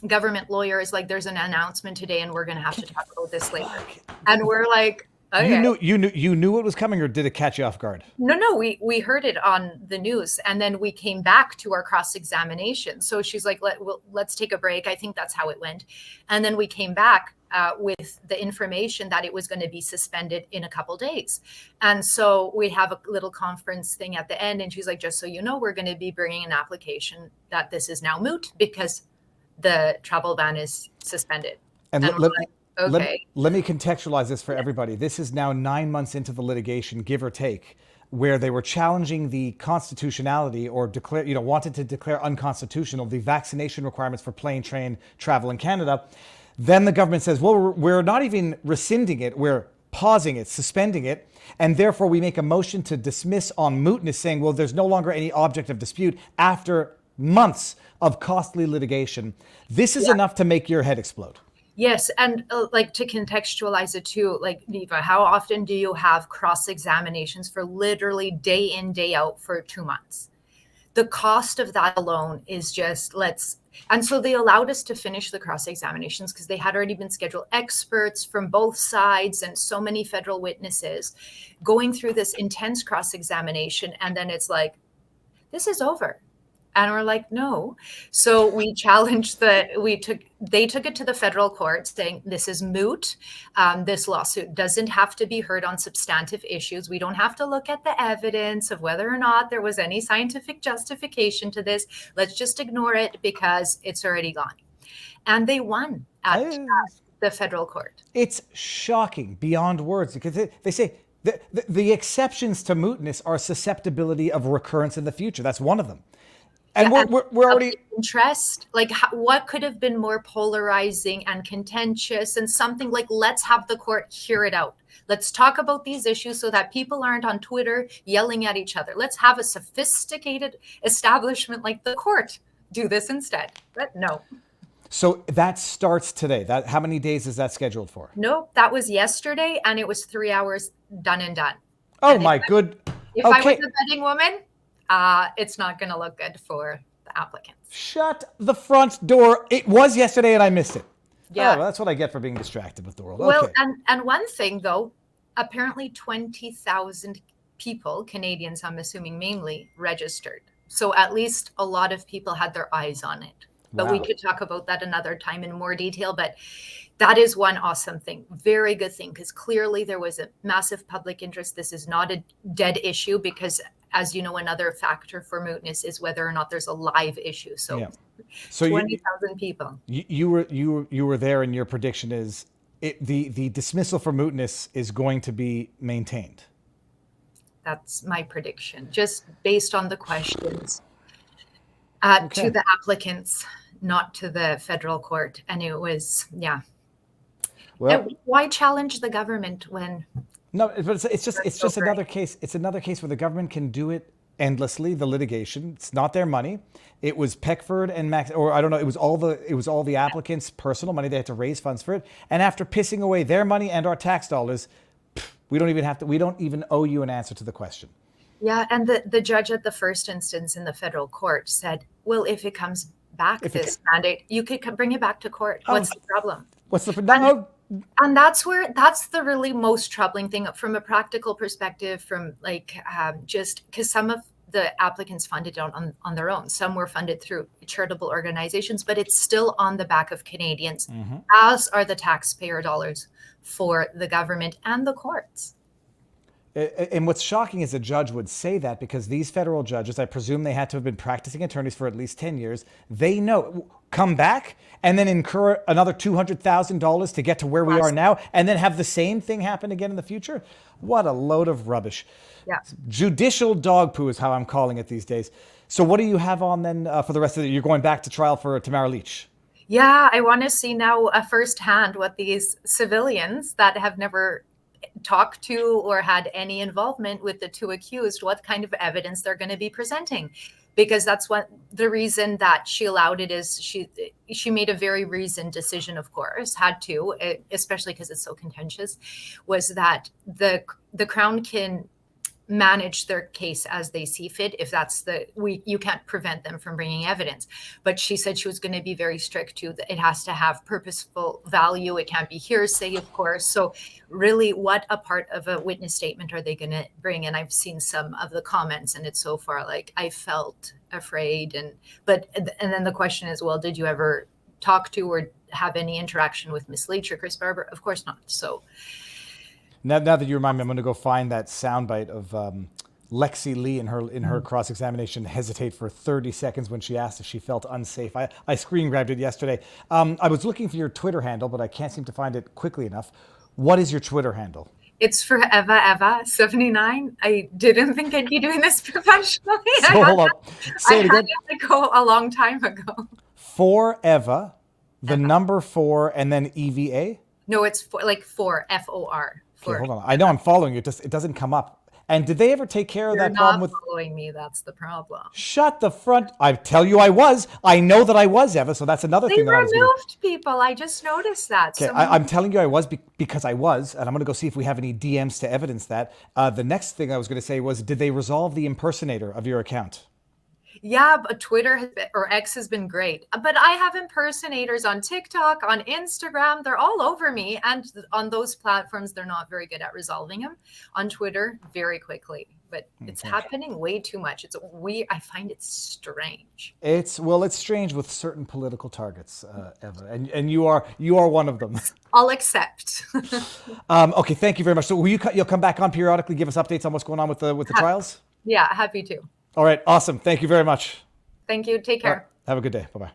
I: government lawyer is like, there's an announcement today and we're going to have to talk about this later. And we're like, okay.
B: You knew it was coming, or did it catch you off guard?
I: No, we heard it on the news, and then we came back to our cross-examination. So she's like, let's take a break. I think that's how it went. And then we came back with the information that it was going to be suspended in a couple days. And so we have a little conference thing at the end, and she's like, just so you know, we're going to be bringing an application that this is now moot because the travel ban is suspended.
B: And
I: okay.
B: Let me contextualize this for everybody. This is now 9 months into the litigation, give or take, where they were challenging the constitutionality or wanted to declare unconstitutional the vaccination requirements for plane, train travel in Canada. Then the government says, well, we're not even rescinding it. We're pausing it, suspending it. And therefore we make a motion to dismiss on mootness, saying, well, there's no longer any object of dispute after months of costly litigation. This is enough to make your head explode.
I: Yes. And to contextualize it too, Neva, how often do you have cross-examinations for literally day in, day out for 2 months? The cost of that alone is just and so they allowed us to finish the cross-examinations because they had already been scheduled, experts from both sides and so many federal witnesses going through this intense cross-examination. And then it's like, this is over. And we're like, no. So we challenged they took it to the federal court saying this is moot. This lawsuit doesn't have to be heard on substantive issues. We don't have to look at the evidence of whether or not there was any scientific justification to this. Let's just ignore it because it's already gone. And they won at the federal court.
B: It's shocking beyond words because they say the exceptions to mootness are susceptibility of recurrence in the future. That's one of them. And we're already
I: interest. Like, what could have been more polarizing and contentious, and something like, let's have the court hear it out. Let's talk about these issues so that people aren't on Twitter yelling at each other. Let's have a sophisticated establishment like the court do this instead. But no.
B: So that starts today. How many days is that scheduled for?
I: No, that was yesterday, and it was 3 hours done and done.
B: Oh,
I: and
B: my good.
I: If I was a betting woman, it's not going to look good for the applicants.
B: Shut the front door. It was yesterday and I missed it.
I: Yeah.
B: Oh, well, that's what I get for being distracted with the world.
I: Well,
B: okay.
I: and one thing, though, apparently 20,000 people, Canadians, I'm assuming mainly, registered. So at least a lot of people had their eyes on it. But we could talk about that another time in more detail. But that is one awesome thing. Very good thing, because clearly there was a massive public interest. This is not a dead issue because, as you know, another factor for mootness is whether or not there's a live issue. So, 20,000 people.
B: You were there, and your prediction is the dismissal for mootness is going to be maintained.
I: That's my prediction, just based on the questions to the applicants, not to the federal court. And it was, Well, why challenge the government when?
B: No, but it's just another case. It's another case where the government can do it endlessly. The litigation. It's not their money. It was Peckford and Max, or I don't know. It was all the applicants' personal money. They had to raise funds for it. And after pissing away their money and our tax dollars, we don't even owe you an answer to the question.
I: Yeah, and the judge at the first instance in the federal court said, "Well, if it comes back this mandate, you could bring it back to court. What's the problem?
B: What's the no?"
I: And that's the really most troubling thing from a practical perspective, from just because some of the applicants funded it on their own. Some were funded through charitable organizations, but it's still on the back of Canadians, as are the taxpayer dollars for the government and the courts.
B: And what's shocking is a judge would say that because these federal judges, I presume they had to have been practicing attorneys for at least 10 years. They know, come back and then incur another $200,000 to get to where we are now and then have the same thing happen again in the future. What a load of rubbish.
I: Yeah.
B: Judicial dog poo is how I'm calling it these days. So what do you have on then for the rest of it? You're going back to trial for Tamara Leach.
I: Yeah, I want to see now firsthand what these civilians that have never talked to or had any involvement with the two accused, what kind of evidence they're going to be presenting. Because that's what the reason that she allowed it is she made a very reasoned decision, of course, had to, especially because it's so contentious, was that the Crown can manage their case as they see fit. If that's you can't prevent them from bringing evidence. But she said she was going to be very strict too. It has to have purposeful value. It can't be hearsay, of course. So really, what a part of a witness statement are they going to bring? And I've seen some of the comments, and it's so far like I felt afraid. And then the question is, well, did you ever talk to or have any interaction with Miss Leach or Chris Barber? Of course not. So.
B: Now that you remind me, I'm going to go find that soundbite of Lexi Lee in her cross-examination hesitate for 30 seconds when she asked if she felt unsafe. I screen grabbed it yesterday. I was looking for your Twitter handle, but I can't seem to find it quickly enough. What is your Twitter handle?
I: It's for Eva79. I didn't think I'd be doing this professionally.
B: So hold on. Say it again.
I: I had to go a long time ago.
B: For Eva, the number 4, and then EVA?
I: No, it's for FOR.
B: Okay, hold on. I know I'm following you. It doesn't come up. And did they ever take care of that problem with?
I: You're not following me. That's the problem.
B: Shut the front. I tell you I was. I know that I was, Eva. So that's another thing that I was
I: They removed people. I just noticed that.
B: Okay, I'm telling you I was because I was. And I'm going to go see if we have any DMs to evidence that. The next thing I was going to say was, did they resolve the impersonator of your account?
I: Yeah, but Twitter or X has been great. But I have impersonators on TikTok, on Instagram. They're all over me. And on those platforms, they're not very good at resolving them. On Twitter, very quickly. But it's happening way too much. I find it strange.
B: It's strange with certain political targets, Eva. And you are one of them.
I: I'll accept.
B: Okay, thank you very much. So you'll come back on periodically, give us updates on what's going on with the trials?
I: Yeah, happy to.
B: All right, awesome. Thank you very much.
I: Thank you. Take care.
B: Right, have a good day. Bye-bye.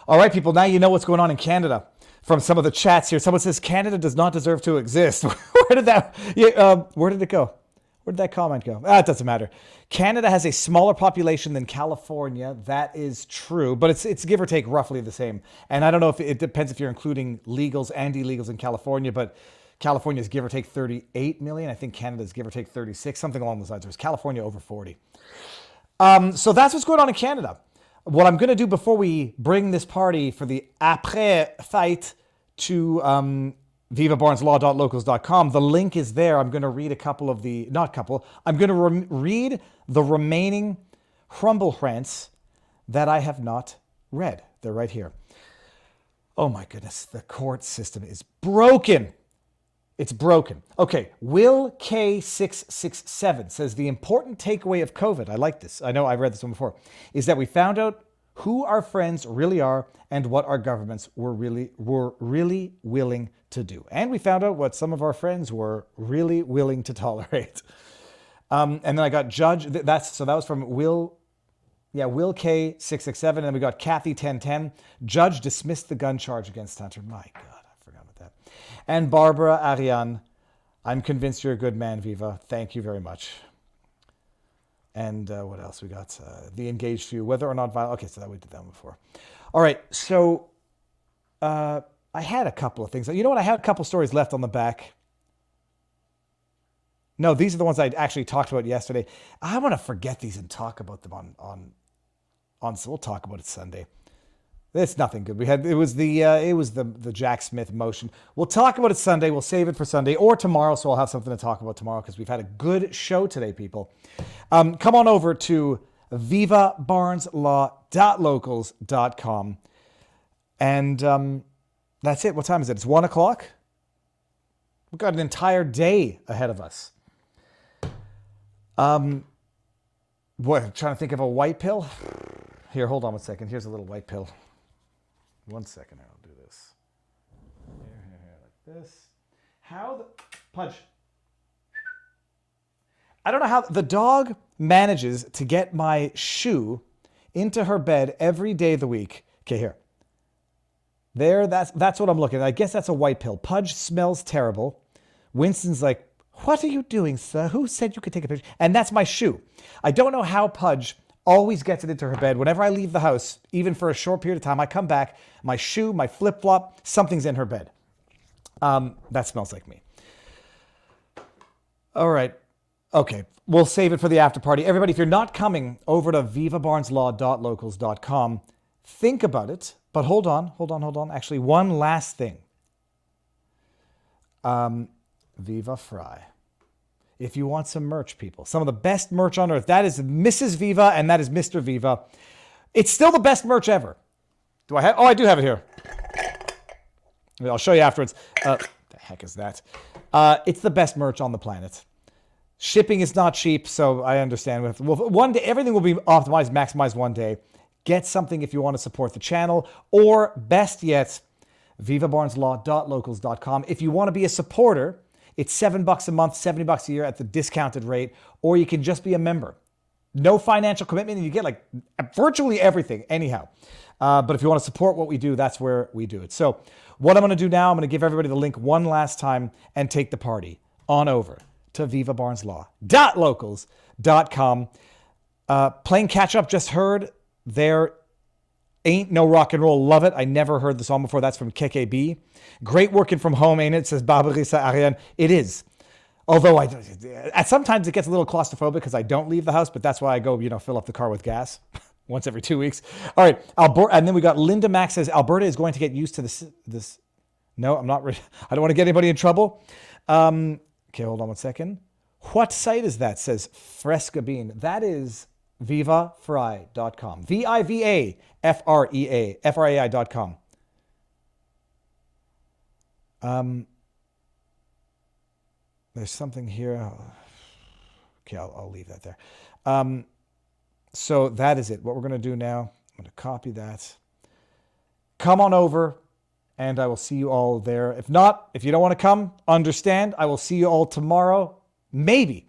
B: All right, people, now you know what's going on in Canada. from some of the chats here. Someone says Canada does not deserve to exist. Where did that? Where did it go? Where did that comment go? It doesn't matter. Canada has a smaller population than California. That is true, but it's give or take roughly the same. And I don't know if it depends if you're including legals and illegals in California, but California is give or take 38 million. I think Canada is give or take 36, something along those lines. There's California over 40. So that's what's going on in Canada. What I'm going to do before we bring this party for the après fight to vivabarneslaw.locals.com, the link is there. I'm going to read I'm going to read the remaining Rumble-Rants that I have not read. They're right here. Oh my goodness, the court system is broken. It's broken. Okay, Will K667 says the important takeaway of COVID, I like this, I know I've read this one before, is that we found out who our friends really are and what our governments were really willing to do. And we found out what some of our friends were really willing to tolerate. And then I got Judge, that was from Will K667, and then we got Kathy1010. Judge dismissed the gun charge against Hunter. My God. And Barbara Ariane, I'm convinced you're a good man, Viva. Thank you very much. And what else we got? The engaged few, whether or not violent. Okay, so we did that one before. All right, so I had a couple of things. You know what? I had a couple stories left on the back. No, these are the ones I actually talked about yesterday. I want to forget these and talk about them on. So we'll talk about it Sunday. It's nothing good. It was the Jack Smith motion. We'll talk about it Sunday. We'll save it for Sunday or tomorrow, so I'll have something to talk about tomorrow because we've had a good show today, people. Come on over to vivabarneslaw.locals.com. And that's it. What time is it? It's 1 o'clock. We've got an entire day ahead of us. I'm trying to think of a white pill. Here, hold on one second. Here's a little white pill. 1 second, I'll do this. Here, like this. Punch. I don't know how the dog manages to get my shoe into her bed every day of the week. Okay, here. There, that's what I'm looking at. I guess that's a white pill. Pudge smells terrible. Winston's like, what are you doing, sir? Who said you could take a picture? And that's my shoe. I don't know how Pudge always gets it into her bed. Whenever I leave the house, even for a short period of time, I come back, my shoe, my flip-flop, something's in her bed. That smells like me. All right. Okay. We'll save it for the after party. Everybody, if you're not coming over to vivabarneslaw.locals.com, think about it. But hold on. Actually, one last thing. Viva Fry. If you want some merch, people, some of the best merch on earth, that is Mrs. Viva and that is Mr. Viva. It's still the best merch ever. Do I have? Oh, I do have it here. I'll show you afterwards. The heck is that? It's the best merch on the planet. Shipping is not cheap, so I understand. Well, one day, everything will be optimized, maximized one day. Get something if you want to support the channel, or best yet, vivabarneslaw.locals.com. If you want to be a supporter, it's $7 a month, $70 a year at the discounted rate, or you can just be a member. No financial commitment, and you get like virtually everything anyhow. But if you want to support what we do, that's where we do it. So what I'm going to do now, I'm going to give everybody the link one last time and take the party on over to vivabarneslaw.locals.com. Playing catch up, just heard There Ain't No Rock and Roll. Love it. I never heard the song before. That's from KKB. Great working from home, ain't it? Says Babarisa Ariane. It is. Although sometimes it gets a little claustrophobic because I don't leave the house, but that's why I go, fill up the car with gas once every 2 weeks. All right. And then we got Linda Max says, Alberta is going to get used to this. No, I'm not. I don't want to get anybody in trouble. Okay, hold on 1 second. What site is that? Says Fresca Bean. That is vivafrai.com. VIVAFREA.com. There's something here. Okay, I'll leave that there. So that is it. What we're going to do now, I'm going to copy that. Come on over, and I will see you all there. If not, if you don't want to come, understand. I will see you all tomorrow, maybe,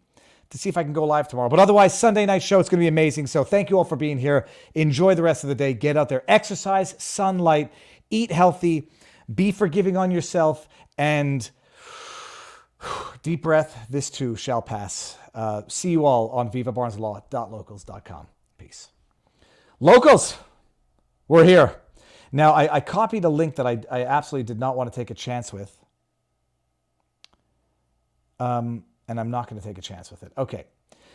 B: to see if I can go live tomorrow. But otherwise, Sunday night show, it's going to be amazing. So thank you all for being here. Enjoy the rest of the day. Get out there. Exercise, sunlight, eat healthy. Be forgiving on yourself, and deep breath, this too shall pass. See you all on vivabarneslaw.locals.com. Peace. Locals, we're here. Now, I copied a link that I absolutely did not want to take a chance with. And I'm not going to take a chance with it. Okay.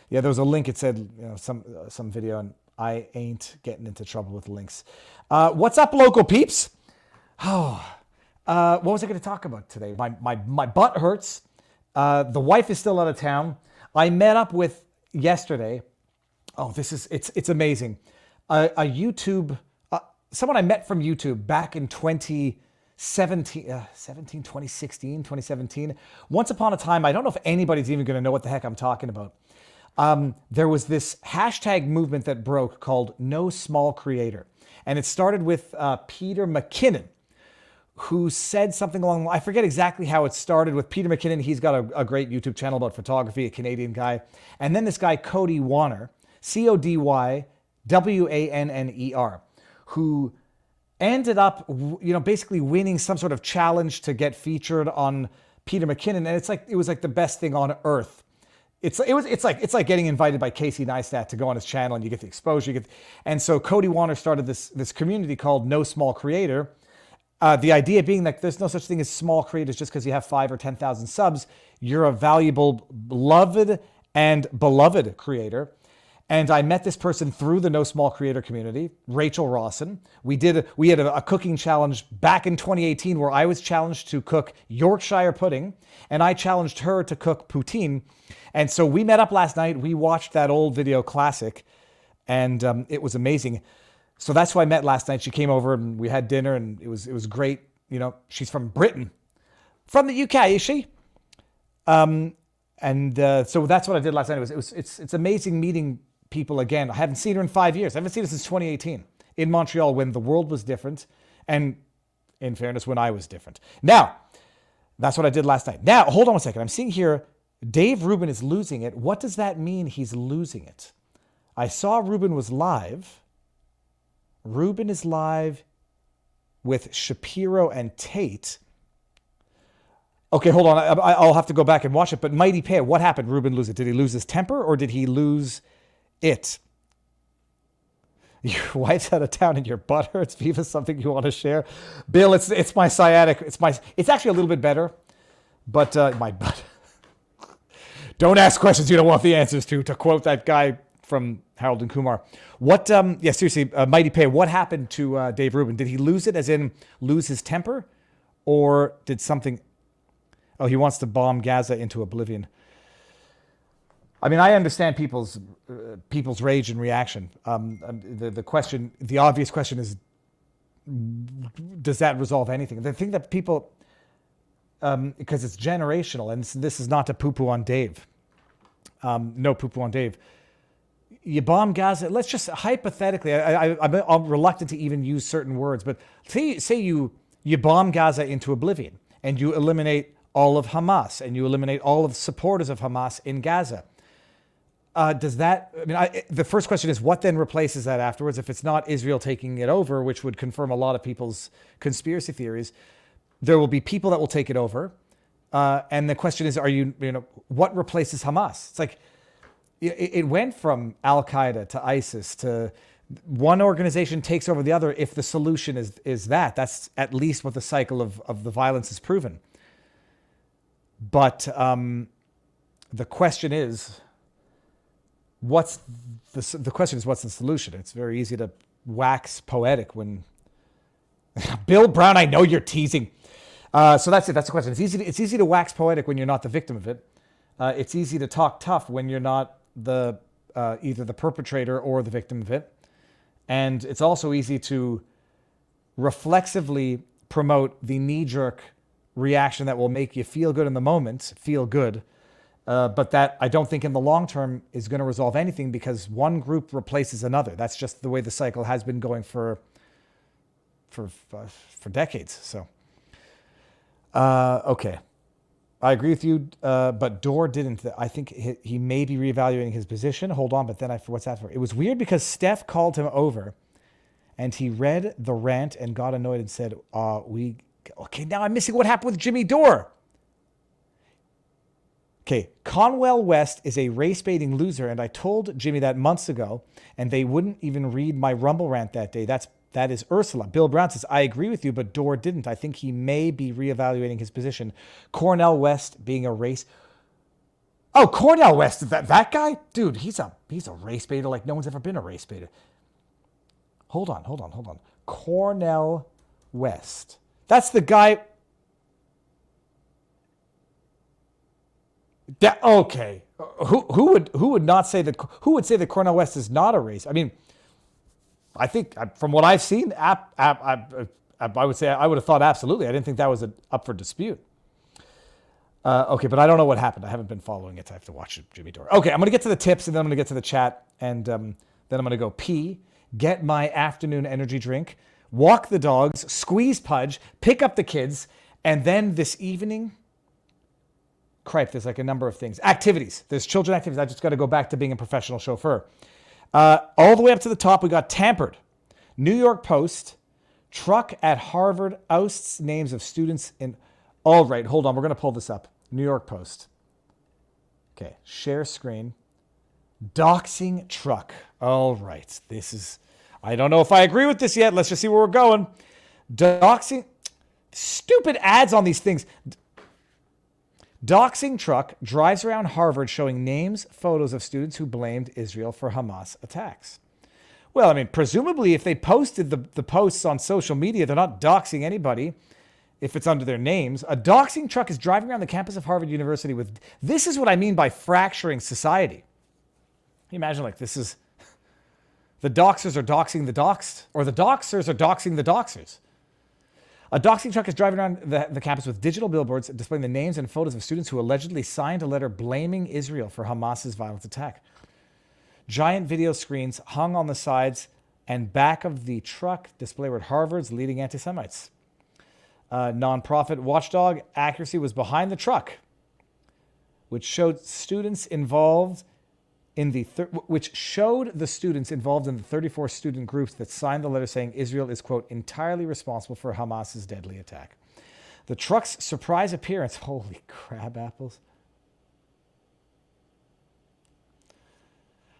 B: Yeah, there was a link. It said, some video, and I ain't getting into trouble with links. What's up, local peeps? Oh, what was I going to talk about today? My butt hurts. The wife is still out of town. I met up with yesterday. Oh, it's amazing. A YouTube, someone I met from YouTube back in 2017. Once upon a time, I don't know if anybody's even going to know what the heck I'm talking about. There was this hashtag movement that broke called No Small Creator. And it started with Peter McKinnon, who said something along, I forget exactly how it started with Peter McKinnon. He's got a great YouTube channel about photography, a Canadian guy. And then this guy, Cody Wanner, CODYWANNER, who ended up, basically winning some sort of challenge to get featured on Peter McKinnon. And it was like the best thing on earth. It's like getting invited by Casey Neistat to go on his channel, and you get the exposure. And so Cody Wanner started this community called No Small Creator. The idea being that there's no such thing as small creators just because you have 5 or 10,000 subs. You're a valuable, loved and beloved creator. And I met this person through the No Small Creator community, Rachel Rawson. We had a cooking challenge back in 2018 where I was challenged to cook Yorkshire pudding, and I challenged her to cook poutine. And so we met up last night. We watched that old video classic, and it was amazing. So that's who I met last night. She came over and we had dinner, and it was great. She's from Britain, from the UK, is she? So that's what I did last night. It's amazing meeting people again. I haven't seen her in 5 years. I haven't seen her since 2018 in Montreal, when the world was different, and in fairness, when I was different. Now, that's what I did last night. Now, hold on a second. I'm seeing here, Dave Rubin is losing it. What does that mean, he's losing it? I saw Rubin was live. Rubin is live with Shapiro and Tate. Okay, hold on. I'll have to go back and watch it. But Mighty Pay, what happened? Rubin lose it? Did he lose his temper, or did he lose it? Your wife's out of town and your butt hurts. Viva, something you want to share? Bill, it's my sciatic. It's actually a little bit better, but my butt. Don't ask questions you don't want the answers to quote that guy from Harold and Kumar. Seriously, Mighty Pay, what happened to Dave Rubin? Did he lose it, as in lose his temper, or did something? Oh, he wants to bomb Gaza into oblivion. I mean, I understand people's rage and reaction. The obvious question is, does that resolve anything? The thing that people, because it's generational, and this is not to poo-poo on Dave. No poo-poo on Dave. You bomb Gaza. Let's just hypothetically, I'm reluctant to even use certain words, but say you bomb Gaza into oblivion, and you eliminate all of Hamas, and you eliminate all of the supporters of Hamas in Gaza. Does that, the first question is, what then replaces that afterwards? If it's not Israel taking it over, which would confirm a lot of people's conspiracy theories, there will be people that will take it over. And the question is, what replaces Hamas? It's like, it went from Al-Qaeda to ISIS to one organization takes over the other. If the solution is that's at least what the cycle of the violence has proven. But the question is, what's the solution? It's very easy to wax poetic when Bill Brown, I know you're teasing. So that's it. That's the question. It's easy to wax poetic when you're not the victim of it. It's easy to talk tough when you're not the either the perpetrator or the victim of it. And it's also easy to reflexively promote the knee-jerk reaction that will make you feel good in the moment, but that I don't think in the long term is going to resolve anything, because one group replaces another. That's just the way the cycle has been going for decades. So, okay. I agree with you, but Dorr didn't. I think he may be reevaluating his position. Hold on, but then what's that for? It was weird because Steph called him over, and he read the rant and got annoyed and said, "We Okay, now I'm missing what happened with Jimmy Dore. Okay, Conwell West is a race-baiting loser, and I told Jimmy that months ago, and they wouldn't even read my Rumble rant that day. That is Ursula. Bill Brown says, I agree with you, but Dore didn't. I think he may be reevaluating his position. Cornell West being a race... Oh, Cornell West, that guy? Dude, he's a race baiter like no one's ever been a race baiter. Hold on. Cornell West. That's the guy... Okay. Who would not say that... Who would say that Cornell West is not a race? I mean, I think from what I've seen, I would say I would have thought absolutely. I didn't think that was up for dispute. Okay, but I don't know what happened. I haven't been following it. I have to watch Jimmy Dore. Okay, I'm going to get to the tips, and then I'm going to get to the chat, and then I'm going to go pee, get my afternoon energy drink, walk the dogs, squeeze Pudge, pick up the kids, and then this evening, cripe, there's like a number of things. Activities. There's children activities. I just got to go back to being a professional chauffeur. All the way up to the top, we got tampered. New York Post, truck at Harvard ousts names of students in... All right, hold on. We're going to pull this up. New York Post. Okay, share screen. Doxing truck. All right, this is... I don't know if I agree with this yet. Let's just see where we're going. Doxing... Stupid ads on these things. Doxing truck drives around Harvard showing names, photos of students who blamed Israel for Hamas attacks. Well, I mean, presumably if they posted the posts on social media, they're not doxing anybody if it's under their names. A doxing truck is driving around the campus of Harvard University with... This is what I mean by fracturing society. Can you imagine, like, this is... The doxers are doxing the doxed, or the doxers are doxing the doxers. A doxing truck is driving around the campus with digital billboards displaying the names and photos of students who allegedly signed a letter blaming Israel for Hamas's violent attack. Giant video screens hung on the sides and back of the truck display were Harvard's leading anti-Semites. Nonprofit watchdog Accuracy was behind the truck, which showed students involved in the 34 student groups that signed the letter saying Israel is, quote, entirely responsible for Hamas's deadly attack. The truck's surprise appearance, holy crab apples.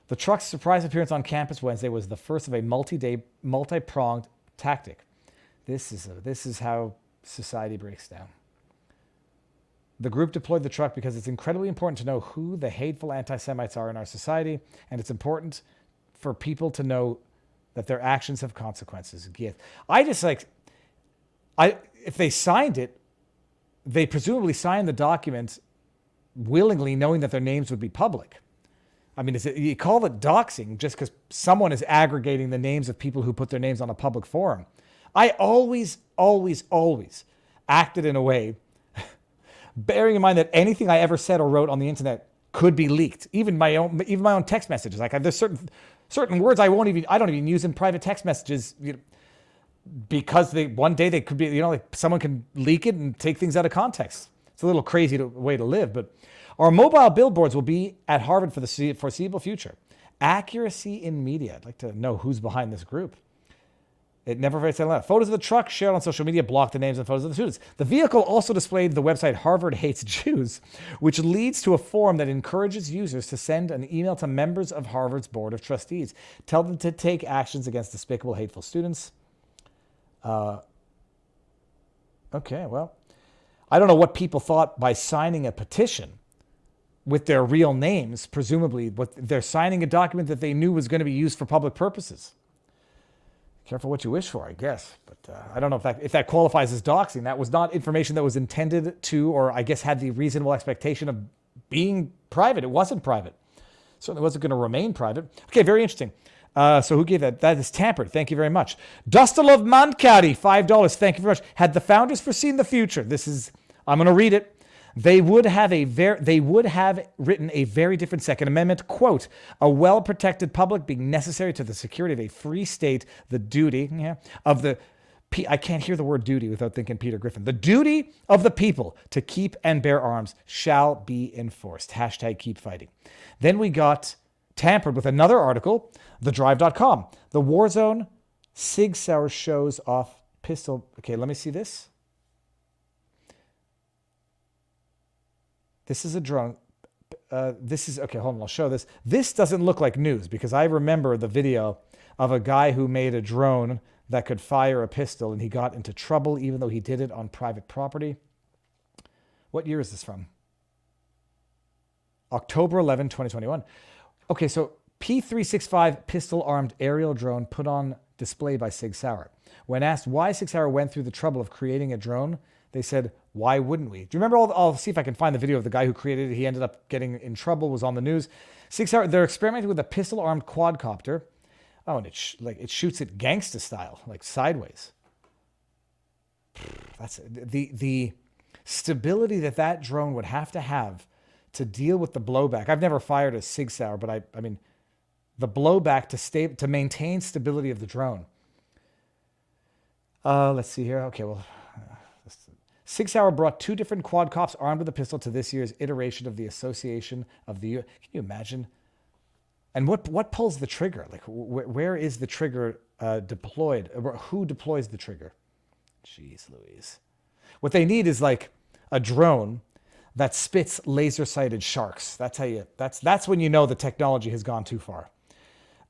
B: The truck's surprise appearance on campus Wednesday was the first of a multi-pronged tactic. This is how society breaks down. The group deployed the truck because it's incredibly important to know who the hateful anti-Semites are in our society, and it's important for people to know that their actions have consequences. If they signed it, they presumably signed the document willingly, knowing that their names would be public. I mean, you call it doxing just because someone is aggregating the names of people who put their names on a public forum. I always acted in a way, bearing in mind that anything I ever said or wrote on the internet could be leaked. Even my own text messages. Like there's certain words I don't even use in private text messages, because one day they could be, like someone can leak it and take things out of context. It's a little crazy way to live, but our mobile billboards will be at Harvard for the foreseeable future. Accuracy in media. I'd like to know who's behind this group. It never very said. Photos of the truck shared on social media blocked the names and photos of the students. The vehicle also displayed the website Harvard Hates Jews, which leads to a form that encourages users to send an email to members of Harvard's Board of Trustees. Tell them to take actions against despicable, hateful students. Okay, well, I don't know what people thought by signing a petition with their real names. Presumably, they're signing a document that they knew was going to be used for public purposes. Careful what you wish for, I guess. But I don't know if that qualifies as doxing. That was not information that was intended to, or I guess had the reasonable expectation of being private. It wasn't private. Certainly wasn't going to remain private. Okay, very interesting. So who gave that? That is tampered. Thank you very much. Dustalov Mankari, $5. Thank you very much. Had the founders foreseen the future? I'm going to read it. They would have written a very different Second Amendment, quote, a well-protected public being necessary to the security of a free state, the duty of the... I can't hear the word duty without thinking Peter Griffin. The duty of the people to keep and bear arms shall be enforced. Hashtag keep fighting. Then we got tampered with another article, thedrive.com. The war zone, Sig Sauer shows off pistol. Okay, let me see this. This is a drone. Okay, hold on, I'll show this. This doesn't look like news because I remember the video of a guy who made a drone that could fire a pistol and he got into trouble even though he did it on private property. What year is this from? October 11, 2021. Okay, so P365 pistol-armed aerial drone put on display by Sig Sauer. When asked why Sig Sauer went through the trouble of creating a drone, they said, why wouldn't we? Do you remember I'll see if I can find the video of the guy who created it. He ended up getting in trouble, was on the news. Sig Sauer, they're experimenting with a pistol-armed quadcopter. Oh, and it shoots it gangsta style, like sideways. That's the stability that drone would have to deal with the blowback. I've never fired a Sig Sauer, but I mean, the blowback to maintain stability of the drone. Let's see here. Okay, well, Sig Sauer brought 2 different quadcops armed with a pistol to this year's iteration of the Association of the. Can you imagine? And what pulls the trigger? Like, where is the trigger deployed? Who deploys the trigger? Jeez Louise. What they need is like a drone that spits laser-sighted sharks. That's when you know the technology has gone too far.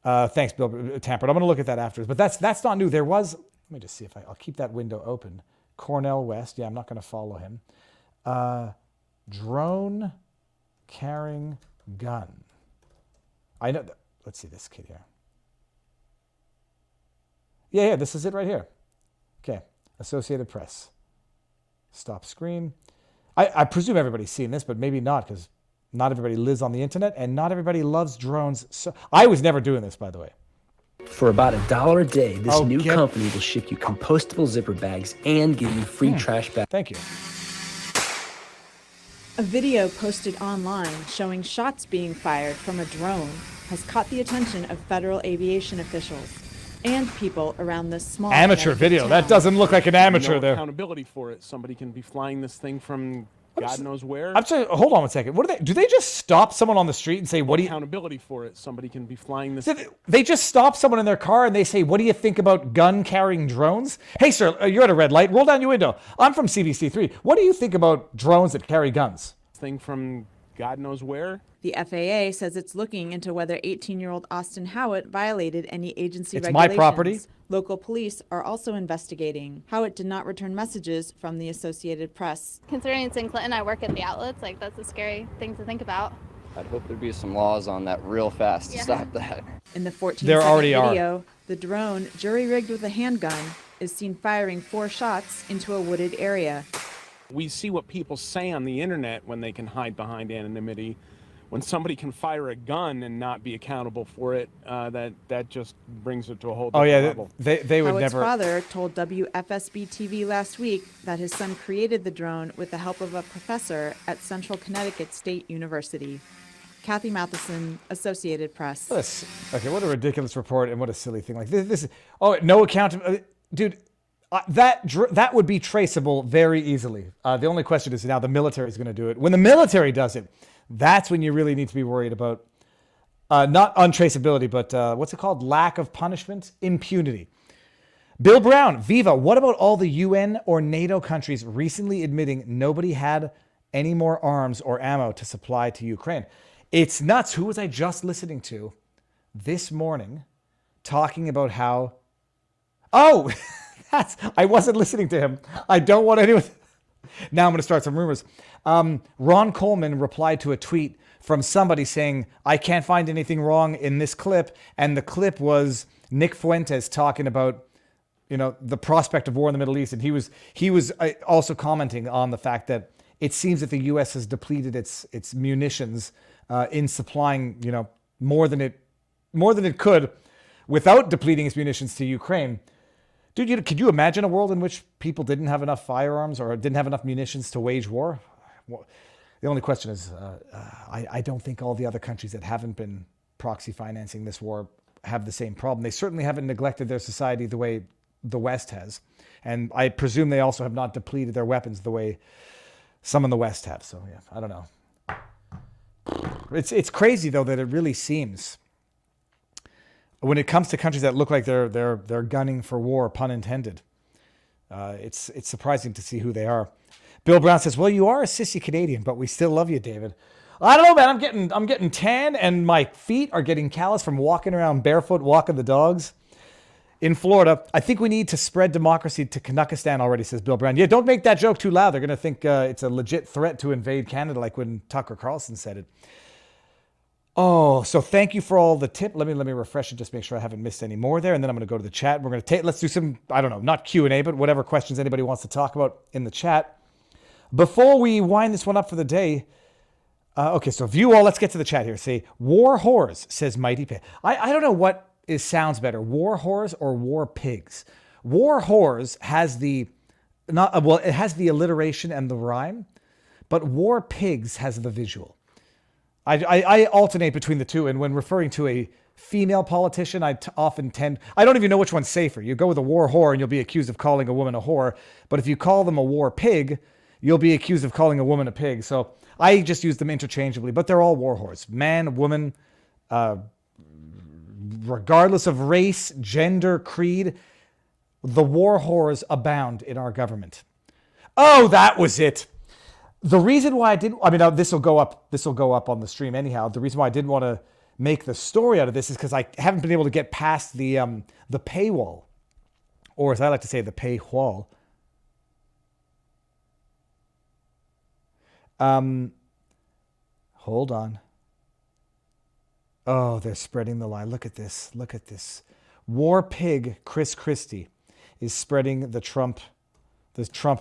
B: Thanks, Bill Tampert. I'm going to look at that afterwards. But that's not new. There was. Let me just see if I'll keep that window open. Cornell West. Yeah, I'm not going to follow him. Drone carrying gun. I know. Let's see this kid here. Yeah, this is it right here. Okay, Associated Press. Stop screen. I presume everybody's seen this, but maybe not because not everybody lives on the internet and not everybody loves drones. So I was never doing this, by the way.
K: For about $1 a day, this new company will ship you compostable zipper bags and give you free trash bags.
B: Thank you.
L: A video posted online showing shots being fired from a drone has caught the attention of federal aviation officials and people around this small
B: amateur video. That doesn't look like an amateur
M: no
B: there.
M: Accountability for it. Somebody can be flying this thing from God knows where.
B: I'm sorry, hold on one second. What do they just stop someone on the street and say, what do you...
M: Accountability for it. Somebody can be flying this...
B: They just stop someone in their car and they say, what do you think about gun-carrying drones? Hey, sir, you're at a red light. Roll down your window. I'm from CBC3. What do you think about drones that carry guns?
M: Thing from God knows where.
L: The FAA says it's looking into whether 18-year-old Austin Howitt violated any agency
B: It's
L: regulations.
B: my property.
L: Local police are also investigating. Howitt did not return messages from the Associated Press.
N: Considering it's in Clinton, I work at the outlets. Like, that's a scary thing to think about.
O: I'd hope there'd be some laws on that real fast to stop that.
L: In the 14-second video, the drone, jury-rigged with a handgun, is seen firing 4 shots into a wooded area.
M: We see what people say on the internet when they can hide behind anonymity. When somebody can fire a gun and not be accountable for it, that just brings it to a whole different level.
B: They would
L: Howitt's
B: never...
L: father told WFSB-TV last week that his son created the drone with the help of a professor at Central Connecticut State University. Kathy Matheson, Associated Press.
B: Okay, what a ridiculous report and what a silly thing. Like this no account... dude... that would be traceable very easily. The only question is now the military is going to do it. When the military does it, that's when you really need to be worried about not untraceability, but what's it called? Lack of punishment, impunity. Bill Brown, Viva. What about all the UN or NATO countries recently admitting nobody had any more arms or ammo to supply to Ukraine? It's nuts. Who was I just listening to this morning talking about how... Oh... I wasn't listening to him. I don't want anyone... Now I'm going to start some rumors. Ron Coleman replied to a tweet from somebody saying, I can't find anything wrong in this clip. And the clip was Nick Fuentes talking about, the prospect of war in the Middle East. And he was also commenting on the fact that it seems that the U.S. has depleted its munitions in supplying, more than it could without depleting its munitions to Ukraine. Dude, could you imagine a world in which people didn't have enough firearms or didn't have enough munitions to wage war? Well, the only question is, I don't think all the other countries that haven't been proxy financing this war have the same problem. They certainly haven't neglected their society the way the West has. And I presume they also have not depleted their weapons the way some in the West have. So, yeah, I don't know. It's crazy, though, that it really seems... When it comes to countries that look like they're gunning for war, pun intended, it's surprising to see who they are. Bill Brown says, well, you are a sissy Canadian, but we still love you, David. I don't know, man. I'm getting tan, and my feet are getting callous from walking around barefoot, walking the dogs in Florida. I think we need to spread democracy to Canuckistan already, says Bill Brown. Yeah, don't make that joke too loud. They're going to think it's a legit threat to invade Canada, like when Tucker Carlson said it. Oh, so thank you for all the tip. Let me refresh it, just make sure I haven't missed any more there, and then I'm going to go to the chat. We're going to let's do some, I don't know, not Q&A, but whatever questions anybody wants to talk about in the chat. Before we wind this one up for the day, okay, so view all, let's get to the chat here. Say, war whores, says Mighty Pig. I don't know what sounds better, war whores or war pigs. War whores has it has the alliteration and the rhyme, but war pigs has the visual. I alternate between the two, and when referring to a female politician, I don't even know which one's safer. You go with a war whore and you'll be accused of calling a woman a whore, but if you call them a war pig, you'll be accused of calling a woman a pig. So I just use them interchangeably, but they're all war whores. Man, woman, regardless of race, gender, creed, the war whores abound in our government. Oh, that was it. The reason why this will go up on the stream anyhow. The reason why I didn't want to make the story out of this is because I haven't been able to get past the paywall, or as I like to say, the paywall. Hold on. Oh, they're spreading the lie. Look at this. Look at this. War pig Chris Christie is spreading the Trump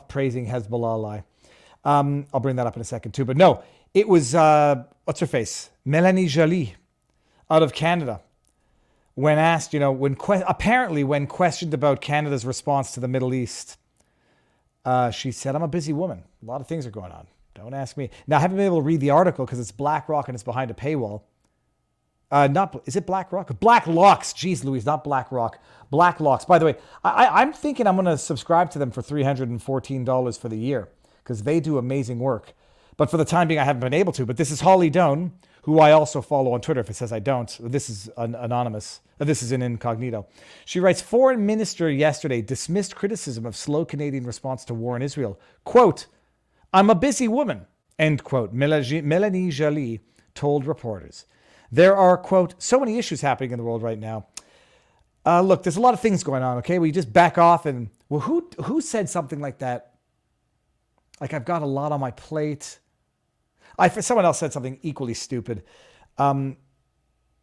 B: praising Hezbollah lie. I'll bring that up in a second too. But no, it was, what's her face? Mélanie Joly out of Canada. When asked, apparently when questioned about Canada's response to the Middle East, she said, I'm a busy woman. A lot of things are going on. Don't ask me. Now, I haven't been able to read the article because it's BlackRock and it's behind a paywall. Is it BlackRock? Black Locks. Jeez Louise, not BlackRock. Black Locks. By the way, I'm thinking I'm going to subscribe to them for $314 for the year because they do amazing work. But for the time being, I haven't been able to. But this is Holly Doan, who I also follow on Twitter if it says I don't. This is anonymous. This is in incognito. She writes, Foreign Minister yesterday dismissed criticism of slow Canadian response to war in Israel. Quote, I'm a busy woman, end quote. Mélanie Joly told reporters. There are, quote, so many issues happening in the world right now. Look, there's a lot of things going on, okay? We just back off and, well, who said something like that? Like, I've got a lot on my plate. Someone else said something equally stupid.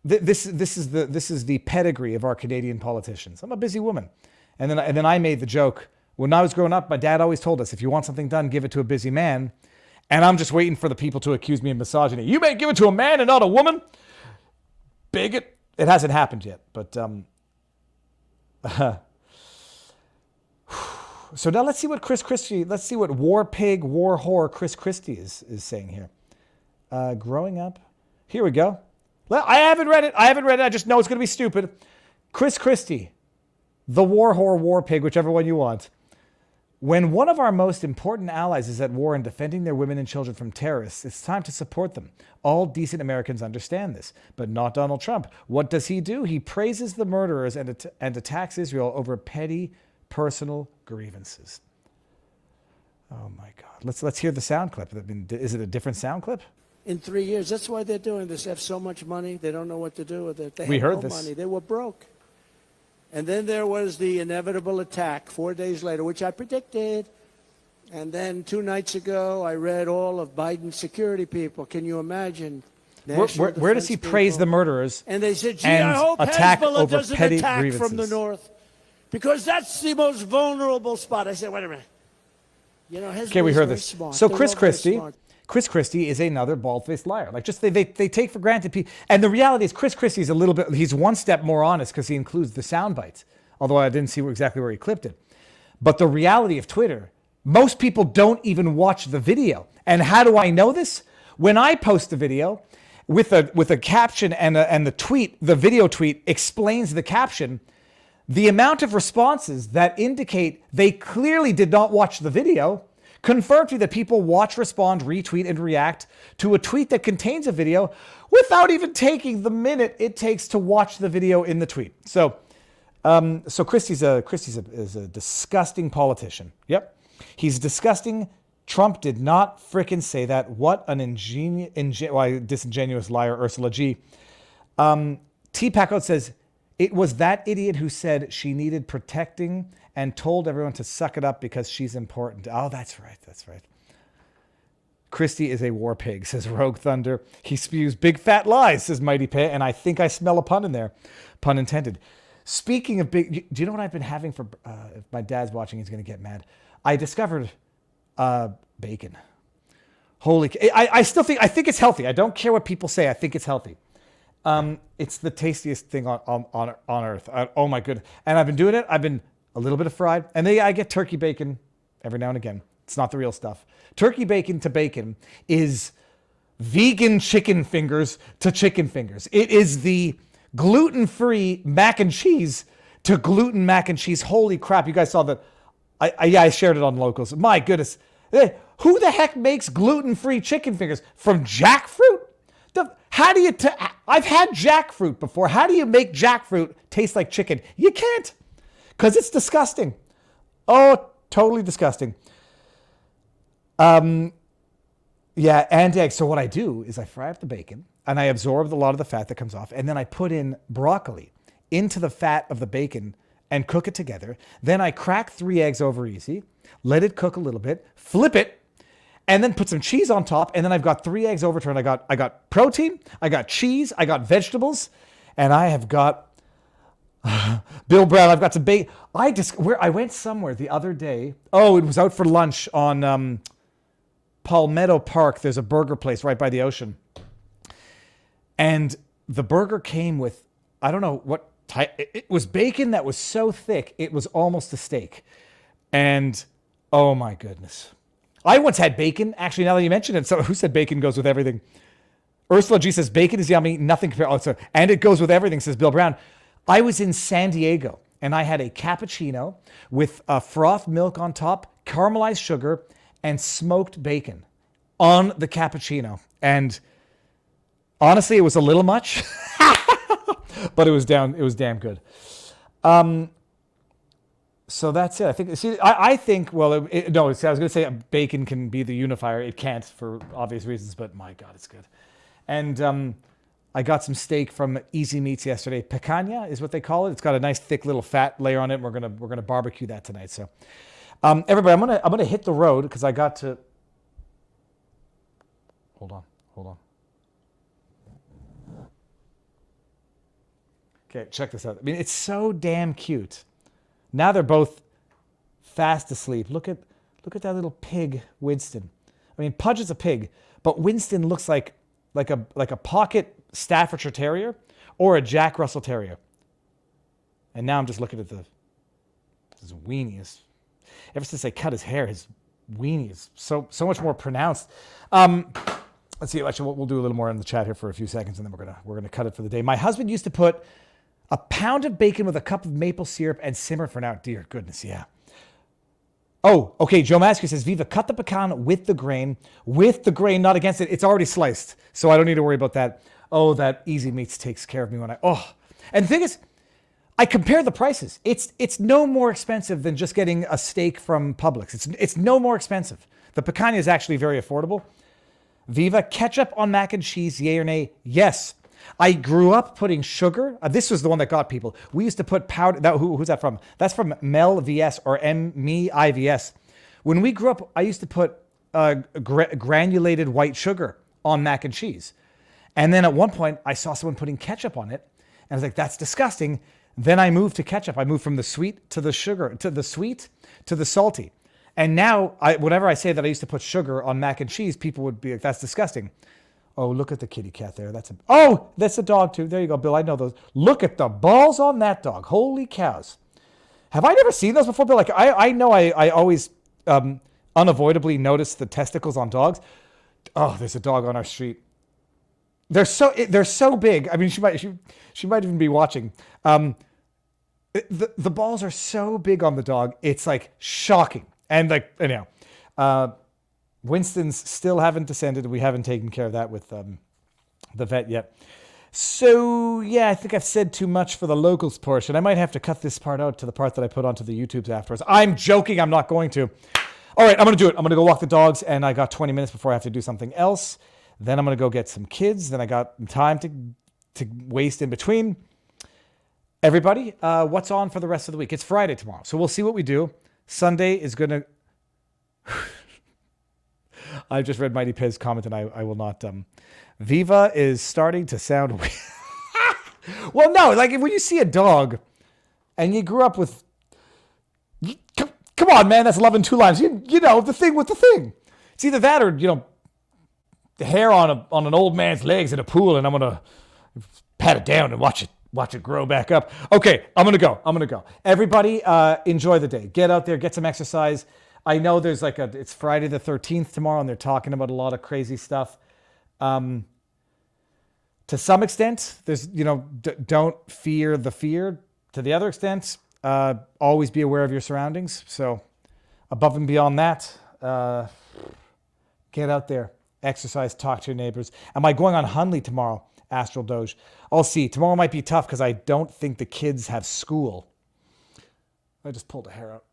B: This is the pedigree of our Canadian politicians. I'm a busy woman. And then I made the joke. When I was growing up, my dad always told us, if you want something done, give it to a busy man. And I'm just waiting for the people to accuse me of misogyny. You may give it to a man and not a woman? Bigot. It hasn't happened yet, but so now let's see what war pig, war whore Chris Christie is saying here. Growing up. Here we go. I haven't read it. I just know it's going to be stupid. Chris Christie, the war whore, war pig, whichever one you want. When one of our most important allies is at war and defending their women and children from terrorists, it's time to support them. All decent Americans understand this, but not Donald Trump. What does he do? He praises the murderers and attacks Israel over petty personal grievances. Oh my God. Let's hear the sound clip. I mean, is it a different sound clip?
C: In 3 years, that's why they're doing this. They have so much money, they don't know what to do with it. They
B: we
C: had
B: heard
C: no
B: this.
C: money. They were broke. And then there was the inevitable attack 4 days later, which I predicted. And then 2 nights ago, I read all of Biden's security people. Can you imagine?
B: Where does he praise the murderers?
C: And they said, gee, I hope
B: attack
C: Hezbollah
B: over
C: doesn't
B: petty
C: attack
B: grievances.
C: from the north. Because that's the most vulnerable spot. I said, wait a minute. You know, Hezbollah's
B: okay, we heard
C: very
B: this.
C: smart.
B: So
C: They're
B: Chris
C: all very
B: Christie.
C: smart.
B: Chris Christie is another bald-faced liar. Like, just they take for granted people. And the reality is Chris Christie is he's one step more honest because he includes the sound bites. Although I didn't see exactly where he clipped it. But the reality of Twitter, most people don't even watch the video. And how do I know this? When I post a video with a caption and the tweet, the video tweet explains the caption, the amount of responses that indicate they clearly did not watch the video confirmed to me that people watch, respond, retweet, and react to a tweet that contains a video without even taking the minute it takes to watch the video in the tweet. So Christie's is a disgusting politician. Yep. He's disgusting Trump did not frickin' say that. What an disingenuous liar, Ursula G. T. Packot says, it was that idiot who said she needed protecting and told everyone to suck it up because she's important. Oh, that's right. That's right. Christie is a war pig, says Rogue Thunder. He spews big fat lies, says Mighty Pay, and I think I smell a pun in there. Pun intended. Speaking of big, do you know what I've been having for, if my dad's watching, he's going to get mad. I discovered bacon. Holy, I still think it's healthy. I don't care what people say. I think it's healthy. It's the tastiest thing on earth. Oh my goodness. And I've been doing it. I've been a little bit of fried. And then I get turkey bacon every now and again. It's not the real stuff. Turkey bacon to bacon is vegan chicken fingers to chicken fingers. It is the gluten-free mac and cheese to gluten mac and cheese. Holy crap. You guys saw that. I shared it on Locals. My goodness. Who the heck makes gluten-free chicken fingers? From jackfruit? How do you... I've had jackfruit before. How do you make jackfruit taste like chicken? You can't. Because it's disgusting. Oh, totally disgusting. Yeah, and eggs. So what I do is I fry up the bacon and I absorb a lot of the fat that comes off. And then I put in broccoli into the fat of the bacon and cook it together. Then I crack 3 eggs over easy, let it cook a little bit, flip it, and then put some cheese on top. And then I've got 3 eggs overturned. I got protein, I got cheese, I got vegetables, and I have got Bill Brown. I've got some bacon. I went somewhere the other day. Oh, it was out for lunch on Palmetto Park. There's a burger place right by the ocean. And the burger came with, I don't know what type, it was bacon that was so thick, it was almost a steak. And oh my goodness. I once had bacon. Actually, now that you mention it, so who said bacon goes with everything? Ursula G says bacon is yummy. Nothing compared. Oh, and it goes with everything, says Bill Brown. I was in San Diego and I had a cappuccino with frothed milk on top, caramelized sugar, and smoked bacon on the cappuccino. And honestly, it was a little much, but it was damn good. So that's it. I think, well, I was going to say bacon can be the unifier. It can't for obvious reasons, but my God, it's good. And I got some steak from Easy Meats yesterday. Picanha is what they call it. It's got a nice thick little fat layer on it. We're gonna barbecue that tonight. So, everybody, I'm gonna hit the road because I got to. Hold on. Okay, check this out. I mean, it's so damn cute. Now they're both fast asleep. Look at that little pig, Winston. I mean, Pudge is a pig, but Winston looks like a pocket Staffordshire Terrier or a Jack Russell Terrier. And now I'm just looking at his weenie. Ever since I cut his hair, his weenie is so much more pronounced. Let's see. Actually, we'll do a little more in the chat here for a few seconds, and then we're gonna cut it for the day. My husband used to put a pound of bacon with a cup of maple syrup and simmer for an hour. Dear goodness, yeah. Oh, okay. Joe Masker says, Viva, cut the pecan with the grain, not against it. It's already sliced, so I don't need to worry about that. Oh, that Easy Meats takes care of me when and the thing is, I compare the prices. It's no more expensive than just getting a steak from Publix. It's no more expensive. The picanha is actually very affordable. Viva, ketchup on mac and cheese, yay or nay? Yes. I grew up putting sugar. This was the one that got people. We used to put powder. Who's that from? That's from Mel VS or Me IVS. When we grew up, I used to put granulated white sugar on mac and cheese. And then at one point, I saw someone putting ketchup on it. And I was like, that's disgusting. Then I moved to ketchup. I moved from the sweet to the sugar, to the sweet to the salty. And now, whenever I say that I used to put sugar on mac and cheese, people would be like, that's disgusting. Oh, look at the kitty cat there. That's a dog too. There you go, Bill. I know those. Look at the balls on that dog. Holy cows. Have I never seen those before, Bill? Like, I know I always unavoidably notice the testicles on dogs. Oh, there's a dog on our street. They're so big. I mean, she might even be watching. The balls are so big on the dog. It's like shocking. And like, anyhow, Winston's still haven't descended. We haven't taken care of that with the vet yet. So, yeah, I think I've said too much for the locals portion. I might have to cut this part out to the part that I put onto the YouTubes afterwards. I'm joking. I'm not going to. All right, I'm going to do it. I'm going to go walk the dogs, and I got 20 minutes before I have to do something else. Then I'm going to go get some kids. Then I got time to waste in between. Everybody, what's on for the rest of the week? It's Friday tomorrow, so we'll see what we do. Sunday is going to... I just read Mighty Piz's comment, and I will not... Viva is starting to sound weird. Well, no, like when you see a dog and you grew up with... Come on, man, that's love in two lives. You know, the thing with the thing. It's either that or, the hair on an old man's legs in a pool, and I'm going to pat it down and watch it grow back up. Okay, I'm going to go. Everybody, enjoy the day. Get out there, get some exercise. I know there's it's Friday the 13th tomorrow, and they're talking about a lot of crazy stuff. To some extent, there's, don't fear the fear. To the other extent, always be aware of your surroundings. So above and beyond that, get out there, exercise, talk to your neighbors. Am I going on Hunley tomorrow? Astral Doge. I'll see. Tomorrow might be tough because I don't think the kids have school. I just pulled a hair out.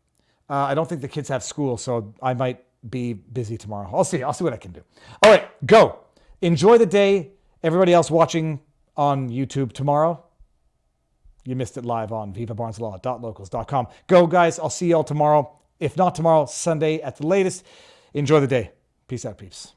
B: I don't think the kids have school, so I might be busy tomorrow. I'll see what I can do. All right, go. Enjoy the day. Everybody else watching on YouTube tomorrow, you missed it live on vivabarneslaw.locals.com. Go, guys. I'll see you all tomorrow. If not tomorrow, Sunday at the latest. Enjoy the day. Peace out, peeps.